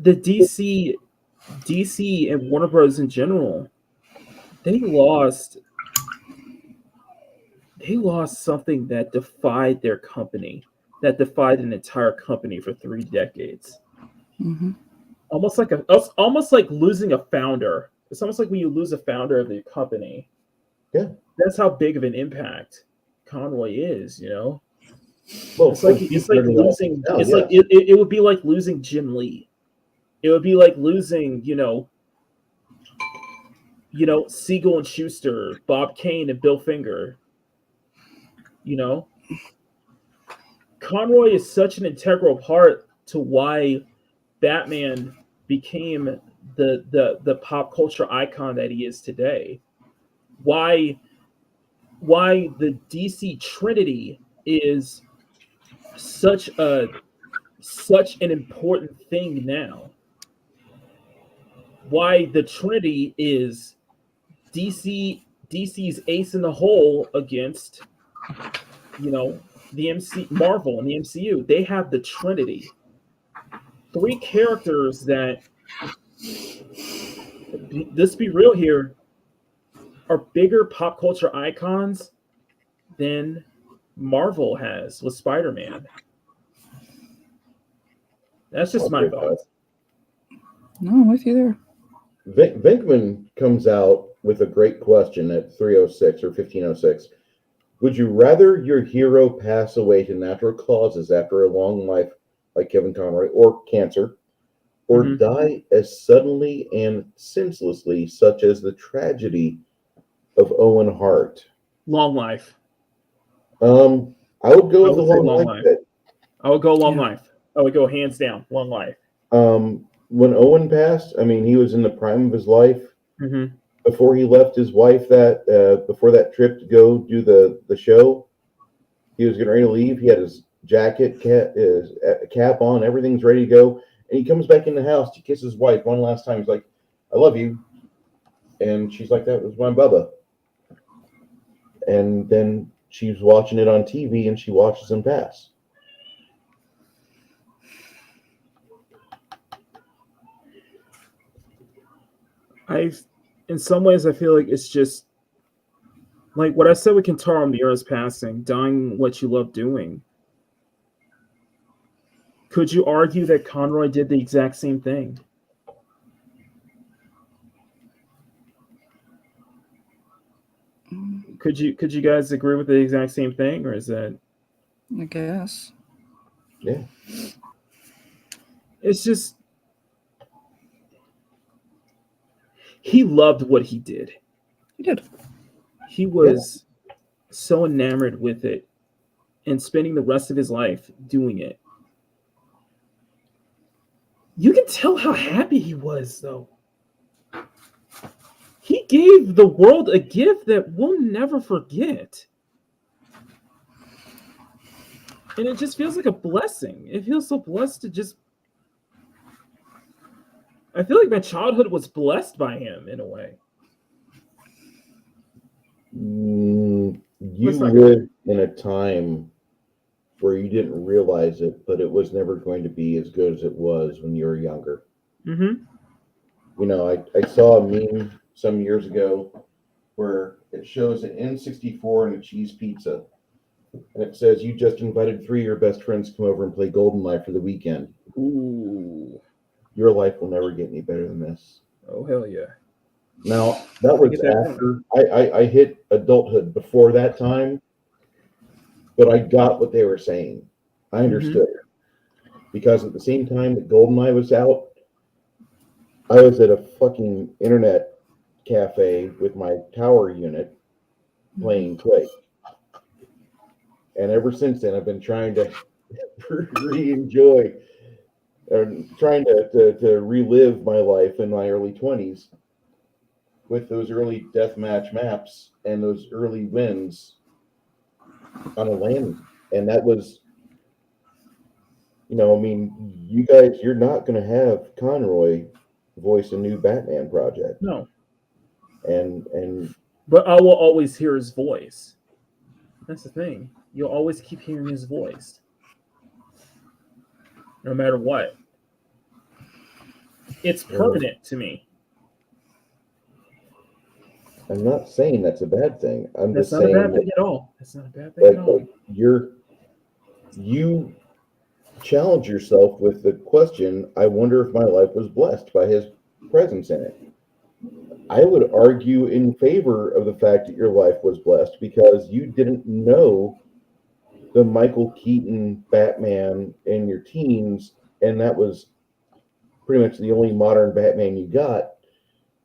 Speaker 1: the DC and Warner Bros. In general, they lost something that defied their company, that defied an entire company for 3 decades.
Speaker 4: Mm-hmm.
Speaker 1: Almost like losing a founder. It's almost like when you lose a founder of the company.
Speaker 2: Yeah,
Speaker 1: that's how big of an impact Conroy is. You know.
Speaker 2: Well,
Speaker 1: it's like losing. It's like it would be like losing Jim Lee. It would be like losing, you know, you know, Siegel and Schuster, Bob Kane and Bill Finger. You know, Conroy is such an integral part to why Batman became the pop culture icon that he is today. Why the DC Trinity is such an important thing now. Why the Trinity is DC's ace in the hole against, you know, the Marvel and the MCU. They have the Trinity. 3 characters that, let's be real here, are bigger pop culture icons than Marvel has with Spider-Man. That's just my thoughts.
Speaker 4: No, I'm with you there.
Speaker 2: Venkman comes out with a great question at 306 or 1506. Would you rather your hero pass away to natural causes after a long life like Kevin Conroy, or cancer, or die as suddenly and senselessly, such as the tragedy of Owen Hart?
Speaker 1: Long life.
Speaker 2: I would go with the long life.
Speaker 1: I would go long life. I would go hands down, long life.
Speaker 2: When Owen passed, I mean, he was in the prime of his life. Before he left his wife, before that trip to go do the show, he was getting ready to leave. He had his jacket, his cap on, everything's ready to go, and he comes back in the house to kiss his wife one last time. He's like, "I love you," and she's like, "That was my Bubba." And then she's watching it on TV, and she watches him pass.
Speaker 1: In some ways, I feel like it's just like what I said with Kentaro Miura's passing, dying what you love doing. Could you argue that Conroy did the exact same thing? Could you guys agree with the exact same thing, or is that?
Speaker 4: I guess.
Speaker 2: Yeah.
Speaker 1: It's just he loved what he did.
Speaker 4: He did.
Speaker 1: He was so enamored with it and spending the rest of his life doing it. You can tell how happy he was, though. He gave the world a gift that we'll never forget. And it just feels like a blessing. It feels so blessed to just... I feel like my childhood was blessed by him in a way.
Speaker 2: You lived in a time where you didn't realize it, but it was never going to be as good as it was when you were younger.
Speaker 1: Mm-hmm.
Speaker 2: You know, I saw a meme some years ago where it shows an N64 and a cheese pizza. And it says, you just invited 3 of your best friends to come over and play GoldenEye for the weekend.
Speaker 1: Ooh.
Speaker 2: Your life will never get any better than this.
Speaker 1: Oh, hell yeah.
Speaker 2: Now, that was after I hit adulthood before that time, but I got what they were saying. I understood it. Because at the same time that GoldenEye was out, I was at a fucking internet cafe with my tower unit playing Quake. And ever since then, I've been trying to re-enjoy and trying to relive my life in my early 20s with those early deathmatch maps and those early wins on a LAN. And that was, you know, I mean, you guys, you're not going to have Conroy voice a new Batman project.
Speaker 1: No.
Speaker 2: But
Speaker 1: I will always hear his voice. That's the thing. You'll always keep hearing his voice. No matter what. It's permanent to me.
Speaker 2: I'm not saying that's a bad thing.
Speaker 1: That's not a bad thing at all. That's not a bad thing at all.
Speaker 2: You challenge yourself with the question, I wonder if my life was blessed by his presence in it. I would argue in favor of the fact that your life was blessed because you didn't know the Michael Keaton Batman in your teens, and that was pretty much the only modern Batman you got.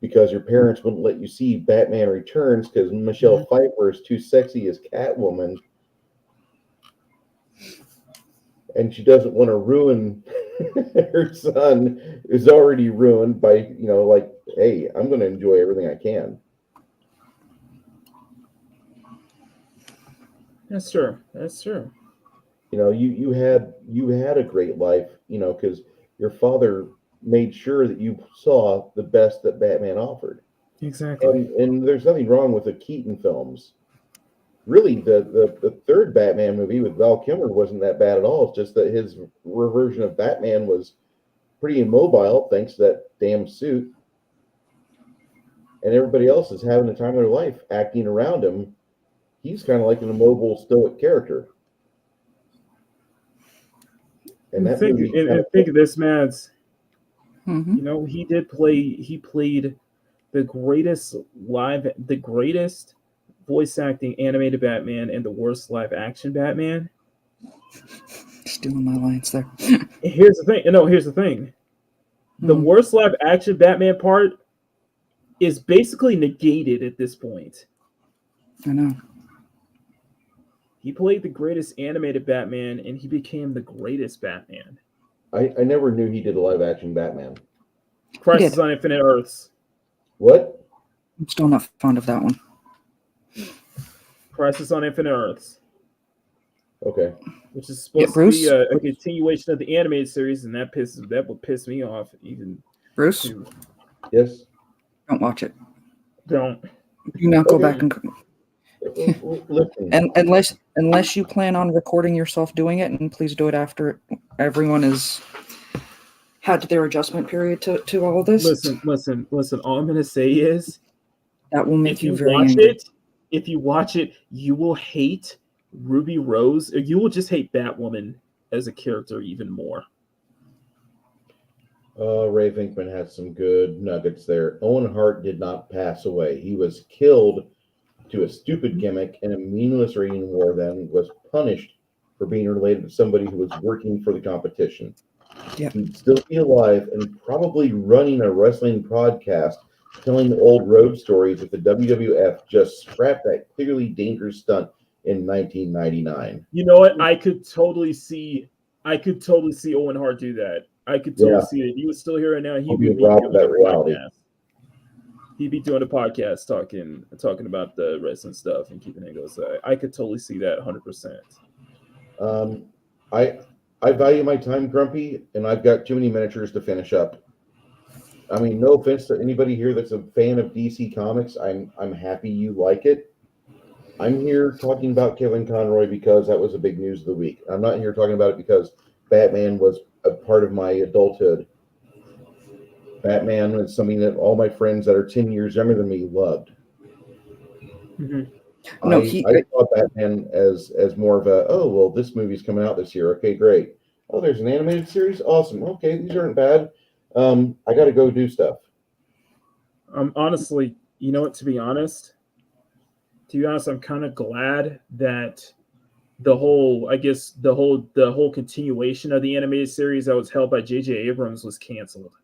Speaker 2: because your parents wouldn't let you see Batman Returns because Michelle Pfeiffer is too sexy as Catwoman. And she doesn't want to ruin her son, is already ruined by, you know, like, hey, I'm going to enjoy everything I can.
Speaker 1: That's true. That's true.
Speaker 2: You know, you had a great life, you know, because your father made sure that you saw the best that Batman offered.
Speaker 1: Exactly.
Speaker 2: And there's nothing wrong with the Keaton films. Really, the third Batman movie with Val Kilmer wasn't that bad at all. It's just that his version of Batman was pretty immobile, thanks to that damn suit. And everybody else is having the time of their life acting around him. He's kind of like an immobile, stoic character. And that
Speaker 1: think of this, Mads.
Speaker 4: Mm-hmm.
Speaker 1: You know, he played the greatest voice acting animated Batman and the worst live action Batman.
Speaker 4: Stealing my lines there.
Speaker 1: Here's the thing. No, here's the thing. The worst live action Batman part is basically negated at this point.
Speaker 4: I know.
Speaker 1: He played the greatest animated Batman, and he became the greatest Batman.
Speaker 2: I never knew he did a live action Batman.
Speaker 1: Crisis on Infinite Earths.
Speaker 2: What?
Speaker 4: I'm still not fond of that one.
Speaker 1: Crisis on Infinite Earths.
Speaker 2: Okay.
Speaker 1: Which is supposed to be a continuation of the animated series, and that would piss me off even.
Speaker 4: Bruce?
Speaker 1: Too.
Speaker 2: Yes?
Speaker 4: Don't watch it.
Speaker 1: Don't.
Speaker 4: Do not go back and...
Speaker 2: Listen.
Speaker 4: And unless you plan on recording yourself doing it, and please do it after everyone has had their adjustment period to all of this.
Speaker 1: Listen. All I'm gonna say is
Speaker 4: that will make you very
Speaker 1: watch
Speaker 4: angry.
Speaker 1: it. If you watch it, you will hate Ruby Rose, or you will just hate Batwoman as a character even more.
Speaker 2: Ray Venkman had some good nuggets there. Owen Hart did not pass away. He was killed to a stupid gimmick, and a meaningless reigning war then was punished for being related to somebody who was working for the competition.
Speaker 4: Yep.
Speaker 2: He'd still be alive and probably running a wrestling podcast, telling the old road stories if the WWF just scrapped that clearly dangerous stunt in 1999.
Speaker 1: You know what? I could totally see Owen Hart do that. I could totally see it. He was still here right now. He'd be
Speaker 2: robbed of that reality.
Speaker 1: He'd be doing a podcast talking about the wrestling stuff and keeping it going. So I could totally see that 100%.
Speaker 2: I value my time, Grumpy, and I've got too many miniatures to finish up. I mean, no offense to anybody here that's a fan of DC Comics. I'm happy you like it. I'm here talking about Kevin Conroy because that was a big news of the week. I'm not here talking about it because Batman was a part of my adulthood. Batman is something that all my friends that are 10 years younger than me loved.
Speaker 1: Mm-hmm.
Speaker 4: No,
Speaker 2: I saw Batman as more of a, oh, well, this movie's coming out this year. Okay, great. Oh, there's an animated series? Awesome. Okay, these aren't bad. I got to go do stuff.
Speaker 1: Honestly, you know what, to be honest, I'm kind of glad that the whole continuation of the animated series that was held by J.J. Abrams was canceled.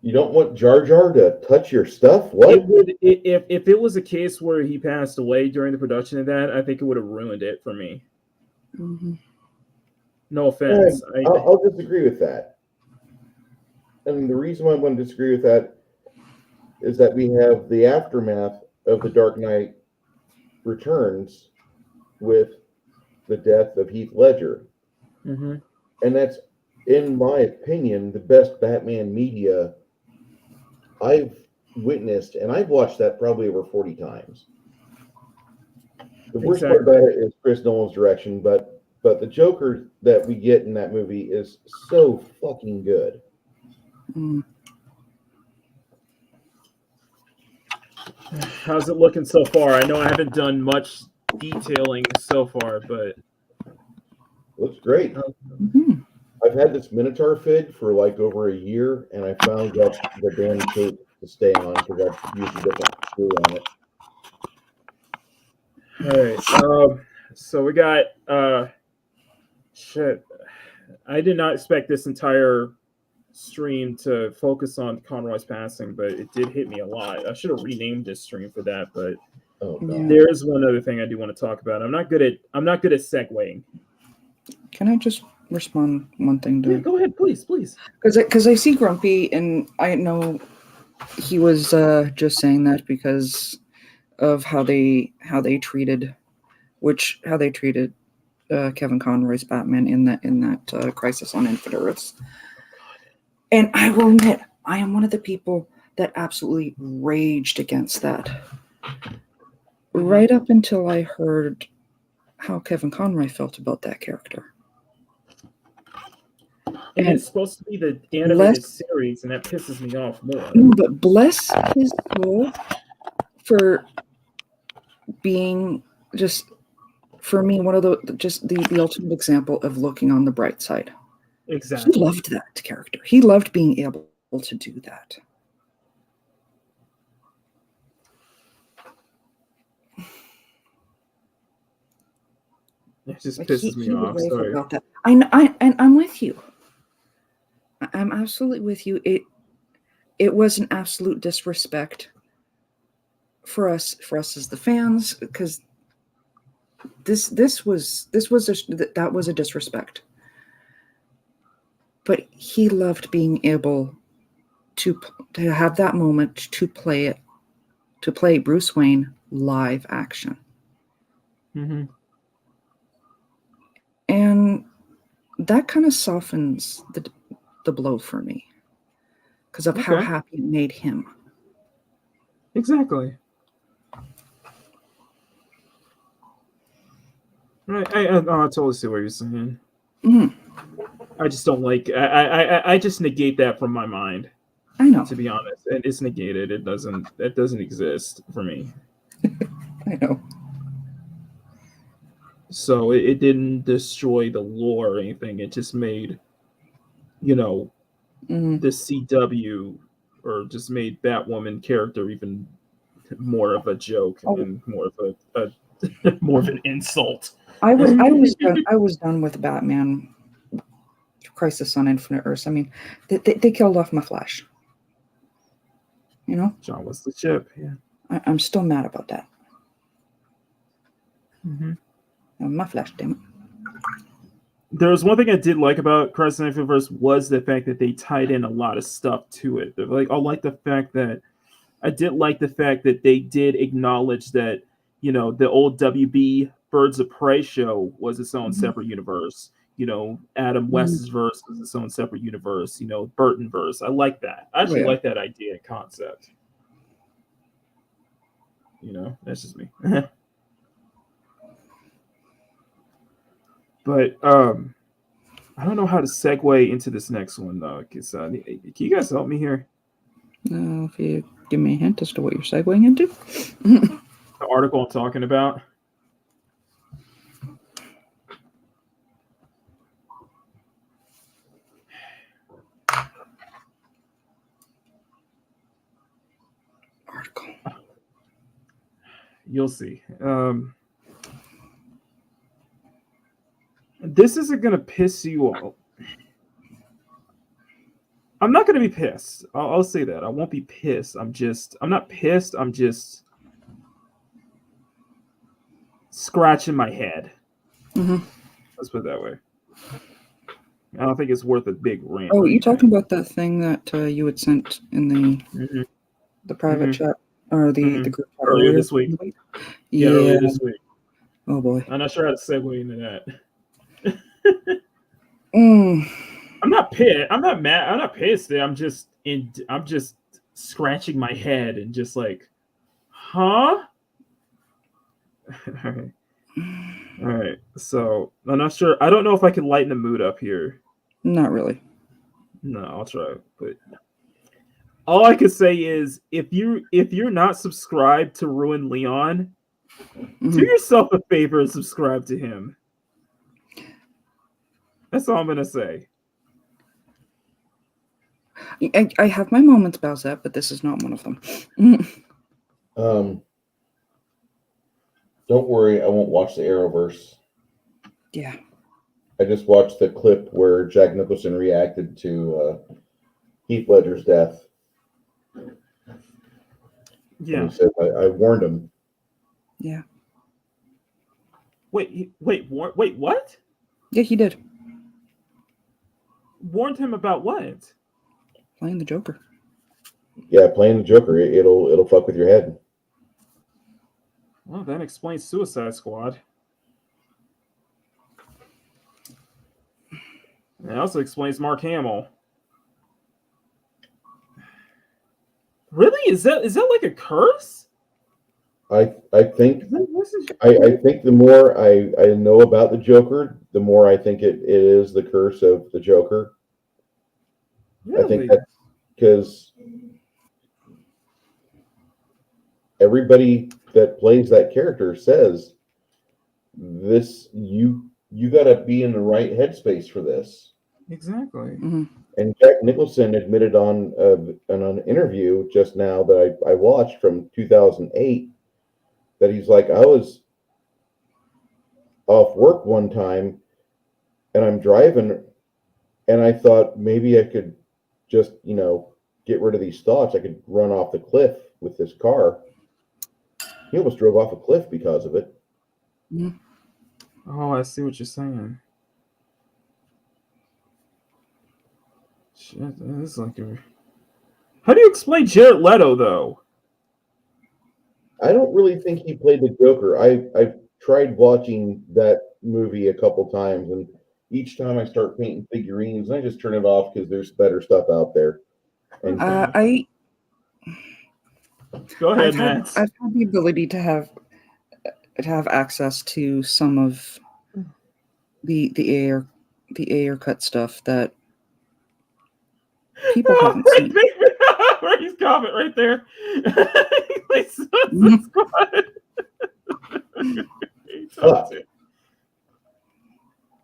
Speaker 2: You don't want Jar Jar to touch your stuff? What?
Speaker 1: If it was a case where he passed away during the production of that, I think it would have ruined it for me.
Speaker 4: Mm-hmm.
Speaker 1: No offense.
Speaker 2: I'll disagree with that. And the reason why I'm going to disagree with that is that we have the aftermath of The Dark Knight Returns with the death of Heath Ledger.
Speaker 1: Mm-hmm.
Speaker 2: And that's, in my opinion, the best Batman media I've witnessed, and I've watched that probably over 40 times. The worst part about it is Chris Nolan's direction, but the Joker that we get in that movie is so fucking good.
Speaker 4: Mm.
Speaker 1: How's it looking so far? I know I haven't done much detailing so far, but
Speaker 2: looks great.
Speaker 4: Mm-hmm.
Speaker 2: I've had this Minotaur fig for like over a year, and I found that the damn tape to stay on because I've used a different screw on it.
Speaker 1: All right. So we got shit. I did not expect this entire stream to focus on Conroy's passing, but it did hit me a lot. I should have renamed this stream for that, but there is one other thing I do want to talk about. I'm not good at segueing.
Speaker 4: Can I just respond one thing to?
Speaker 1: Yeah, go ahead, please.
Speaker 4: Because I see Grumpy, and I know he was just saying that because of how they treated Kevin Conroy's Batman in that Crisis on Infinite Earths. And I will admit, I am one of the people that absolutely raged against that. Right up until I heard how Kevin Conroy felt about that character.
Speaker 1: And it's supposed to be the animated series, and that pisses me off more.
Speaker 4: But bless his soul for being just, for me, one of the ultimate example of looking on the bright side.
Speaker 1: Exactly.
Speaker 4: He loved that character. He loved being able to do that.
Speaker 1: It just pisses me off. Sorry.
Speaker 4: About that. I'm with you. I'm absolutely with you. It was an absolute disrespect for us as the fans, because that was a disrespect. But he loved being able to have that moment to play Bruce Wayne live action.
Speaker 1: Mm-hmm.
Speaker 4: And that kind of softens the blow for me because of how happy it made him.
Speaker 1: Exactly. Right. I totally see what you're saying.
Speaker 4: Mm-hmm.
Speaker 1: I just don't like. I just negate that from my mind.
Speaker 4: I know.
Speaker 1: To be honest, and it's negated. It doesn't exist for me.
Speaker 4: I know.
Speaker 1: So it didn't destroy the lore or anything. It just made, the CW, or just made Batwoman character even more of a joke and more of a more of an insult.
Speaker 4: I was done with Batman Crisis on Infinite Earths. I mean, they killed off my Flash.
Speaker 1: John was the chip. Yeah,
Speaker 4: I'm still mad about that.
Speaker 1: Mm-hmm.
Speaker 4: My Flash, damn it.
Speaker 1: There was one thing I did like about Crisis on Infinite Earths was the fact that they tied in a lot of stuff to it. I did like the fact that they did acknowledge that, the old WB Birds of Prey show was its own separate universe. Adam West's verse was its own separate universe. Burton verse. I like that. I actually like that idea and concept. That's just me. But I don't know how to segue into this next one though. Can you guys help me here?
Speaker 4: If you give me a hint as to what you're segueing into.
Speaker 1: The article I'm talking about.
Speaker 4: Article.
Speaker 1: You'll see. This isn't going to piss you off. I'm not going to be pissed. I'll say that. I won't be pissed. I'm not pissed. I'm just scratching my head.
Speaker 4: Mm-hmm.
Speaker 1: Let's put it that way. I don't think it's worth a big rant.
Speaker 4: Oh, you talking about that thing that you had sent in the private chat or the group chat
Speaker 1: earlier this week?
Speaker 4: Yeah,
Speaker 1: earlier this week.
Speaker 4: Oh boy.
Speaker 1: I'm not sure how to segue into that. I'm not pissed. I'm not mad. I'm not pissed. I'm just scratching my head and just like, huh? All right. So I'm not sure. I don't know if I can lighten the mood up here.
Speaker 4: Not really.
Speaker 1: No, I'll try. But all I can say is, if you're not subscribed to Ruin Leon, do yourself a favor and subscribe to him. That's all I'm gonna say.
Speaker 4: I have my moments about that, but this is not one of them.
Speaker 2: Don't worry, I won't watch the Arrowverse.
Speaker 4: Yeah.
Speaker 2: I just watched the clip where Jack Nicholson reacted to Heath Ledger's death.
Speaker 1: Yeah.
Speaker 2: And he said, I warned him.
Speaker 4: Yeah.
Speaker 1: Wait, what?
Speaker 4: Yeah, he did.
Speaker 1: Warned him about what?
Speaker 4: Playing the Joker.
Speaker 2: Yeah, playing the Joker, it'll fuck with your head.
Speaker 1: Well, that explains Suicide Squad. And it also explains Mark Hamill. Really? Is that like a curse?
Speaker 2: I think I think the more I know about the Joker, the more I think it is the curse of the Joker.
Speaker 1: Really?
Speaker 2: I think that's because everybody that plays that character says this you got to be in the right headspace for this.
Speaker 1: Exactly.
Speaker 4: Mm-hmm.
Speaker 2: And Jack Nicholson admitted on an interview just now that I watched from 2008 that he's like, I was off work one time and I'm driving and I thought maybe I could just, get rid of these thoughts. I could run off the cliff with this car. He almost drove off a cliff because of it.
Speaker 4: Yeah.
Speaker 1: Oh, I see what you're saying. Shit, this is like a... How do you explain Jared Leto, though?
Speaker 2: I don't really think he played the Joker. I've tried watching that movie a couple times, and each time I start painting figurines, I just turn it off because there's better stuff out there. And
Speaker 1: Go ahead, Matt.
Speaker 4: I've had the ability to have access to some of the AR cut stuff that people haven't seen.
Speaker 1: He's comment right there.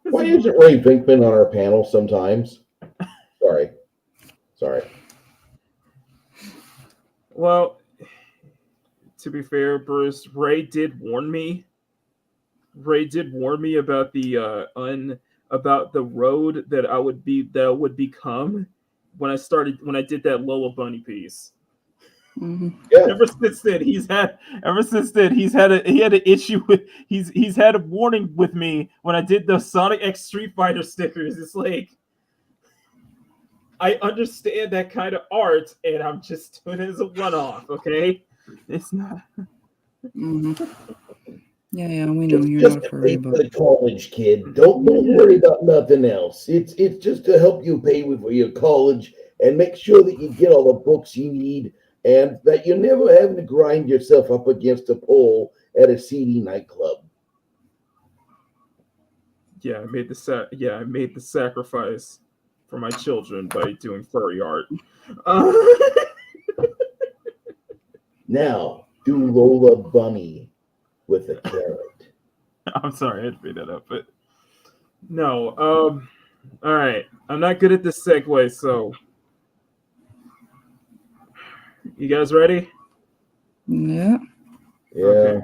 Speaker 2: Why isn't Ray Venkman on our panel sometimes? Sorry.
Speaker 1: Well, to be fair, Bruce, Ray did warn me. About the about the road that I would become when I did that Lola Bunny piece.
Speaker 4: Mm-hmm.
Speaker 2: Yeah.
Speaker 1: Ever since then, he's had an issue with he's had a warning with me when I did the Sonic X Street Fighter stickers. It's like, I understand that kind of art, and I'm just doing it as a one-off. Okay, it's not.
Speaker 4: Mm-hmm. Yeah, we know you're
Speaker 2: just
Speaker 4: not
Speaker 2: to
Speaker 4: for
Speaker 2: pay for the college, kid. Don't worry about nothing else. It's just to help you pay for your college and make sure that you get all the books you need, and that you're never having to grind yourself up against a pole at a seedy nightclub.
Speaker 1: Yeah, I made the sacrifice for my children by doing furry art.
Speaker 2: Now, do Lola Bunny with a carrot.
Speaker 1: I'm sorry, I had to read that up, but no. All right, I'm not good at this segue, so you guys ready?
Speaker 4: Yeah.
Speaker 2: Yeah.
Speaker 1: Okay.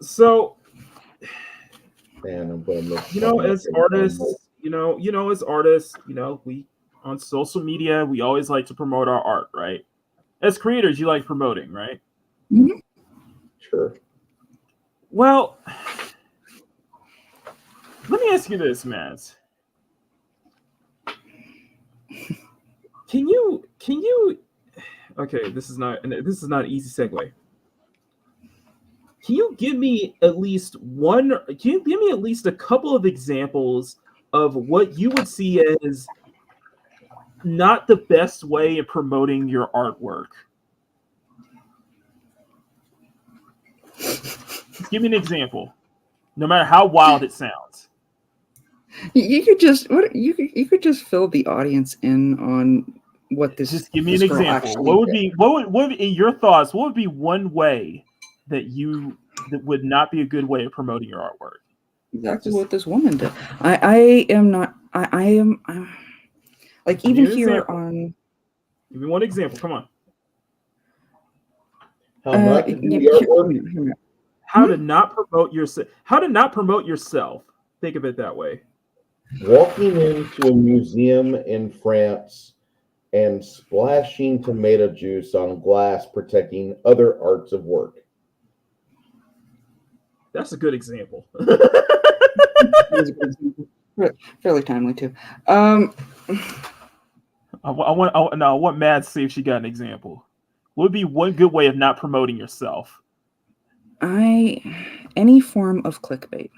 Speaker 1: So,
Speaker 2: Man, I'm putting this.
Speaker 1: as artists, as artists, we on social media, we always like to promote our art, right? As creators, you like promoting, right?
Speaker 4: Mm-hmm.
Speaker 2: Sure.
Speaker 1: Well, let me ask you this, Matt. Can you? Okay, this is not an easy segue. Can you give me at least a couple of examples of what you would see as not the best way of promoting your artwork? Just give me an example, no matter how wild it sounds.
Speaker 4: You could just fill the audience in on what this.
Speaker 1: Just give me an example. What would in your thoughts? What would be one way that would not be a good way of promoting your artwork?
Speaker 4: Exactly what this woman did. I am like, even here on.
Speaker 1: Give me one example. Come on.
Speaker 2: How
Speaker 1: to not promote yourself. How to not promote yourself. Think of it that way.
Speaker 2: walking into a museum in France and splashing tomato juice on glass, protecting other arts of work.
Speaker 1: That's a good example.
Speaker 4: Fairly timely too.
Speaker 1: I want Mad to see if she got an example. What would be one good way of not promoting yourself?
Speaker 4: Any form of clickbait,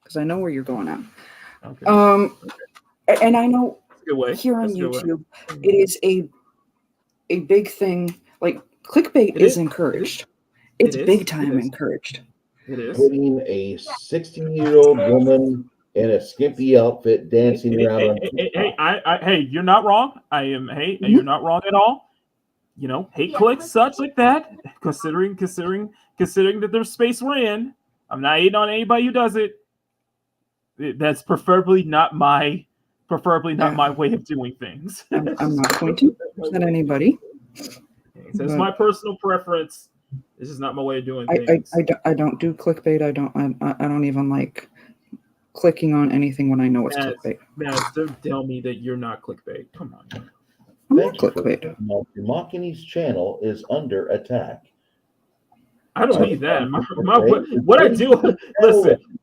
Speaker 4: because I know where you're going at.
Speaker 1: Okay.
Speaker 4: And I know
Speaker 1: good way.
Speaker 4: here on
Speaker 1: That's a good
Speaker 4: YouTube, it is a big thing. Like clickbait is encouraged. It's big time encouraged.
Speaker 1: It is.
Speaker 2: Putting a 60-year-old woman in a skimpy outfit dancing around.
Speaker 1: Hey, you're not wrong. You're not wrong at all. You know, hate clicks, such like that. Considering that there's space we're in, I'm not hating on anybody who does it. That's preferably not my way of doing things.
Speaker 4: I'm not pointing at anybody.
Speaker 1: That's my personal preference. This is not my way of doing things.
Speaker 4: I don't do clickbait. I don't even like clicking on anything when I know it's clickbait.
Speaker 1: Man, don't tell me that you're not clickbait. Come on.
Speaker 4: I'm not clickbait.
Speaker 2: Makini's channel is under attack.
Speaker 1: I don't need that. What I do,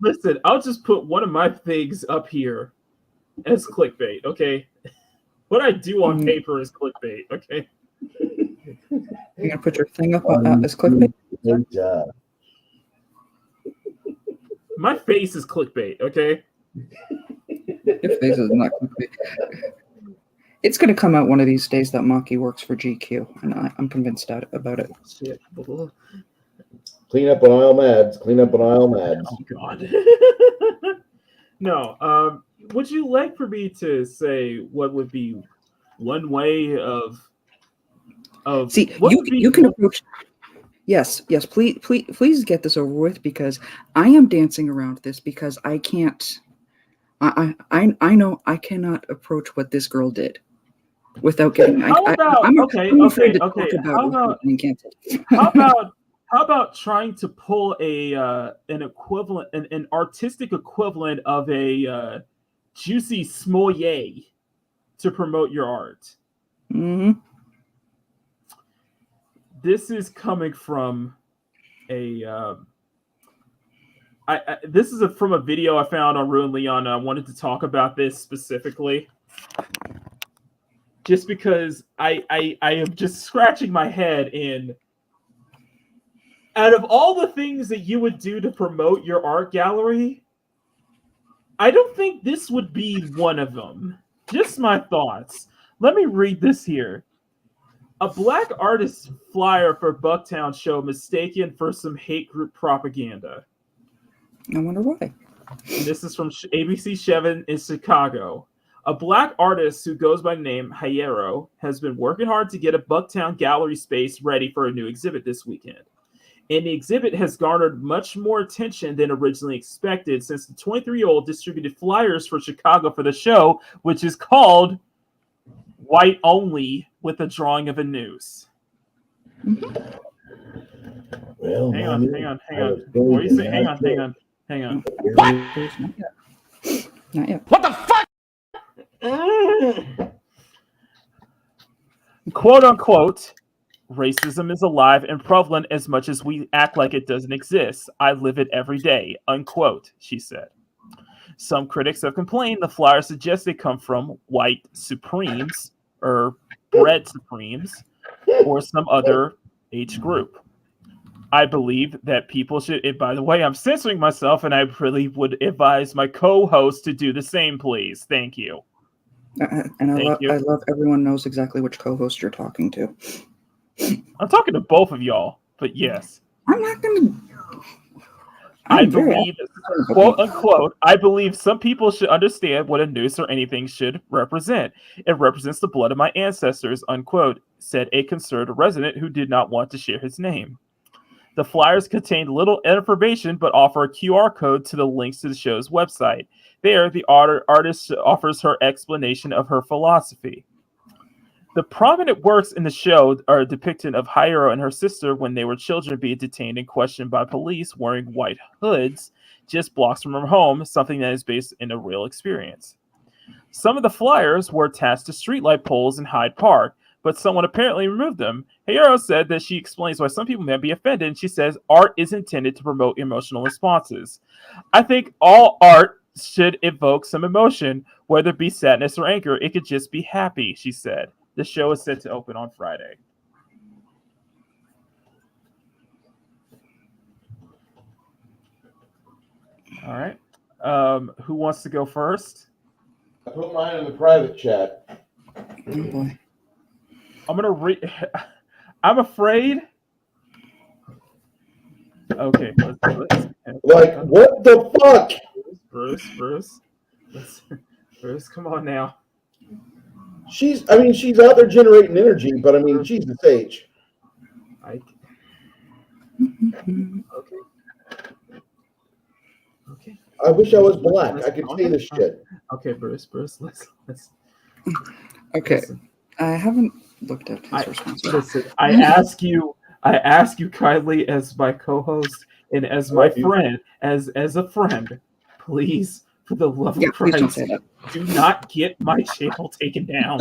Speaker 1: listen, I'll just put one of my things up here as clickbait, okay? What I do on paper is clickbait, okay?
Speaker 4: You're gonna put your thing up as clickbait?
Speaker 1: My face is clickbait, okay?
Speaker 4: Your face is not clickbait. It's gonna come out one of these days that Maki works for GQ, and I'm convinced about it.
Speaker 1: Shit.
Speaker 2: Clean up on aisle Mads. Clean up on aisle Mads.
Speaker 1: Oh God. No. Would you like for me to say what would be one way of
Speaker 4: see? You can approach. Yes. Please get this over with, because I am dancing around this because I can't. I know I cannot approach what this girl did without getting. How
Speaker 1: about trying to pull an equivalent, an artistic equivalent of a Juicy Smollett to promote your art?
Speaker 4: Mm-hmm.
Speaker 1: This is coming from this is from a video I found on Ruin Leon, and I wanted to talk about this specifically, just because I am just scratching my head in. Out of all the things that you would do to promote your art gallery, I don't think this would be one of them. Just my thoughts. Let me read this here. A black artist flyer for Bucktown show mistaken for some hate group propaganda.
Speaker 4: I wonder why.
Speaker 1: And this is from ABC 7 in Chicago. A black artist who goes by the name Heron has been working hard to get a Bucktown gallery space ready for a new exhibit this weekend. And the exhibit has garnered much more attention than originally expected, since the 23-year-old distributed flyers for Chicago for the show, which is called White Only, with a drawing of a noose.
Speaker 2: Mm-hmm. Well,
Speaker 1: hang on. What are you saying? Hang on.
Speaker 4: What? Not yet.
Speaker 3: What the fuck?
Speaker 1: Quote unquote, racism is alive and prevalent as much as we act like it doesn't exist. I live it every day, unquote, she said. Some critics have complained the flyer suggests they come from white supremes or bread supremes or some other age group. I believe that people should, by the way, I'm censoring myself, and I really would advise my co-host to do the same, please. Thank you.
Speaker 4: I love everyone knows exactly which co-host you're talking to.
Speaker 1: I'm talking to both of y'all, but yes.
Speaker 4: I'm not going to...
Speaker 1: I believe, quote unquote, I believe some people should understand what a noose or anything should represent. It represents the blood of my ancestors, unquote, said a concerned resident who did not want to share his name. The flyers contain little information but offer a QR code to the links to the show's website. There, the artist offers her explanation of her philosophy. The prominent works in the show are a depiction of Heron and her sister when they were children being detained and questioned by police wearing white hoods just blocks from her home, something that is based in a real experience. Some of the flyers were attached to streetlight poles in Hyde Park, but someone apparently removed them. Heron said that she explains why some people may be offended, and she says art is intended to promote emotional responses. I think all art should evoke some emotion, whether it be sadness or anger. It could just be happy, she said. The show is set to open on Friday. All right. Who wants to go first?
Speaker 2: I put mine in the private chat.
Speaker 4: Oh boy.
Speaker 1: I'm gonna read. I'm afraid. Okay.
Speaker 2: Like, what the fuck?
Speaker 1: Bruce. Bruce, come on now.
Speaker 2: She's out there generating energy, but I mean, Jesus H.
Speaker 1: Okay.
Speaker 2: I wish I was black. I could say this shit.
Speaker 1: Okay, Bruce, let's.
Speaker 4: Okay.
Speaker 1: Listen.
Speaker 4: I haven't looked at his response.
Speaker 1: Listen, I ask you kindly as my co-host and as my friend, as a friend, please, for the love of Christ, do not get my channel taken down.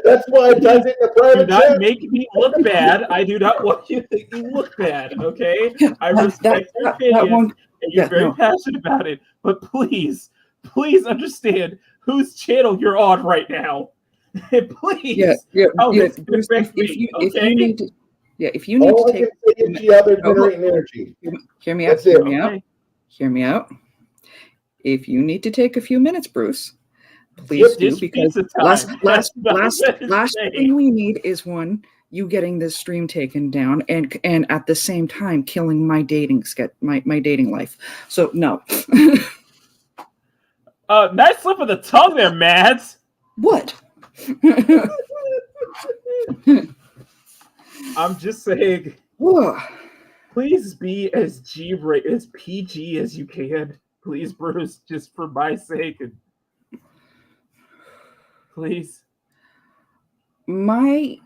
Speaker 2: That's why I typed it in the private
Speaker 1: Do not
Speaker 2: chat.
Speaker 1: make me look bad. I do not want you to think you look bad, okay? I respect your opinion, and you're very passionate about it, but please understand whose channel you're on right now. Please.
Speaker 4: If you need to take
Speaker 2: energy.
Speaker 4: Hear me out. Hear me out. If you need to take a few minutes, Bruce, please do, because last thing we need is you getting this stream taken down and at the same time killing my dating life. So no.
Speaker 1: Nice slip of the tongue there, Mads.
Speaker 4: What?
Speaker 1: I'm just saying, please be as PG as you can. Please, Bruce, just for my sake. And please.
Speaker 4: Her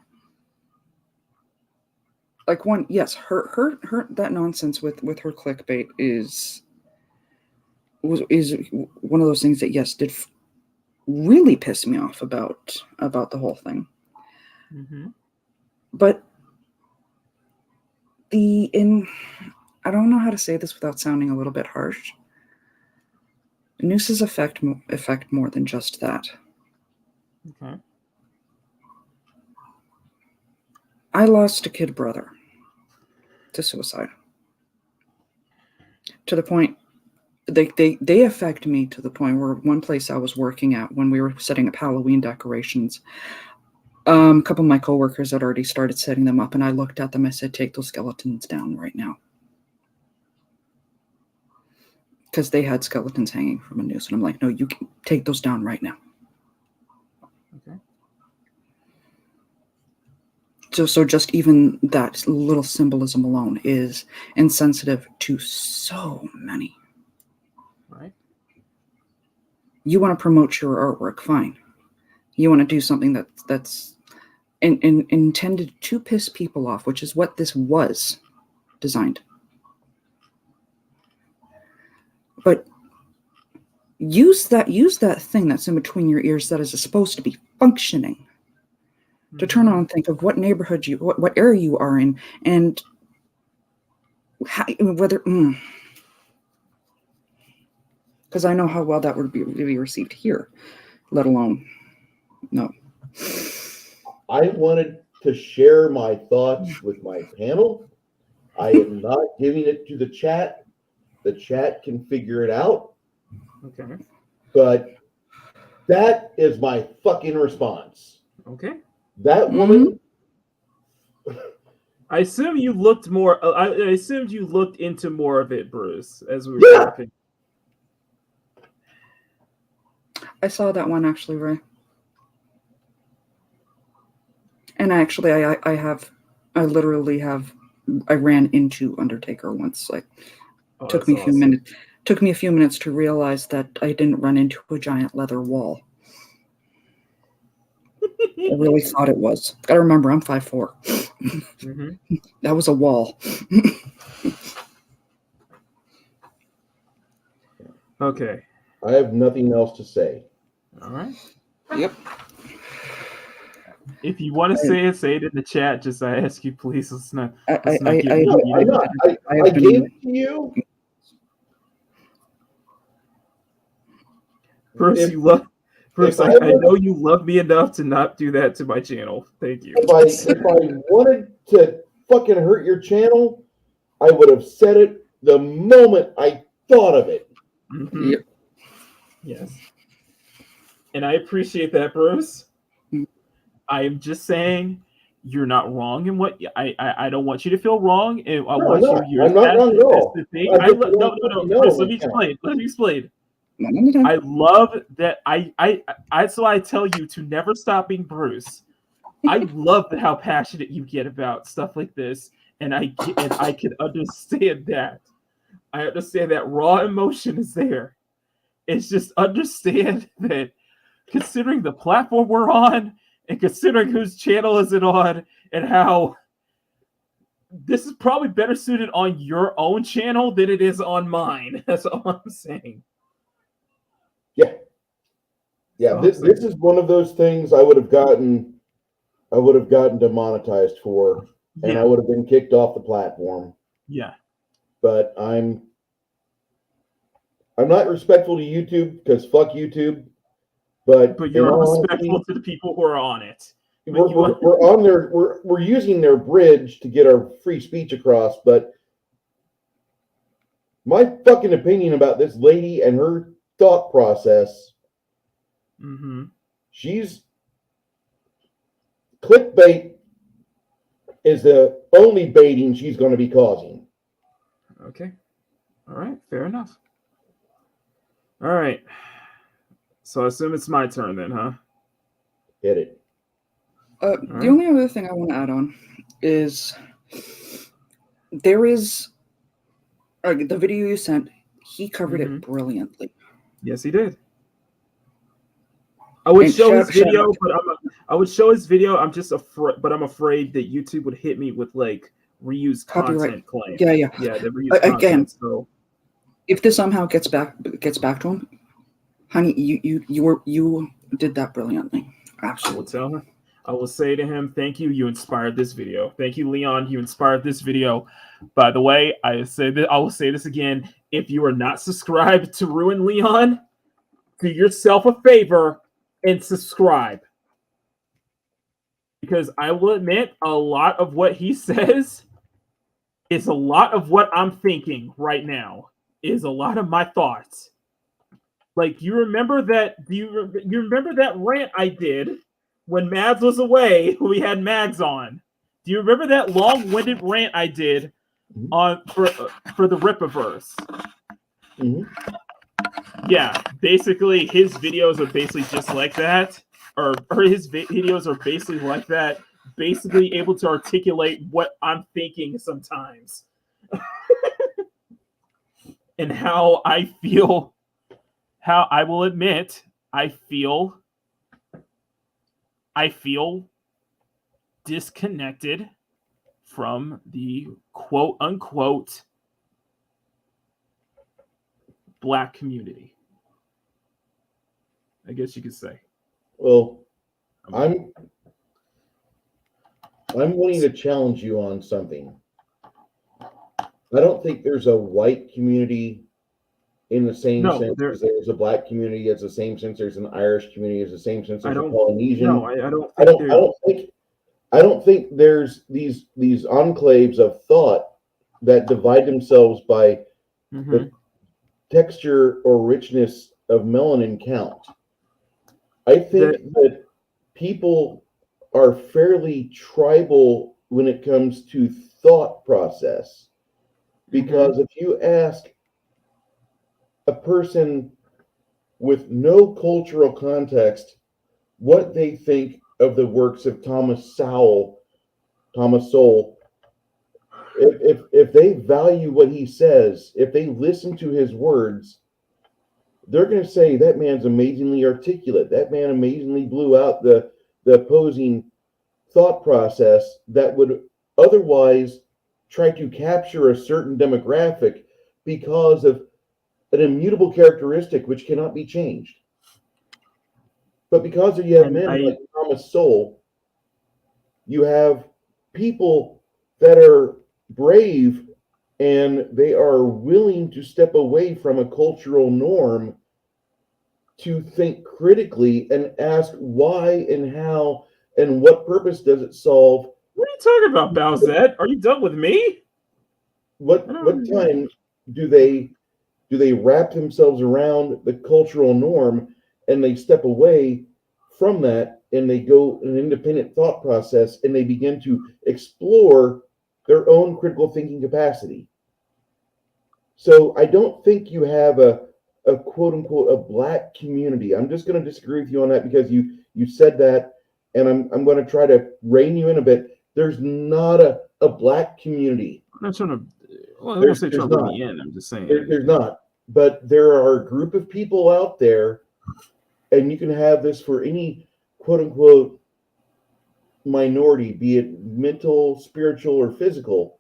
Speaker 4: that nonsense with her clickbait is one of those things that did really piss me off about the whole thing.
Speaker 1: Mm-hmm.
Speaker 4: But I don't know how to say this without sounding a little bit harsh. Nooses affect more than just that.
Speaker 1: Okay.
Speaker 4: I lost a kid brother to suicide. To the point they affect me to the point where one place I was working at when we were setting up Halloween decorations, a couple of my coworkers had already started setting them up, and I looked at them. I said, "Take those skeletons down right now," because they had skeletons hanging from a noose, and I'm like, "No, you can take those down right now."
Speaker 1: Okay.
Speaker 4: So just even that little symbolism alone is insensitive to so many.
Speaker 1: Right.
Speaker 4: You want to promote your artwork, fine. You want to do something that's intended to piss people off, which is what this was designed. But use that thing that's in between your ears that is supposed to be functioning to turn on and think of what neighborhood what area you are in, and whether because I know how well that would be received here, let alone no.
Speaker 2: I wanted to share my thoughts with my panel. I am not giving it to the chat. The chat can figure it out.
Speaker 1: Okay.
Speaker 2: But that is my fucking response.
Speaker 1: Okay.
Speaker 2: That woman.
Speaker 1: I assume you looked more. I assumed you looked into more of it, Bruce, as we were talking.
Speaker 4: I saw that one actually, Ray. And I ran into Undertaker once. Like, took me a few minutes. Took me a few minutes to realize that I didn't run into a giant leather wall. I really thought it was. Gotta remember, I'm 5'4".
Speaker 1: Mm-hmm.
Speaker 4: That was a wall.
Speaker 1: Okay.
Speaker 2: I have nothing else to say.
Speaker 1: All right.
Speaker 4: Yep.
Speaker 1: If you want to say it in the chat. Just I ask you, please. Let's not
Speaker 4: I
Speaker 1: get
Speaker 2: I
Speaker 1: heated.
Speaker 2: gave it to you.
Speaker 1: Bruce,
Speaker 2: If-
Speaker 1: you love Bruce.
Speaker 2: if
Speaker 1: I
Speaker 2: I
Speaker 1: know you love me enough to not do that to my channel. Thank you.
Speaker 2: If I wanted to fucking hurt your channel, I would have said it the moment I thought of it.
Speaker 1: Mm-hmm.
Speaker 4: Yep.
Speaker 1: Yes. And I appreciate that, Bruce. I am just saying you're not wrong in what I don't want you to feel wrong. And I want you.
Speaker 2: I'm not wrong at all.
Speaker 1: No. Bruce, let me explain. Let me explain. I love that. So I tell you to never stop being Bruce. I love how passionate you get about stuff like this, and I can understand that. I understand that raw emotion is there. It's just understand that, considering the platform we're on, and considering whose channel is it on, and how this is probably better suited on your own channel than it is on mine. That's all I'm saying.
Speaker 2: Yeah. This is one of those things I would have gotten demonetized for, and I would have been kicked off the platform.
Speaker 1: Yeah.
Speaker 2: But I'm not respectful to YouTube because fuck YouTube. But
Speaker 1: you're respectful to the people who are on it.
Speaker 2: We're on their we're using their bridge to get our free speech across. But my fucking opinion about this lady and her thought process.
Speaker 1: Mm-hmm.
Speaker 2: She's clickbait is the only baiting she's going to be causing.
Speaker 1: Okay. All right. Fair enough. All right. So I assume it's my turn then, huh?
Speaker 2: Hit it.
Speaker 4: The only other thing I want to add on is there is the video you sent. He covered it brilliantly.
Speaker 1: Yes, he did. I would show his video, but I would show his video. I'm just afraid, but I'm afraid that YouTube would hit me with like reused content claim.
Speaker 4: Yeah.
Speaker 1: Yeah, the reused content.
Speaker 4: Again,
Speaker 1: so
Speaker 4: if this somehow gets back to him, honey, you did that brilliantly. Absolutely.
Speaker 1: I will say to him, thank you. You inspired this video. Thank you, Leon. You inspired this video. By the way, I will say this again. If you are not subscribed to Ruin Leon, do yourself a favor and subscribe. Because I will admit, a lot of what he says is a lot of what I'm thinking right now. Is a lot of my thoughts. Like, you remember that? You remember that rant I did when Mads was away? We had Mags on. Do you remember that long-winded rant I did on for the Rippaverse?
Speaker 2: Mm-hmm.
Speaker 1: Yeah, basically his videos are basically just like that, or his videos are basically like that. Basically able to articulate what I'm thinking sometimes, and how I feel. How I will admit, I feel disconnected from the quote unquote Black community. I guess you could say.
Speaker 2: Well, I'm wanting to challenge you on something. I don't think there's a white community in the same sense as there's a Black community. It's the same sense there's an Irish community. It's the same sense there's a Polynesian.
Speaker 1: No, I
Speaker 2: don't think there's these enclaves of thought that divide themselves by the texture or richness of melanin count. I think that people are fairly tribal when it comes to thought process, because if you ask a person with no cultural context what they think of the works of Thomas Sowell, if they value what he says, if they listen to his words, they're going to say that man's amazingly articulate. That man amazingly blew out the opposing thought process that would otherwise try to capture a certain demographic because of an immutable characteristic which cannot be changed. But because you have
Speaker 1: And
Speaker 2: men like Thomas Sowell, you have people that are brave and they are willing to step away from a cultural norm to think critically and ask why and how and what purpose does it solve.
Speaker 1: What are you talking about, Bowsette? Are you done with me?
Speaker 2: What time do they wrap themselves around the cultural norm and they step away from that and they go an independent thought process and they begin to explore their own critical thinking capacity? So I don't think you have a quote unquote a black community. I'm just going to disagree with you on that because you said that, and I'm going to try to rein you in a bit. There's not a black community.
Speaker 1: I'm not trying to. Well, I don't say trying to bring me in. I'm just saying
Speaker 2: there's not. But there are a group of people out there, and you can have this for any quote unquote minority, be it mental, spiritual, or physical.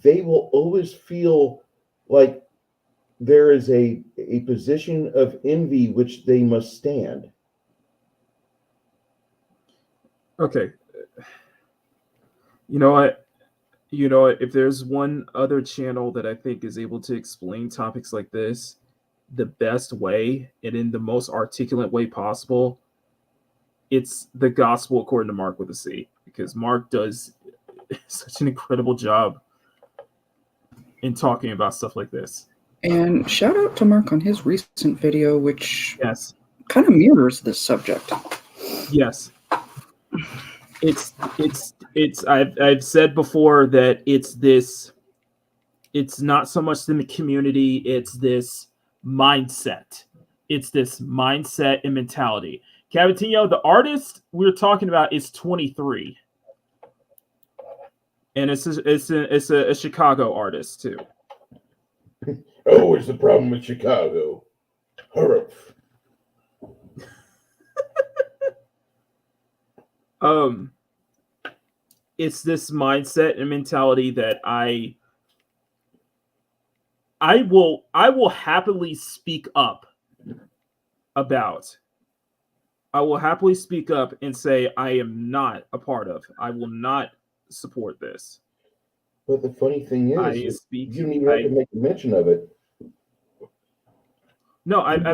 Speaker 2: They will always feel like there is a position of envy which they must stand.
Speaker 1: Okay. You know what? If there's one other channel that I think is able to explain topics like this the best way and in the most articulate way possible, it's The Gospel According to Mark with a C, because Mark does such an incredible job in talking about stuff like this.
Speaker 4: And shout out to Mark on his recent video, which
Speaker 1: Yes,
Speaker 4: kind of mirrors this subject.
Speaker 1: yes. I've said before that it's not so much the community, it's this mindset. It's this mindset and mentality. Cavatinho, the artist we're talking about, is 23. And it's a Chicago artist too.
Speaker 2: Oh, it's the problem with Chicago. Hurry.
Speaker 1: It's this mindset and mentality that I will happily speak up about. I will happily speak up and say I am not a part of. I will not support this.
Speaker 2: But the funny thing is, you don't even have to make a mention of it.
Speaker 1: No, I've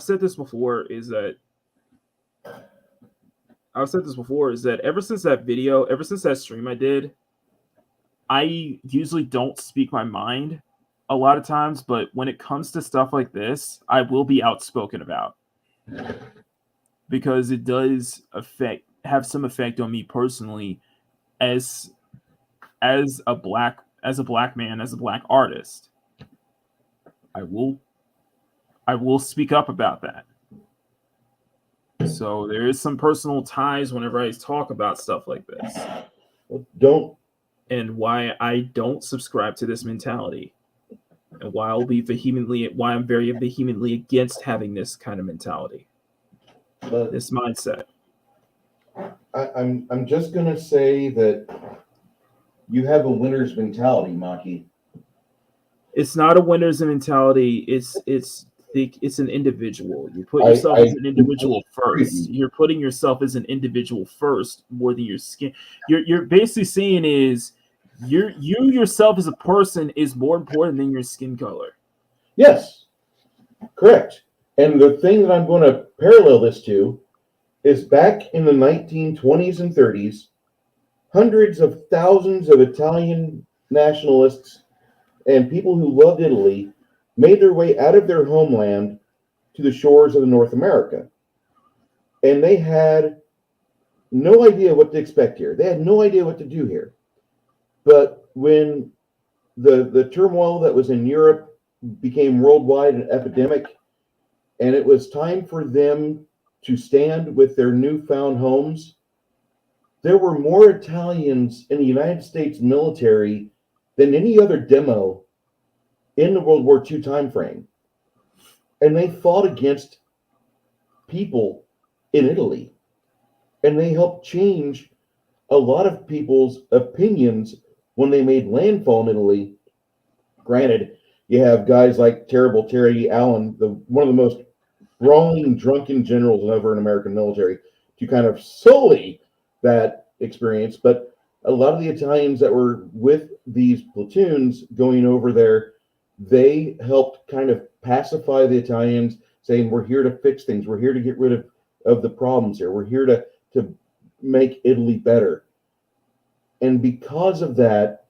Speaker 1: said this before. I've said this before. Is that ever since that stream I did, I usually don't speak my mind a lot of times, but when it comes to stuff like this, I will be outspoken about, because it does have some effect on me personally as a black man, as a black artist. I will speak up about that. So there is some personal ties whenever I talk about stuff like this. And why I don't subscribe to this mentality. And why I'm very vehemently against having this kind of mentality. This mindset.
Speaker 2: I'm just gonna say that you have a winner's mentality, Maki.
Speaker 1: It's not a winner's mentality. It's an individual. You put yourself as an individual first. You're putting yourself as an individual first more than your skin. You're basically saying is you yourself as a person is more important than your skin color.
Speaker 2: Yes, correct. And the thing that I'm going to parallel this to is back in the 1920s and 30s, hundreds of thousands of Italian nationalists and people who loved Italy made their way out of their homeland to the shores of North America. And they had no idea what to expect here. They had no idea what to do here. But when the turmoil that was in Europe became worldwide and epidemic, and it was time for them to stand with their newfound homes, there were more Italians in the United States military than any other demo in the World War II timeframe. And they fought against people in Italy. And they helped change a lot of people's opinions when they made landfall in Italy. Granted, you have guys like Terrible Terry Allen, one of the most brawling, drunken generals over in American military to kind of sully that experience. But a lot of the Italians that were with these platoons going over there, they helped kind of pacify the Italians, saying, we're here to fix things. We're here to get rid of the problems here. We're here to make Italy better. And because of that,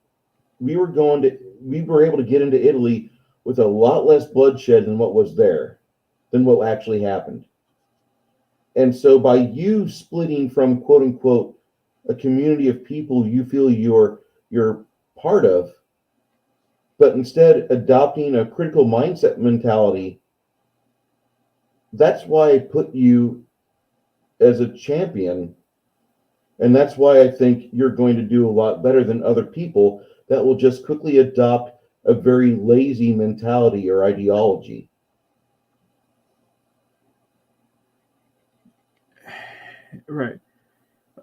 Speaker 2: we were able to get into Italy with a lot less bloodshed than what was there, than what actually happened. And so by you splitting from, quote unquote, a community of people you feel you're part of, but instead adopting a critical mindset mentality, that's why I put you as a champion. And that's why I think you're going to do a lot better than other people that will just quickly adopt a very lazy mentality or ideology.
Speaker 1: Right.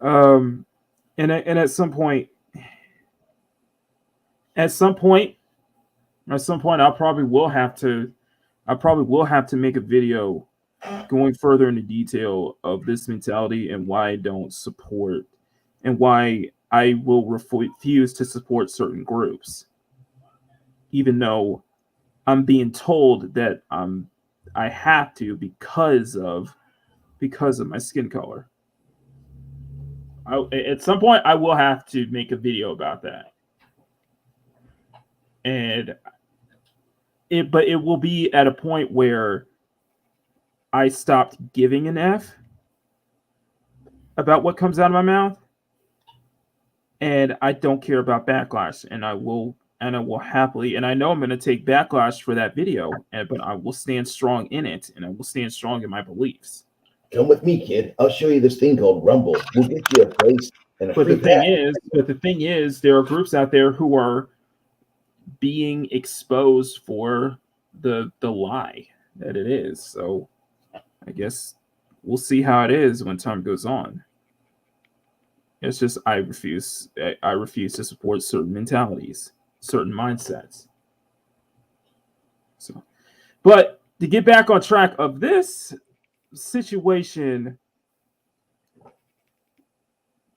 Speaker 1: And at some point, I probably will have to make a video going further into detail of this mentality and why I don't support and why I will refuse to support certain groups, even though I'm being told that I have to because of my skin color. At some point, I will have to make a video about that, but it will be at a point where I stopped giving an F about what comes out of my mouth, and I don't care about backlash, and I will happily, and I know I'm going to take backlash for that video, but I will stand strong in it, and I will stand strong in my beliefs.
Speaker 2: Come with me, kid. I'll show you this thing called Rumble. We'll get you a place and a
Speaker 1: But
Speaker 2: free
Speaker 1: the thing is, there are groups out there who are being exposed for the lie that it is. So I guess we'll see how it is when time goes on. It's just I refuse to support certain mentalities, certain mindsets. So, but to get back on track of this situation,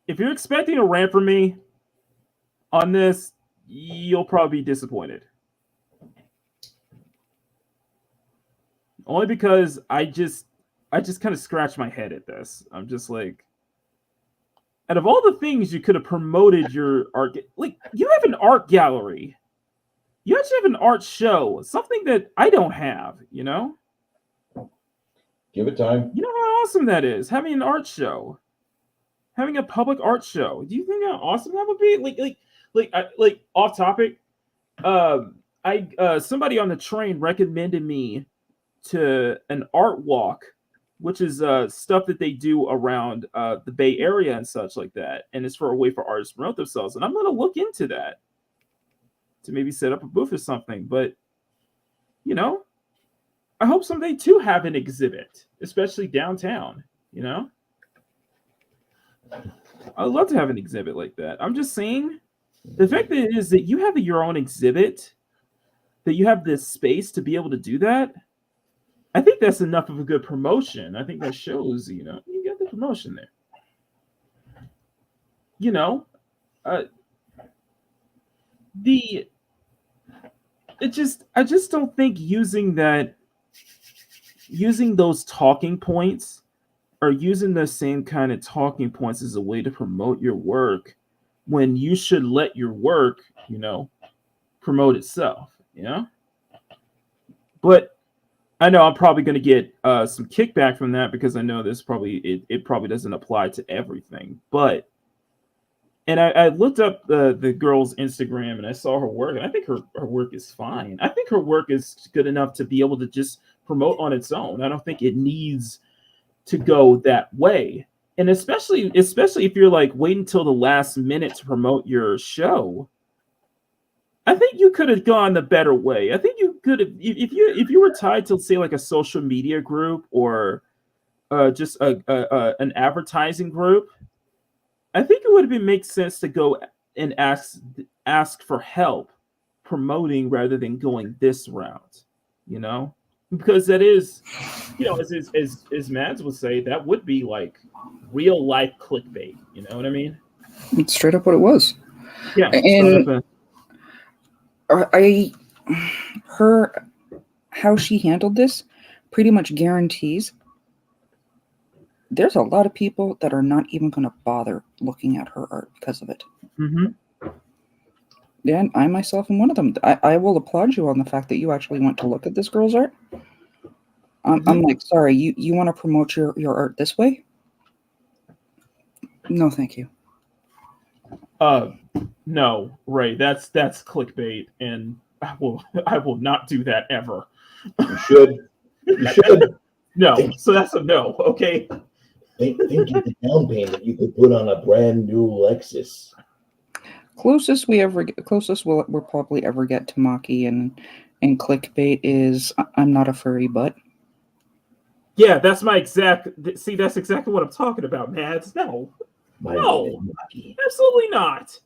Speaker 1: if you're expecting a rant from me on this, you'll probably be disappointed. Only because I just kind of scratch my head at this. I'm just like, out of all the things you could have promoted your art, like you have an art gallery. You actually have an art show, something that I don't have, you know?
Speaker 2: Give it time.
Speaker 1: You know how awesome that is, having an art show, having a public art show. Do you think how awesome that would be? Like off topic. Somebody on the train recommended me to an art walk, which is stuff that they do around the Bay Area and such like that, and it's for a way for artists to promote themselves. And I'm going to look into that to maybe set up a booth or something. But you know, I hope someday too have an exhibit, especially downtown. You know, I'd love to have an exhibit like that. I'm just saying, the fact that it is that you have your own exhibit, that you have this space to be able to do that, I think that's enough of a good promotion. I think that shows, you know, you got the promotion there. You know, I just don't think using those talking points or using the same kind of talking points as a way to promote your work, when you should let your work, you know, promote itself, you know? But I know I'm probably going to get some kickback from that, because I know this probably it probably doesn't apply to everything. But I looked up the girl's Instagram and I saw her work, and I think her work is fine. I think her work is good enough to be able to just promote on its own. I don't think it needs to go that way. And especially if you're like waiting until the last minute to promote your show, I think you could have gone the better way. I think you could have, if you were tied to, say, like a social media group or just an advertising group, I think it would have make sense to go and ask for help promoting rather than going this route, you know? because that is, as Mads would say, that would be like real life clickbait. You know what I mean?
Speaker 4: It's straight up what it was.
Speaker 1: Yeah.
Speaker 4: And how she handled this pretty much guarantees there's a lot of people that are not even going to bother looking at her art because of it.
Speaker 1: Mm-hmm.
Speaker 4: And I myself am one of them. I will applaud you on the fact that you actually went to look at this girl's art. I'm like, sorry, you want to promote your art this way? No, thank you.
Speaker 1: No, Ray, that's clickbait, and I will not do that ever.
Speaker 2: You should. You should.
Speaker 1: No, so that's a no. Okay.
Speaker 2: Think of the down payment you could put on a brand new Lexus.
Speaker 4: Closest we'll probably ever get to Maki and clickbait is I'm not a furry, but.
Speaker 1: Yeah, that's my exact. See, that's exactly what I'm talking about, Mads. No, absolutely not.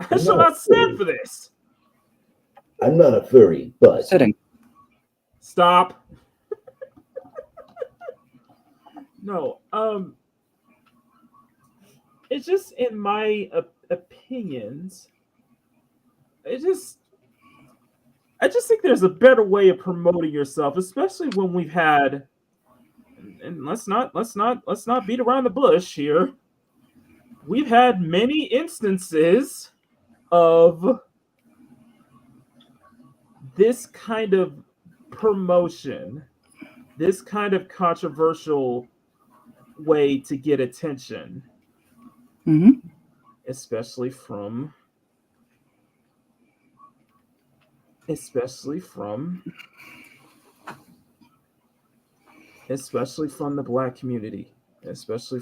Speaker 1: I shall not stand for this.
Speaker 2: I'm not a furry, but
Speaker 4: Sitting.
Speaker 1: Stop. No, it's just in my opinions. I just think there's a better way of promoting yourself, especially when we've had. And let's not beat around the bush here. We've had many instances of this kind of promotion, this kind of controversial way to get attention, especially from the Black community, especially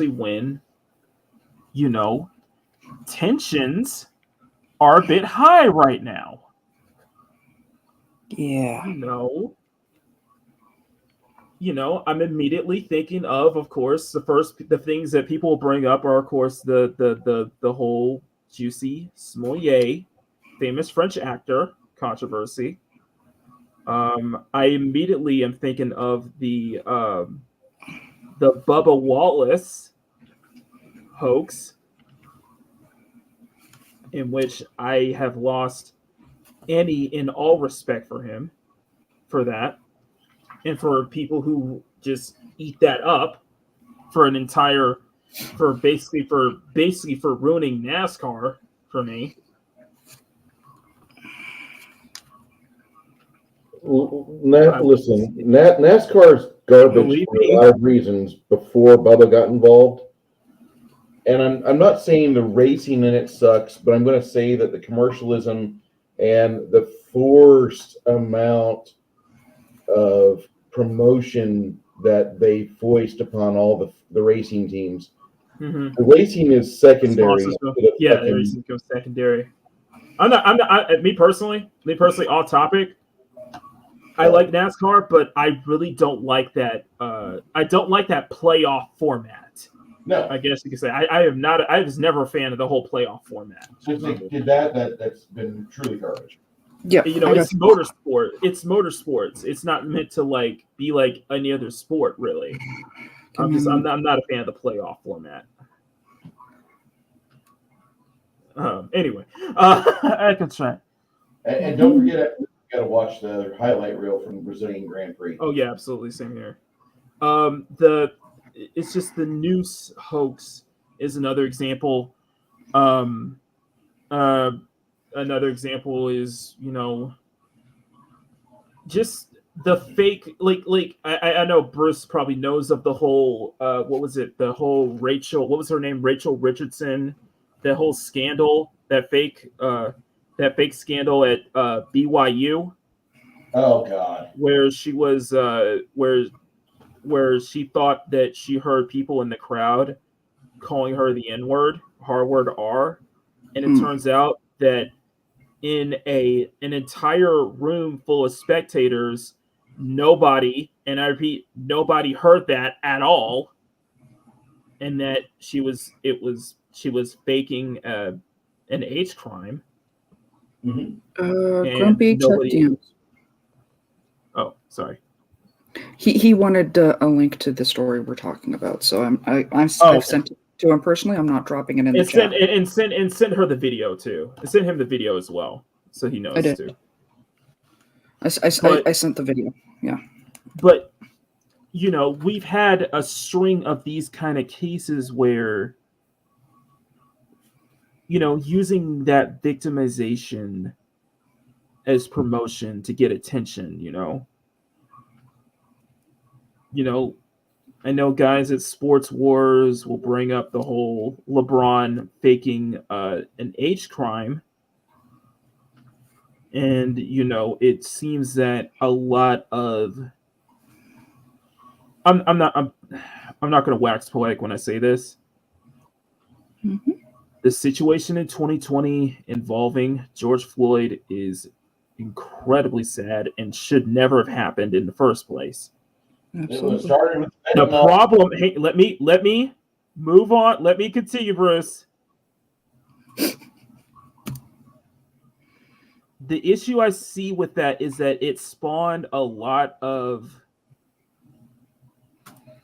Speaker 1: when tensions are a bit high right now.
Speaker 4: Yeah.
Speaker 1: I'm immediately thinking of course, the things that people will bring up are, of course, the whole Juicy Smollett, famous French actor controversy. I immediately am thinking of the Bubba Wallace hoax, in which I have lost any and all respect for him for that, and for people who just eat that up for basically ruining NASCAR for me.
Speaker 2: Listen, NASCAR's garbage for a lot of reasons before Bubba got involved. And I'm not saying the racing in it sucks, but I'm going to say that the commercialism and the forced amount of promotion that they foist upon all the racing teams. The racing is secondary.
Speaker 1: Yeah, the racing goes secondary. Me personally, off topic. I like NASCAR, but I really don't like that. I don't like that playoff format.
Speaker 2: No,
Speaker 1: I guess you could say I was never a fan of the whole playoff format.
Speaker 2: Since they did that's been truly garbage.
Speaker 4: Yeah,
Speaker 1: it's motorsport. It's motorsports. It's not meant to be like any other sport, really. I'm not a fan of the playoff format. Anyway, I can try.
Speaker 2: And don't forget, you got to watch the highlight reel from the Brazilian Grand Prix.
Speaker 1: Oh yeah, absolutely, same here. It's just the noose hoax is another example. Another example is, just the fake, I know Bruce probably knows of the whole, what was her name? Rachel Richardson, that whole scandal, that fake scandal at BYU.
Speaker 2: Oh God.
Speaker 1: Where she was, where she thought that she heard people in the crowd calling her the N-word, word R, and it turns out that in an entire room full of spectators, nobody, and I repeat, nobody heard that at all, and that she was faking an H crime.
Speaker 4: Grumpy, check
Speaker 1: Sorry.
Speaker 4: He wanted a link to the story we're talking about, so I've sent it to him personally. I'm not dropping it in the chat.
Speaker 1: Send her the video too. And send him the video as well, so he knows
Speaker 4: I did.
Speaker 1: too.
Speaker 4: I sent the video. Yeah.
Speaker 1: But you know, we've had a string of these kind of cases where, you know, using that victimization as promotion to get attention, you know. I know guys at Sports Wars will bring up the whole LeBron faking an age crime. And, you know, it seems that a lot of I'm not going to wax poetic when I say this.
Speaker 4: Mm-hmm.
Speaker 1: The situation in 2020 involving George Floyd is incredibly sad and should never have happened in the first place.
Speaker 4: Absolutely.
Speaker 2: It started with
Speaker 1: The problem. Hey, let me move on. Let me continue, Bruce. The issue I see with that is that it spawned a lot of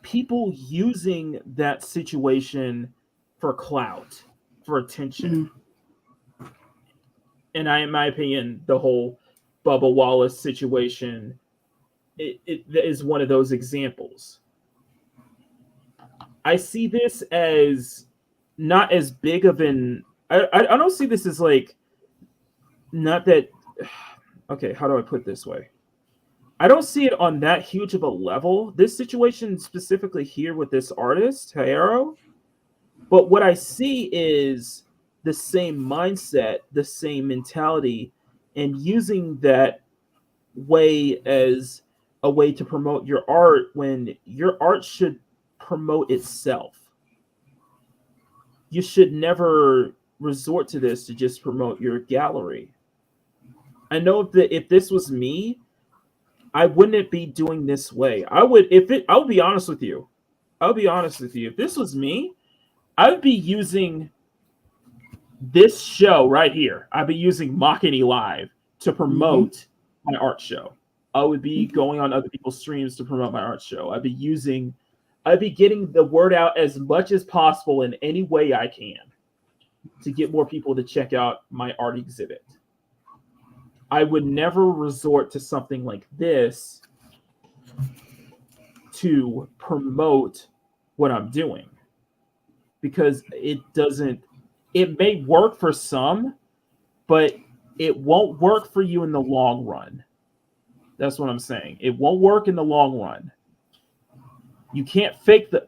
Speaker 1: people using that situation for clout, for attention. And in my opinion, the whole Bubba Wallace situation, it is one of those examples. I see this as not as big of an... I don't see this as like... Not that... Okay, how do I put it this way? I don't see it on that huge of a level. This situation specifically here with this artist, Heron. But what I see is the same mindset, the same mentality, and using that way as a way to promote your art when your art should promote itself. You should never resort to this to just promote your gallery. I know if this was me, I wouldn't be doing this way. I'll be honest with you. If this was me, I would be using this show right here. I'd be using Makini Live to promote my art show. I would be going on other people's streams to promote my art show. I'd be getting the word out as much as possible in any way I can to get more people to check out my art exhibit. I would never resort to something like this to promote what I'm doing, because it may work for some, but it won't work for you in the long run. That's what I'm saying. It won't work in the long run. You can't fake the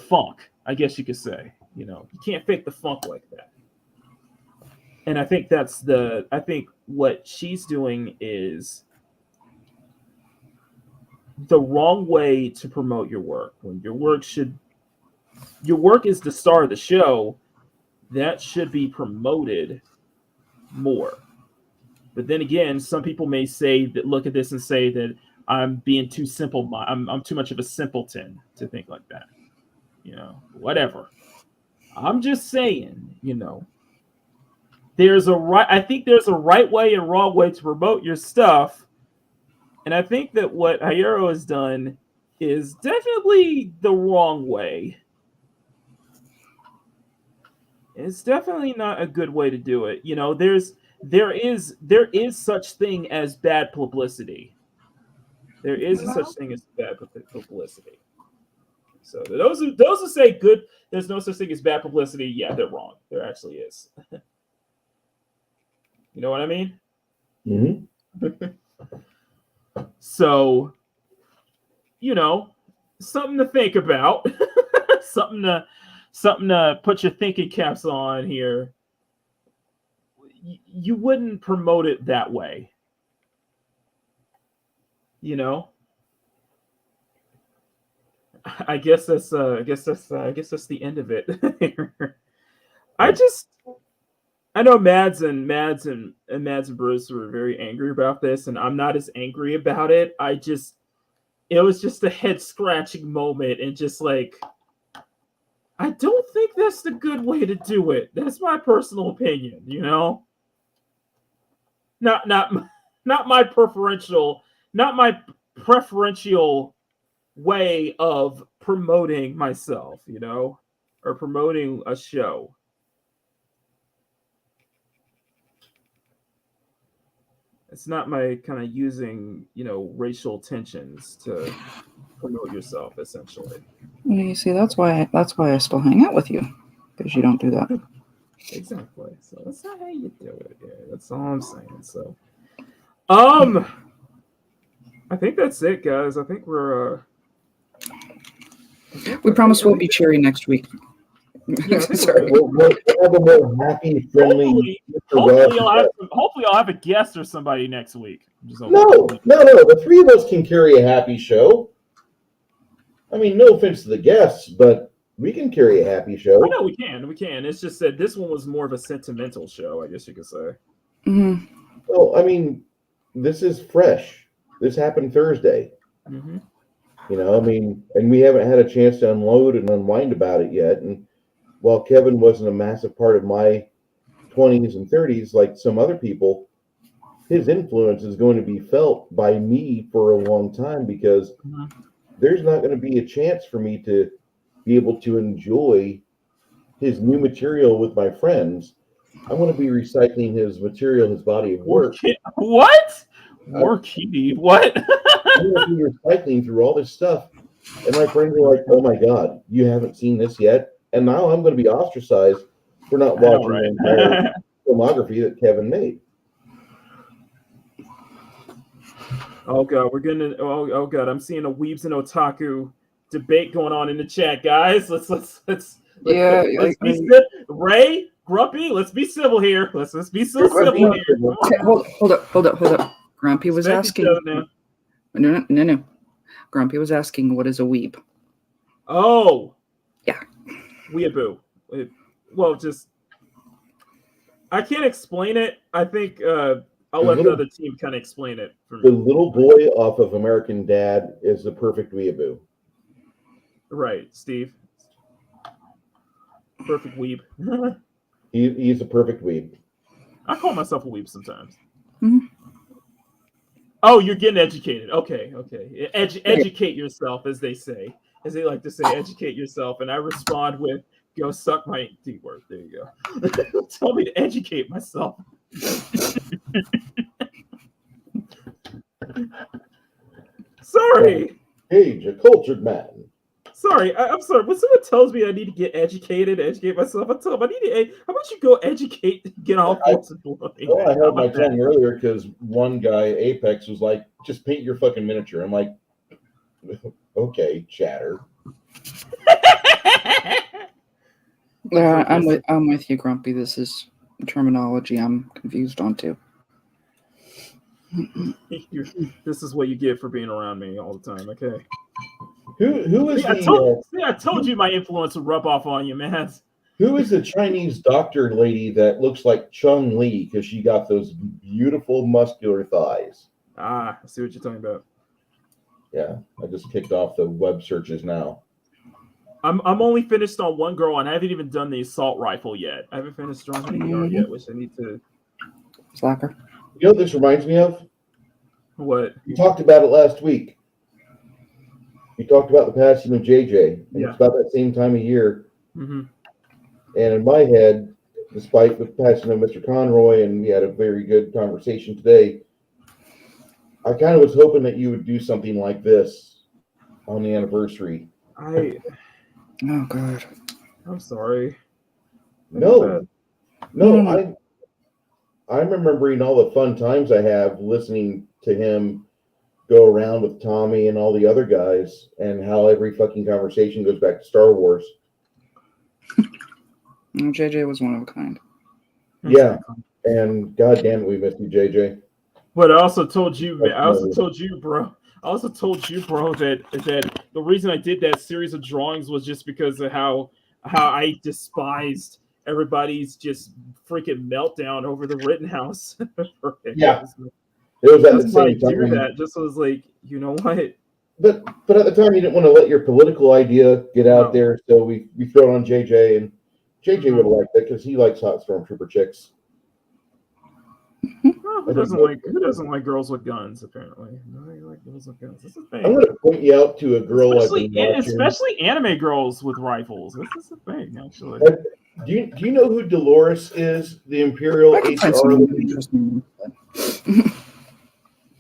Speaker 1: funk, I guess you could say. You know, you can't fake the funk like that. And I think I think what she's doing is the wrong way to promote your work. When your work is the star of the show, that should be promoted more. But then again, some people may say that, look at this and say that I'm being too simple. I'm too much of a simpleton to think like that. You know, whatever. I'm just saying, you know, I think there's a right way and wrong way to promote your stuff. And I think that what Heron has done is definitely the wrong way. It's definitely not a good way to do it. You know, there is such thing as bad publicity. There is such thing as bad publicity. So those who say there's no such thing as bad publicity, yeah, they're wrong. There actually is. You know what I mean?
Speaker 2: Mm-hmm.
Speaker 1: So, you know, something to think about. something to put your thinking caps on here. You wouldn't promote it that way. You know? I guess that's the end of it. I know Mads and Bruce were very angry about this, and I'm not as angry about it. It was just a head scratching moment, and just like, I don't think that's the good way to do it. That's my personal opinion, you know. Not my preferential not my preferential way of promoting myself, you know, or promoting a show. It's not my kind of using, you know, racial tensions to promote yourself, essentially.
Speaker 4: You see, that's why I still hang out with you, because you don't do that.
Speaker 1: Exactly. So that's not how you do it. Yeah, that's all I'm saying. So, I think that's it, guys. I think we're.
Speaker 4: We promise we'll be cheery next week.
Speaker 1: Yeah,
Speaker 4: Sorry.
Speaker 2: We'll have a more happy, friendly.
Speaker 1: Hopefully, I'll have a guest or somebody next week.
Speaker 2: No. The three of us can carry a happy show. I mean, no offense to the guests, but we can carry a happy show.
Speaker 1: I know we can. We can. It's just that this one was more of a sentimental show, I guess you could say.
Speaker 4: Mm-hmm.
Speaker 2: Well, I mean, this is fresh. This happened Thursday.
Speaker 1: Mm-hmm.
Speaker 2: You know, I mean, and we haven't had a chance to unload and unwind about it yet. And while Kevin wasn't a massive part of my 20s and 30s, like some other people, his influence is going to be felt by me for a long time, because there's not going to be a chance for me to be able to enjoy his new material with my friends. I want to be recycling his material, his body of work.
Speaker 1: What? Makini? What?
Speaker 2: I'm going to be recycling through all this stuff. And my friends are like, oh my God, you haven't seen this yet? And now I'm going to be ostracized for not watching the entire filmography that Kevin made.
Speaker 1: Oh God, we're gonna. Oh God, I'm seeing a weebs and otaku debate going on in the chat, guys. Let's be Ray, Grumpy. Let's be civil here. Let's be so civil here.
Speaker 4: Hold up. Grumpy was asking. No. Grumpy was asking, what is a weeb?
Speaker 1: Oh,
Speaker 4: yeah,
Speaker 1: weeaboo. Well, just I can't explain it. I think I'll let the other team kind of explain it for me.
Speaker 2: The little boy off of American Dad is the perfect weeaboo.
Speaker 1: Right, Steve. Perfect weeb.
Speaker 2: He's a perfect weeb.
Speaker 1: I call myself a weeb sometimes.
Speaker 4: Mm-hmm.
Speaker 1: Oh, you're getting educated. Okay. Educate yourself, as they say. As they like to say, educate yourself. And I respond with, go suck my D word. There you go. Tell me to educate myself. Sorry.
Speaker 2: Age, a cultured man.
Speaker 1: Sorry, I'm sorry. When someone tells me I need to get educated, educate myself, I tell them how about you go educate, get all sorts of bloody.
Speaker 2: Well, I held my tongue earlier because one guy, Apex, was like, just paint your fucking miniature. I'm like, okay, chatter.
Speaker 4: I'm with you, Grumpy. This is terminology I'm confused on too.
Speaker 1: This is what you get for being around me all the time. Okay.
Speaker 2: Who is
Speaker 1: I told you my influence would rub off on you, man.
Speaker 2: Who is the Chinese doctor lady that looks like Chung Li because she got those beautiful muscular thighs?
Speaker 1: Ah, I see what you're talking about.
Speaker 2: Yeah, I just kicked off the web searches now.
Speaker 1: I'm only finished on one girl, and I haven't even done the assault rifle yet. I haven't finished Strong Honey VR yet, which I need to.
Speaker 4: Slacker.
Speaker 2: You know what this reminds me of?
Speaker 1: What?
Speaker 2: You talked about it last week. You talked about the passing of JJ. And it's about that same time of year.
Speaker 1: Mm-hmm.
Speaker 2: And in my head, despite the passing of Mr. Conroy, and we had a very good conversation today, I kind of was hoping that you would do something like this on the anniversary.
Speaker 4: Oh, God.
Speaker 1: I'm sorry.
Speaker 2: No, I'm remembering all the fun times I have listening to him go around with Tommy and all the other guys, and how every fucking conversation goes back to Star Wars.
Speaker 4: JJ was one of a kind.
Speaker 2: Yeah, and God damn it, we missed you, JJ.
Speaker 1: But I also told you, bro, that the reason I did that series of drawings was just because of how I despised everybody's just freaking meltdown over the Rittenhouse.
Speaker 2: Yeah. It was at the same time.
Speaker 1: That just was like, you know what?
Speaker 2: But at the time, you didn't want to let your political idea get out there, so we throw it on JJ, and JJ would have liked it because he likes hot Stormtrooper chicks.
Speaker 1: Well, who doesn't like girls with guns? Apparently, nobody like girls with guns. This is the
Speaker 2: I'm
Speaker 1: thing.
Speaker 2: going to point you out to a girl I've been watching.
Speaker 1: Especially anime girls with rifles. This is the thing, actually.
Speaker 2: Do you know who Dolores is? The Imperial HR lady?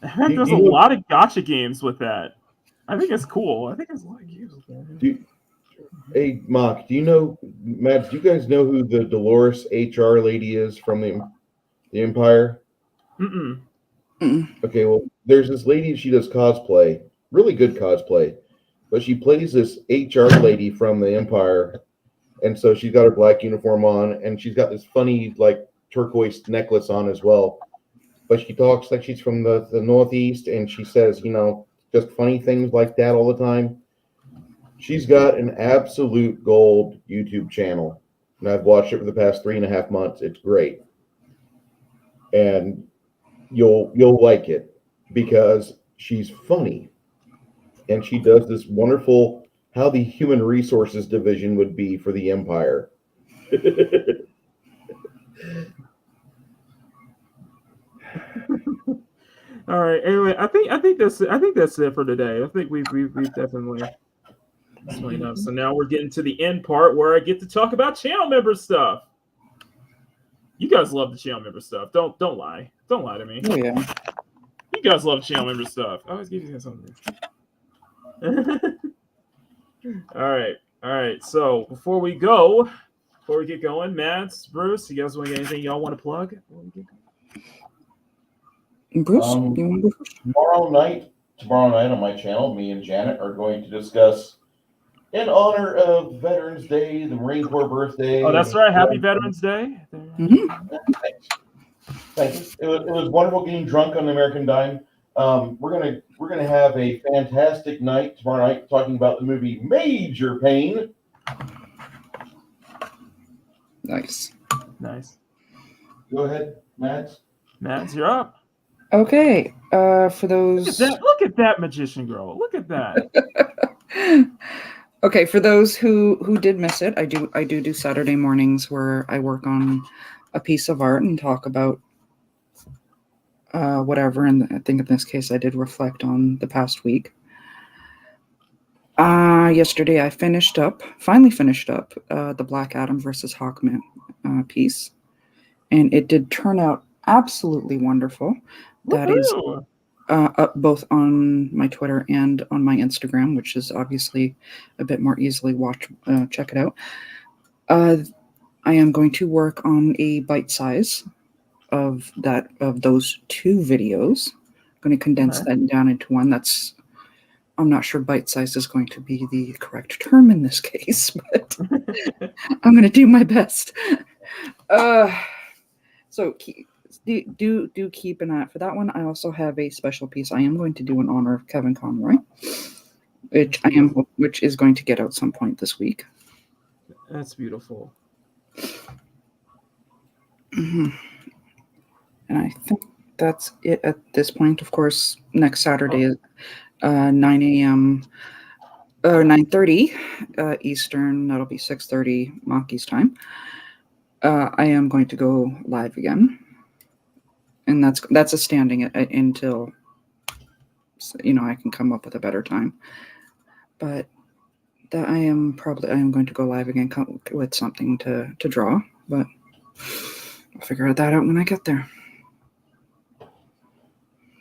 Speaker 1: There's a lot of gotcha games with that. I think it's cool. I think there's a lot of games with that.
Speaker 2: Hey, Mock, do you know, Matt, do you guys know who the Dolores HR lady is from the Empire?
Speaker 1: Mm-mm.
Speaker 2: Okay, well, there's this lady, she does cosplay, really good cosplay, but she plays this HR lady from the Empire, and so she's got her black uniform on, and she's got this funny, like, turquoise necklace on as well, but she talks like she's from the Northeast, and she says, you know, just funny things like that all the time. She's got an absolute gold YouTube channel, and I've watched it for the past 3.5 months. It's great, and you'll like it because she's funny, and she does this wonderful how the human resources division would be for the Empire.
Speaker 1: All right. Anyway, I think that's it for today. I think we've definitely explained enough. So now we're getting to the end part where I get to talk about channel member stuff. You guys love the channel member stuff. Don't lie. Don't lie to me.
Speaker 4: Oh, yeah.
Speaker 1: You guys love channel member stuff. I always give you guys something. All right. So before we get going, Mads, Bruce, you guys want to get anything y'all want to plug?
Speaker 4: Bruce, you want to go first?
Speaker 2: Tomorrow night on my channel, me and Janet are going to discuss, in honor of Veterans Day, the Marine Corps birthday.
Speaker 1: Oh, that's right. Happy Veterans Day.
Speaker 4: Mm-hmm.
Speaker 2: Thanks. It was wonderful getting drunk on the American dime. We're gonna have a fantastic night tomorrow night talking about the movie Major Pain.
Speaker 4: Nice.
Speaker 2: Go ahead, Mads.
Speaker 1: Mads, you're up.
Speaker 4: Okay. For those.
Speaker 1: Look at that magician girl. Look at that.
Speaker 4: Okay, for those who did miss it, I do Saturday mornings where I work on a piece of art and talk about whatever. And I think in this case, I did reflect on the past week. Yesterday, I finally finished up the Black Adam versus Hawkman piece, and it did turn out absolutely wonderful. That is up both on my Twitter and on my Instagram, which is obviously a bit more easily check it out. I am going to work on a bite size of those two videos. I'm going to condense that down into one. I'm not sure bite size is going to be the correct term in this case, but I'm going to do my best. So do keep an eye out for that one. I also have a special piece I am going to do in honor of Kevin Conroy, which is going to get out some point this week.
Speaker 1: That's beautiful.
Speaker 4: Mm-hmm. And I think that's it at this point. Of course, next Saturday is 9 a.m. or 9:30 Eastern. That'll be 6:30 Maki's time. I am going to go live again, and that's a standing until I can come up with a better time. But that I am going to go live again with something to draw, but I'll figure that out when I get there.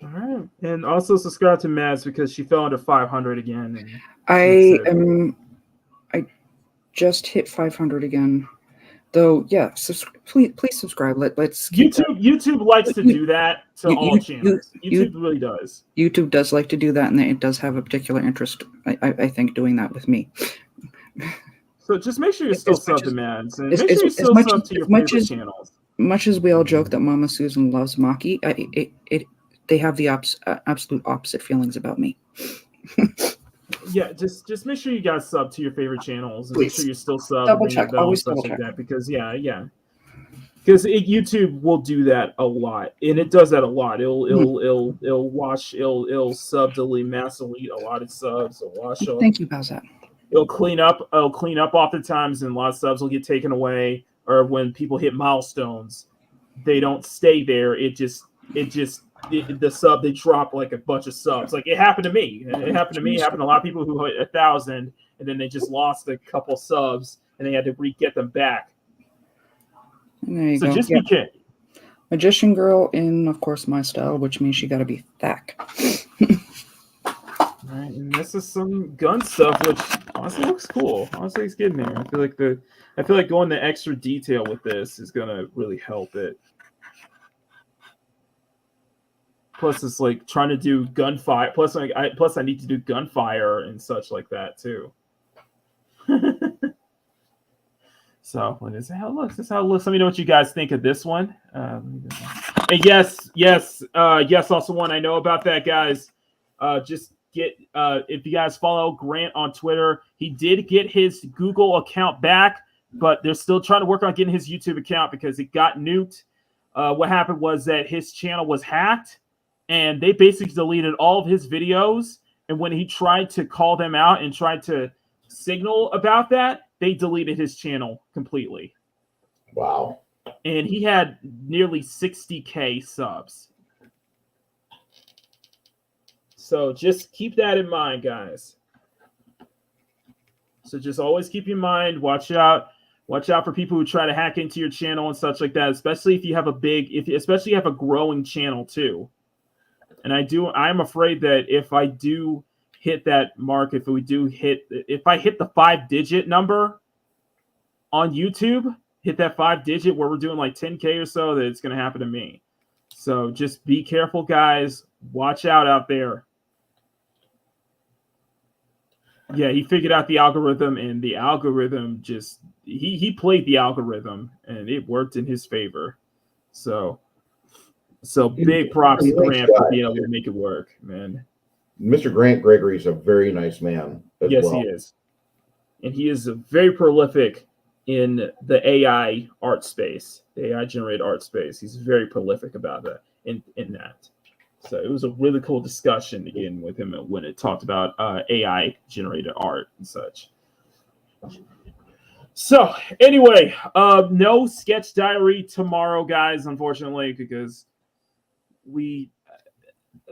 Speaker 1: All right, and also subscribe to Mads because she fell under 500 again.
Speaker 4: I just hit 500 again. Though, yeah, please subscribe. Let's
Speaker 1: YouTube likes to do that to all channels. YouTube really does.
Speaker 4: YouTube does like to do that, and it does have a particular interest, I think, doing that with me.
Speaker 1: So just make sure you're still subbed to Mads, and make sure you're still subbed to your favorite channels.
Speaker 4: Much as we all joke that Mama Susan loves Maki, they have the absolute opposite feelings about me.
Speaker 1: Yeah, just make sure you guys sub to your favorite channels and
Speaker 4: Please.
Speaker 1: make sure you're still subbed.
Speaker 4: Double check. Always double
Speaker 1: like
Speaker 4: check.
Speaker 1: that because because YouTube will do that a lot, and it does that a lot. It'll sub delete, mass delete a lot of subs.
Speaker 4: Thank you, how's that?
Speaker 1: It'll clean up oftentimes, and a lot of subs will get taken away, or when people hit milestones, they don't stay there. The sub, they drop like a bunch of subs. Like it happened to me. It happened to a lot of people who hit 1,000 and then they just lost a couple subs and they had to get them back.
Speaker 4: And there you go.
Speaker 1: Just be careful.
Speaker 4: Magician girl in, of course, my style, which means she got to be thack.
Speaker 1: All right, and this is some gun stuff, which honestly looks cool. Honestly, it's getting there. I feel like going the extra detail with this is gonna really help it. Plus, it's like trying to do gunfire. Plus, I need to do gunfire and such like that too. So, this is how it looks. This is how it looks. Let me know what you guys think of this one. And yes. Also, one I know about that, guys. Just get if you guys follow Grant on Twitter, he did get his Google account back, but they're still trying to work on getting his YouTube account because it got nuked. What happened was that his channel was hacked, and they basically deleted all of his videos. And when he tried to call them out and tried to signal about that, they deleted his channel completely.
Speaker 2: Wow.
Speaker 1: And he had nearly 60K subs. So just keep that in mind, guys. So just always keep in mind, watch out for people who try to hack into your channel and such like that, especially if you have especially you have a growing channel too. And I'm afraid that if I do hit that mark, if I hit the 5-digit number on YouTube, hit that 5-digit where we're doing like 10K or so, that it's going to happen to me. So just be careful, guys. Watch out there. Yeah, he figured out the algorithm, and the algorithm just he played the algorithm, and it worked in his favor. So big props to Grant for being able to make it work, man.
Speaker 2: Mr. Grant Gregory is a very nice man.
Speaker 1: Yes, he is. And he is very prolific in the AI art space, the AI generated art space. He's very prolific about that in that. So it was a really cool discussion again with him when it talked about AI generated art and such. So anyway, no sketch diary tomorrow, guys, unfortunately, because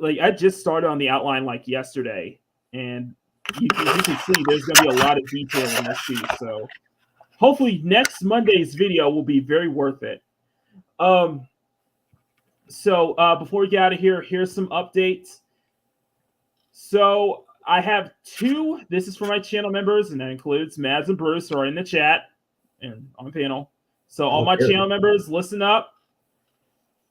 Speaker 1: I just started on the outline like yesterday, and you can see there's going to be a lot of detail in this piece. So hopefully next Monday's video will be very worth it. So before we get out of here, here's some updates. So I have 2. This is for my channel members, and that includes Mads and Bruce, who are in the chat and on the panel. So all my channel members, listen up.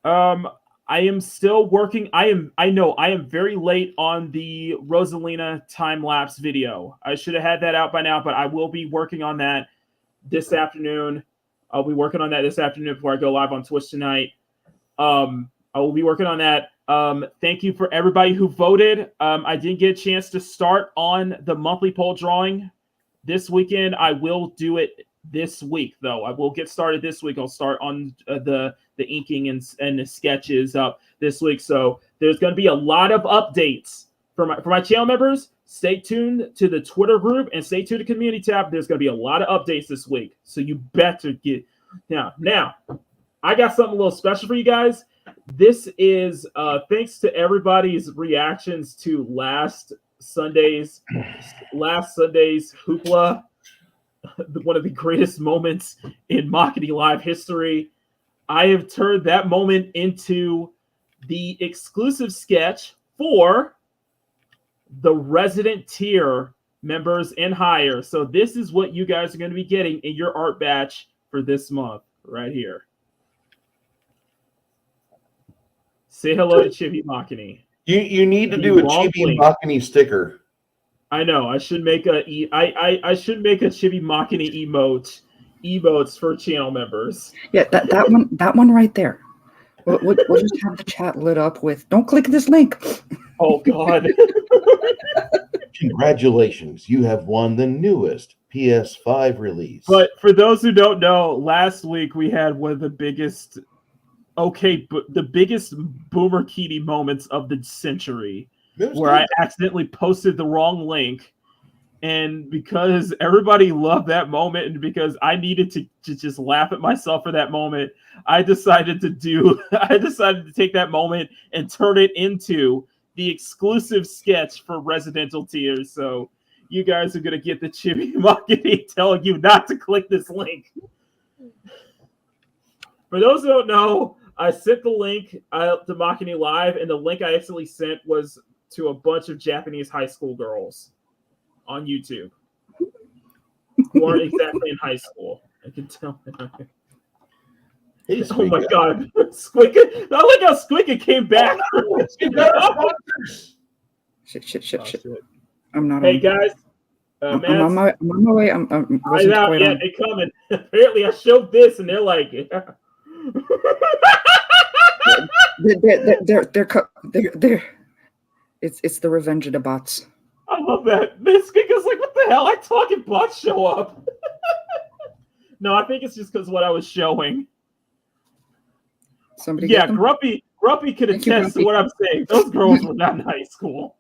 Speaker 1: I am still working. I know I am very late on the Rosalina time-lapse video. I should have had that out by now, but I will be working on that this afternoon. I'll be working on that this afternoon before I go live on Twitch tonight. I will be working on that. Thank you for everybody who voted. I didn't get a chance to start on the monthly poll drawing this weekend. I will do it this week, though. I will get started this week. I'll start on the inking and the sketches up this week. So there's going to be a lot of updates for my channel members. Stay tuned to the Twitter group and stay tuned to the community tab. There's going to be a lot of updates this week. So you better get now. I got something a little special for you guys. This is thanks to everybody's reactions to last Sunday's hoopla, one of the greatest moments in Makini Live history. I have turned that moment into the exclusive sketch for the resident tier members and higher. So this is what you guys are going to be getting in your art batch for this month right here. Say hello to Chibi Makini.
Speaker 2: You need to do a Chibi Makini sticker.
Speaker 1: I know. I should make I should make a Chibi Makini emotes for channel members.
Speaker 4: Yeah, that one right there. We'll just have the chat lit up with "Don't click this link."
Speaker 1: Oh God!
Speaker 2: Congratulations, you have won the newest PS5 release.
Speaker 1: But for those who don't know, last week we had one of the biggest. The biggest Boomer Kitty moments of the century, where I accidentally posted the wrong link, And because everybody loved that moment, and because I needed to just laugh at myself for that moment, I decided to take that moment and turn it into the exclusive sketch for Residential Tiers. So you guys are going to get the Chibi Makini telling you not to click this link. For those who don't know, I sent the link to Makini Live, and the link I actually sent was to a bunch of Japanese high school girls on YouTube who aren't exactly in high school. I can tell.
Speaker 2: Hey,
Speaker 1: Oh my god, Squeeka! I like how Squeeka came back.
Speaker 4: Shit. I'm not.
Speaker 1: Hey guys,
Speaker 4: I'm on my way. I'm wasn't
Speaker 1: out
Speaker 4: quite
Speaker 1: yet.
Speaker 4: on.
Speaker 1: They coming. Apparently, I showed this, and they're like, yeah.
Speaker 4: They're. It's the revenge of the bots.
Speaker 1: I love that. This Squeeka's like, what the hell? I talking bots show up. No, I think it's just because what I was showing.
Speaker 4: Somebody.
Speaker 1: Yeah, Grumpy could attest to what I'm saying. Those girls were not in high school.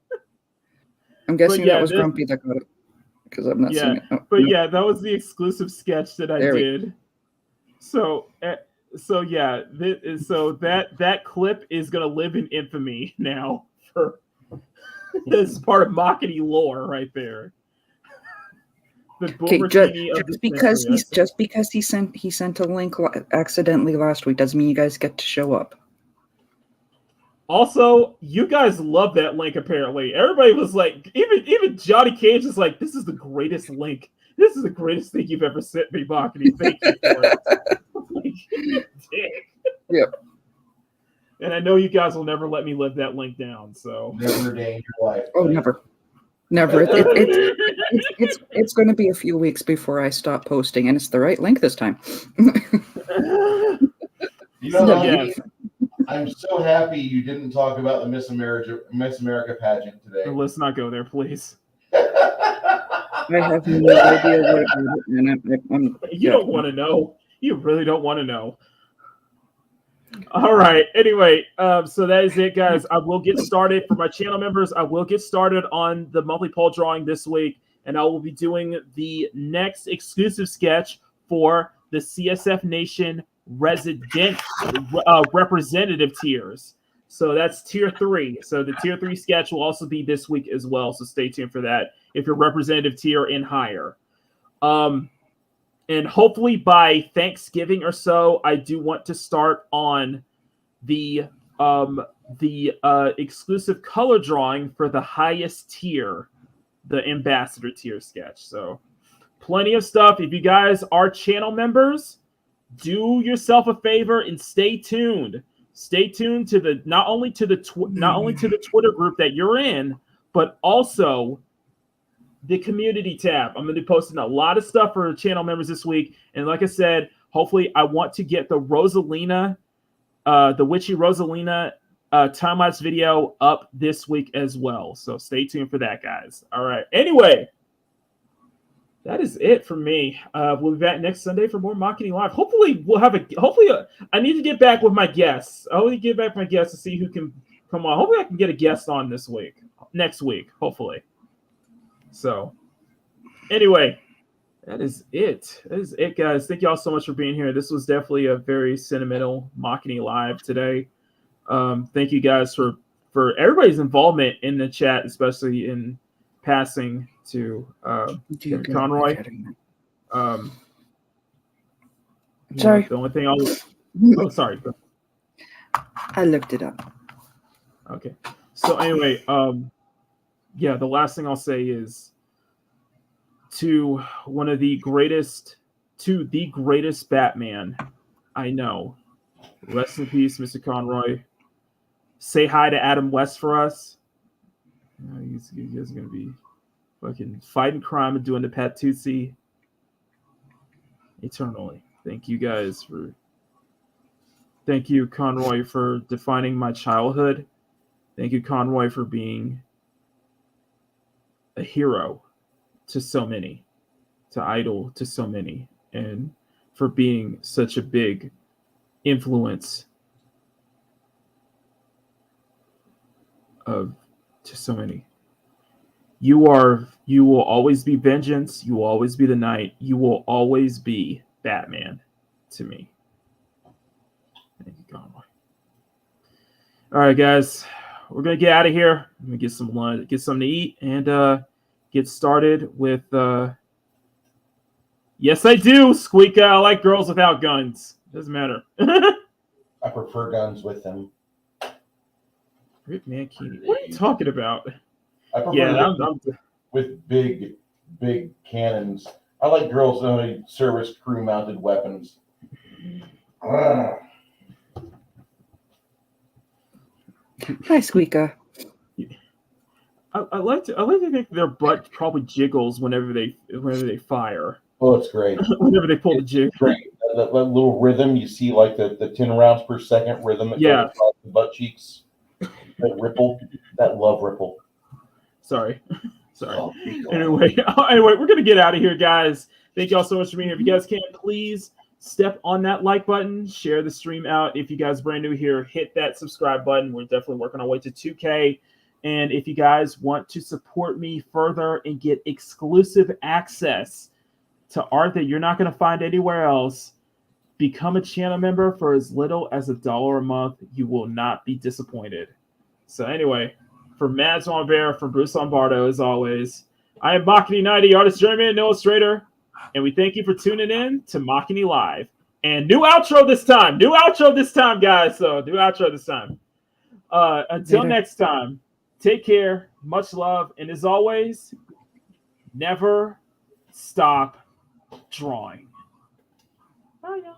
Speaker 4: I'm guessing that was Grumpy that got it because I'm not seeing it. Oh,
Speaker 1: but
Speaker 4: no.
Speaker 1: yeah, that was the exclusive sketch that I did. So yeah, that clip is gonna live in infamy now. This is part of Makini lore right there.
Speaker 4: Okay, just because he sent a link accidentally last week doesn't mean you guys get to show up.
Speaker 1: Also, you guys love that link. Apparently, everybody was like, even Johnny Cage is like, "This is the greatest link. This is the greatest thing you've ever sent me, Makini. Thank you for it." Like, dick.
Speaker 4: Yep.
Speaker 1: And I know you guys will never let me live that link down. So
Speaker 2: never a day in your life.
Speaker 4: Oh, never. It's going to be a few weeks before I stop posting, and it's the right link this time.
Speaker 2: I'm so happy you didn't talk about the Miss America pageant today.
Speaker 1: Let's not go there, please.
Speaker 4: I have no idea what it is.
Speaker 1: You don't want to know. You really don't want to know. All right. Anyway, so that is it, guys. I will get started for my channel members. I will get started on the monthly poll drawing this week, and I will be doing the next exclusive sketch for the CSF Nation representative tiers. So that's tier 3. So the tier 3 sketch will also be this week as well. So stay tuned for that if you're representative tier and higher. And hopefully by Thanksgiving or so, I do want to start on the exclusive color drawing for the highest tier, the ambassador tier sketch. So plenty of stuff. If you guys are channel members, do yourself a favor and stay tuned. Stay tuned to the not only to the Twitter group that you're in, but also the community tab. I'm going to be posting a lot of stuff for channel members this week. And like I said, hopefully I want to get the Rosalina, the Witchy Rosalina time-lapse video up this week as well. So stay tuned for that, guys. All right. Anyway, that is it for me. We'll be back next Sunday for more Makini Live. Hopefully we'll have I need to get back with my guests. I want to get back with my guests to see who can come on. Hopefully I can get a guest on next week, hopefully. So, anyway, that is it. That is it, guys. Thank you all so much for being here. This was definitely a very sentimental Makini Live today. Thank you guys for everybody's involvement in the chat, especially in passing to Conroy.
Speaker 4: Sorry.
Speaker 1: The only thing sorry.
Speaker 4: I looked it up.
Speaker 1: Okay. So anyway, yeah, the last thing I'll say is to the greatest Batman I know. Rest in peace, Mr. Conroy. Say hi to Adam West for us. He's going to be fucking fighting crime and doing the Patuzzi eternally. Thank you guys Thank you, Conroy, for defining my childhood. Thank you, Conroy, for being a hero to so many, to idol to so many, and for being such a big influence to so many. You will always be vengeance. You will always be the knight. You will always be Batman to me. Thank you, God. All right, guys, we're gonna get out of here. I'm gonna get some lunch, get something to eat, and get started with. Yes, I do, Squeeka. I like girls without guns. Doesn't matter.
Speaker 2: I prefer guns with them.
Speaker 1: Rick Makini. What are you talking about?
Speaker 2: I prefer
Speaker 1: I'm
Speaker 2: with big cannons. I like girls that service crew mounted weapons.
Speaker 4: Hi, Squeeka.
Speaker 1: I like to think their butt probably jiggles whenever they fire.
Speaker 2: Oh, it's great.
Speaker 1: Whenever they pull the jig.
Speaker 2: Great. That little rhythm you see, like the 10 rounds per second rhythm that goes across the butt cheeks. That ripple, that love ripple.
Speaker 1: Sorry. Oh, anyway, we're gonna get out of here, guys. Thank y'all so much for being here. If you guys can, please step on that like button, share the stream out. If you guys are brand new here, hit that subscribe button. We're definitely working our way to 2K. And if you guys want to support me further and get exclusive access to art that you're not going to find anywhere else, become a channel member for as little as $1 a month. You will not be disappointed. So anyway, for Mamabear, from Bruce Lombardo, as always, I am Makini 90, artist, journeyman, and illustrator, and we thank you for tuning in to Makini Live. And new outro this time, guys. So new outro this time. Until next time, take care, much love, and as always, never stop drawing. Bye, y'all.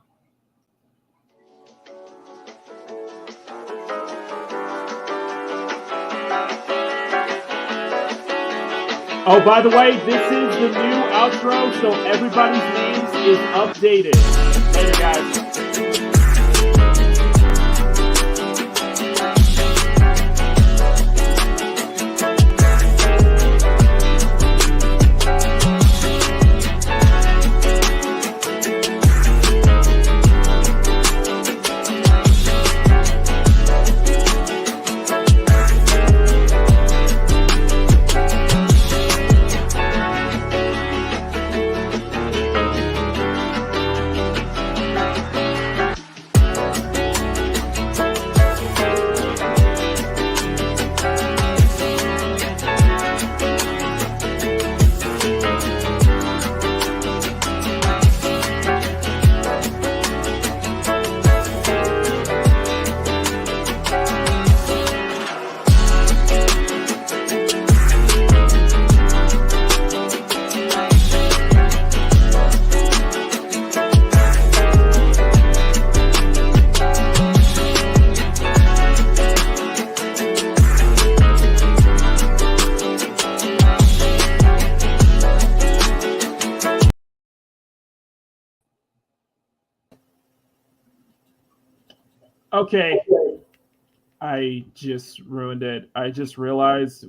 Speaker 1: Oh, by the way, this is the new outro, so everybody's names is updated. Later, guys. Okay, I just ruined it. I just realized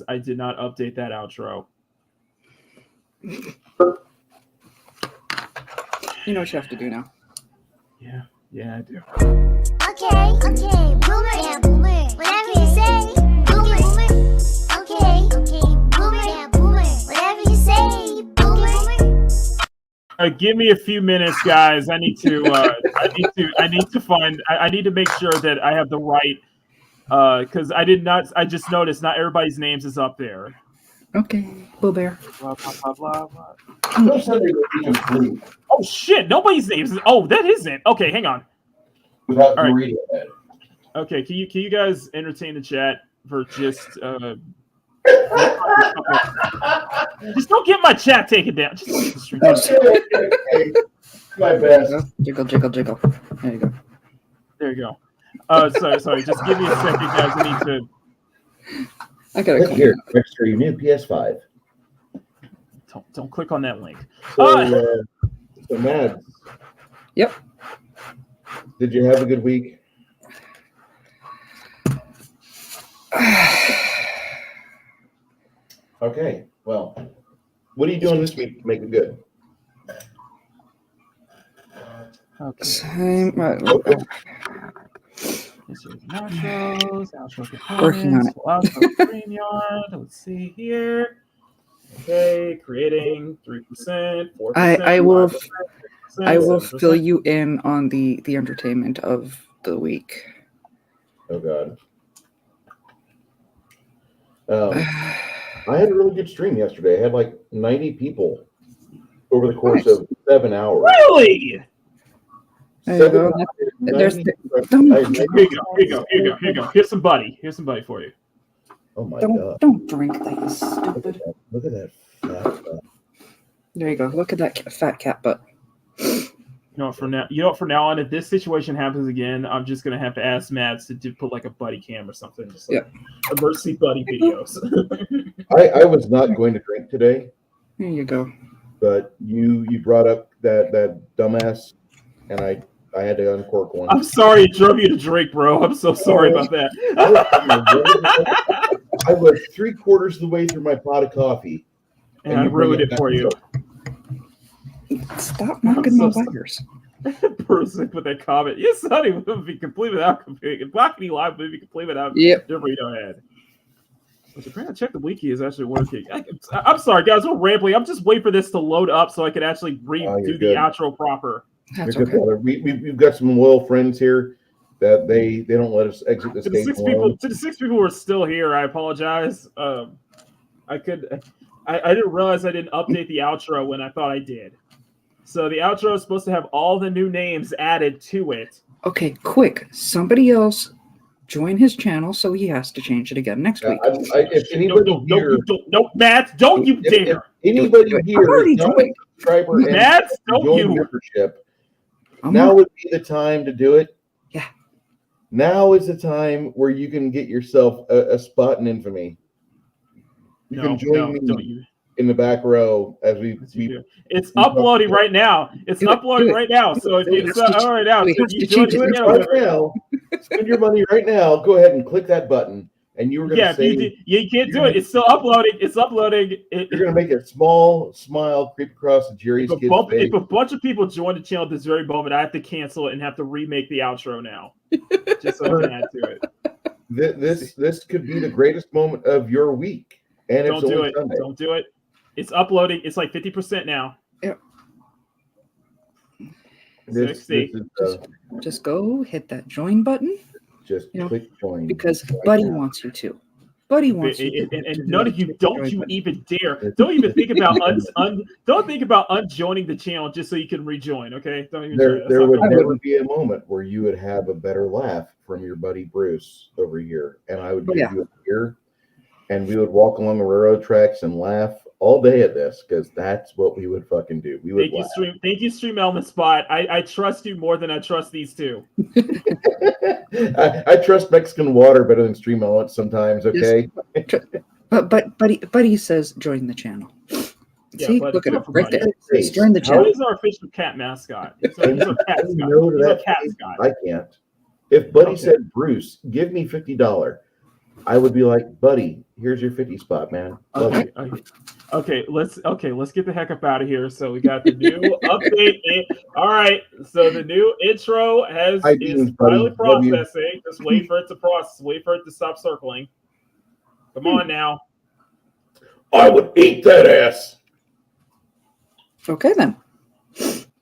Speaker 1: I did not update that outro.
Speaker 4: You know what you have to do now.
Speaker 1: Yeah, I do.
Speaker 6: Okay, boomer, yeah, boomer. Whatever you say, boomer. Okay, boomer, yeah, boomer. Whatever you say, boomer.
Speaker 1: Give me a few minutes, guys. I need to make sure that I have the right, because I just noticed not everybody's names is up there.
Speaker 4: Okay, Bear.
Speaker 1: Blah, blah, blah, blah, blah. Oh shit! Nobody's names is. Oh, that isn't. Okay, hang on.
Speaker 2: Without
Speaker 1: all right.
Speaker 2: Dorado head.
Speaker 1: Okay, can you guys entertain the chat for just just don't get my chat taken down. Just
Speaker 2: My best.
Speaker 4: Jiggle. There you go.
Speaker 1: There you go. Sorry. Just give me a second, guys. I need to.
Speaker 4: I gotta
Speaker 2: Click
Speaker 4: come
Speaker 2: here. Register your new PS5.
Speaker 1: Don't click on that link.
Speaker 2: So Mads.
Speaker 4: Yep.
Speaker 2: Did you have a good week? Okay. Well, what are you doing this week to make it good?
Speaker 4: Okay.
Speaker 1: Outro components.
Speaker 4: Working on it.
Speaker 1: Outro StreamYard. Let's see here. Okay, creating 3%, 4%.
Speaker 4: I will
Speaker 1: 5%,
Speaker 4: I will
Speaker 1: 7%.
Speaker 4: fill you in on the entertainment of the week.
Speaker 2: Oh God. I had a really good stream yesterday. I had like 90 people over the course of 7 hours.
Speaker 1: Really?
Speaker 4: There you go. There's
Speaker 1: Here you go. Here's some buddy for you.
Speaker 2: Oh my God.
Speaker 4: Don't drink that, stupid.
Speaker 2: Look at that fat butt.
Speaker 4: There you go. Look at that fat cat butt.
Speaker 1: From now on, if this situation happens again, I'm just gonna have to ask Mads to put like a buddy cam or something. Just like emergency buddy videos.
Speaker 2: I was not going to drink today.
Speaker 4: There you go.
Speaker 2: But you brought up that dumbass, and I had to uncork one.
Speaker 1: I'm sorry it drove you to drink, bro. I'm so sorry about that.
Speaker 2: I was 3/4 of the way through my pot of coffee.
Speaker 1: And I ruined it for you.
Speaker 4: Stop knocking my wires.
Speaker 1: Bruce with that comment. Yes, honey, would be complete without computing. Makini Live would be complete without Dorado head. Which apparently check the wiki is actually working. I'm sorry, guys, we're rambling. I'm just waiting for this to load up so I can actually do the outro proper.
Speaker 4: That's
Speaker 2: okay. We've got some loyal friends here that they don't let us exit the stage.
Speaker 1: To the 6 people who are still here, I apologize. I didn't realize I didn't update the outro when I thought I did. So the outro is supposed to have all the new names added to it.
Speaker 4: Okay, quick. Somebody else join his channel so he has to change it again next week.
Speaker 2: If anybody
Speaker 1: Matt, don't you dare.
Speaker 2: If anybody here is not a subscriber
Speaker 1: Matt, don't you.
Speaker 2: Membership, now would be the time to do it.
Speaker 4: Yeah.
Speaker 2: Now is the time where you can get yourself a spot in infamy. You can join me in the back row as we
Speaker 1: it's uploading right now. It's uploading right now. So if it's right now,
Speaker 2: spend your money right now. Go ahead and click that button, and you were going to say
Speaker 1: you can't do it. It's still uploading. It's uploading.
Speaker 2: You're going to make a small smile creep across the Jerry's kid's face.
Speaker 1: If a bunch of people join the channel at this very moment, I have to cancel it and have to remake the outro now, just so I can add to it.
Speaker 2: This could be the greatest moment of your week. And
Speaker 1: don't do it. Sunday. Don't do it. It's uploading. It's like 50% now.
Speaker 4: Yeah.
Speaker 1: 60.
Speaker 4: Just go hit that join button.
Speaker 2: Just click join.
Speaker 4: Because Buddy wants you to. Buddy wants you to.
Speaker 1: And none of you don't you even dare. Don't even think about don't think about unjoining the channel just so you can rejoin, okay? Don't even
Speaker 2: there would never be a moment where you would have a better laugh from your buddy Bruce over here. And I would give you a beer. And we would walk along the railroad tracks and laugh all day at this because that's what we would fucking do. We would laugh.
Speaker 1: Thank you, Stream Element Spot. I trust you more than I trust these two.
Speaker 2: I trust Mexican water better than Stream Element sometimes, okay?
Speaker 4: But Buddy says join the channel.
Speaker 1: Yeah,
Speaker 4: see, look at it right there. He's joined the
Speaker 1: How
Speaker 4: channel.
Speaker 1: is our official cat mascot? He's a cat mascot.
Speaker 2: I can't. If Buddy said, Bruce, give me $50, I would be like, buddy, here's your 50 spot, man.
Speaker 1: Okay, let's get the heck up out of here. So we got the new update. All right, so the new intro is finally processing. Just wait for it to process. Wait for it to stop circling. Come on now.
Speaker 2: I would eat that ass.
Speaker 4: Okay then.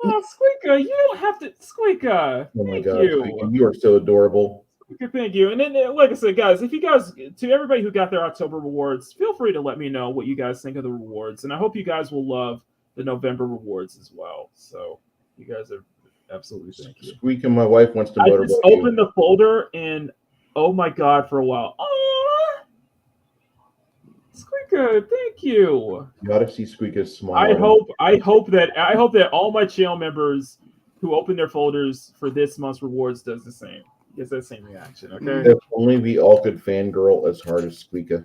Speaker 1: Oh, Squeeka, you don't have to. Squeeka,
Speaker 2: oh my God, Squeeka, you are so adorable.
Speaker 1: Thank you. And then, like I said, guys, if you guys, to everybody who got their October rewards, feel free to let me know what you guys think of the rewards. And I hope you guys will love the November rewards as well. So you guys are absolutely thank you.
Speaker 2: Squeak and my wife wants to motorboat you.
Speaker 1: I just opened the folder and oh my God, for a while. Oh, Squeeka, thank you.
Speaker 2: You ought to see Squeeka's smile.
Speaker 1: I hope that all my channel members who open their folders for this month's rewards does the same. Gets that same reaction, okay?
Speaker 2: If only we all could fangirl as hard as Squeeka.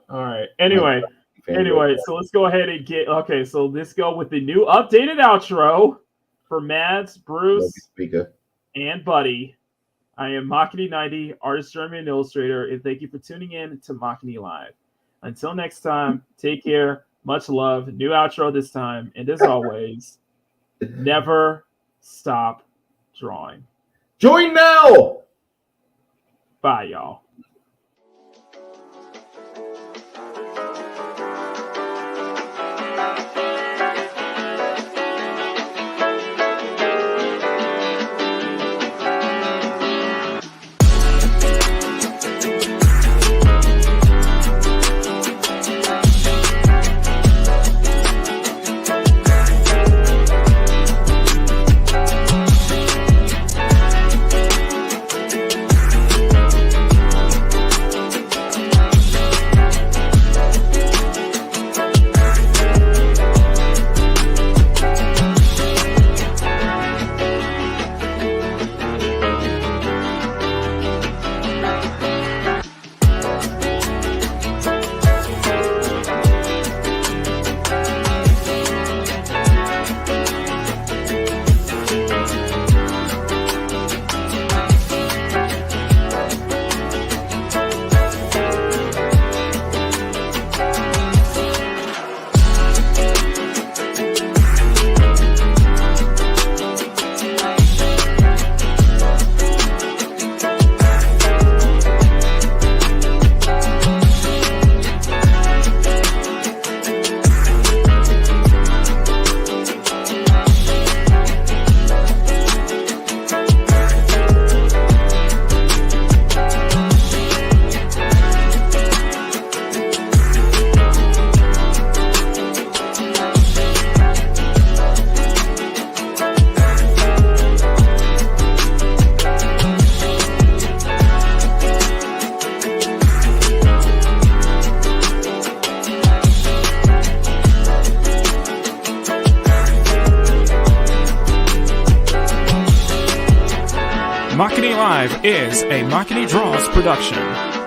Speaker 1: All right. Anyway, so let's go ahead and so let's go with the new updated outro for Mads, Bruce, and Buddy. I am Makini90, artist, German, and illustrator, and thank you for tuning in to Makini Live. Until next time, take care, much love, new outro this time, and as always, never stop drawing.
Speaker 2: Join now!
Speaker 1: Bye, y'all.
Speaker 7: Makini Live is a Makini Draws production.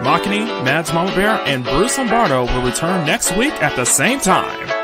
Speaker 7: Makini, Mads Mamabear, and Bruce Lombardo will return next week at the same time.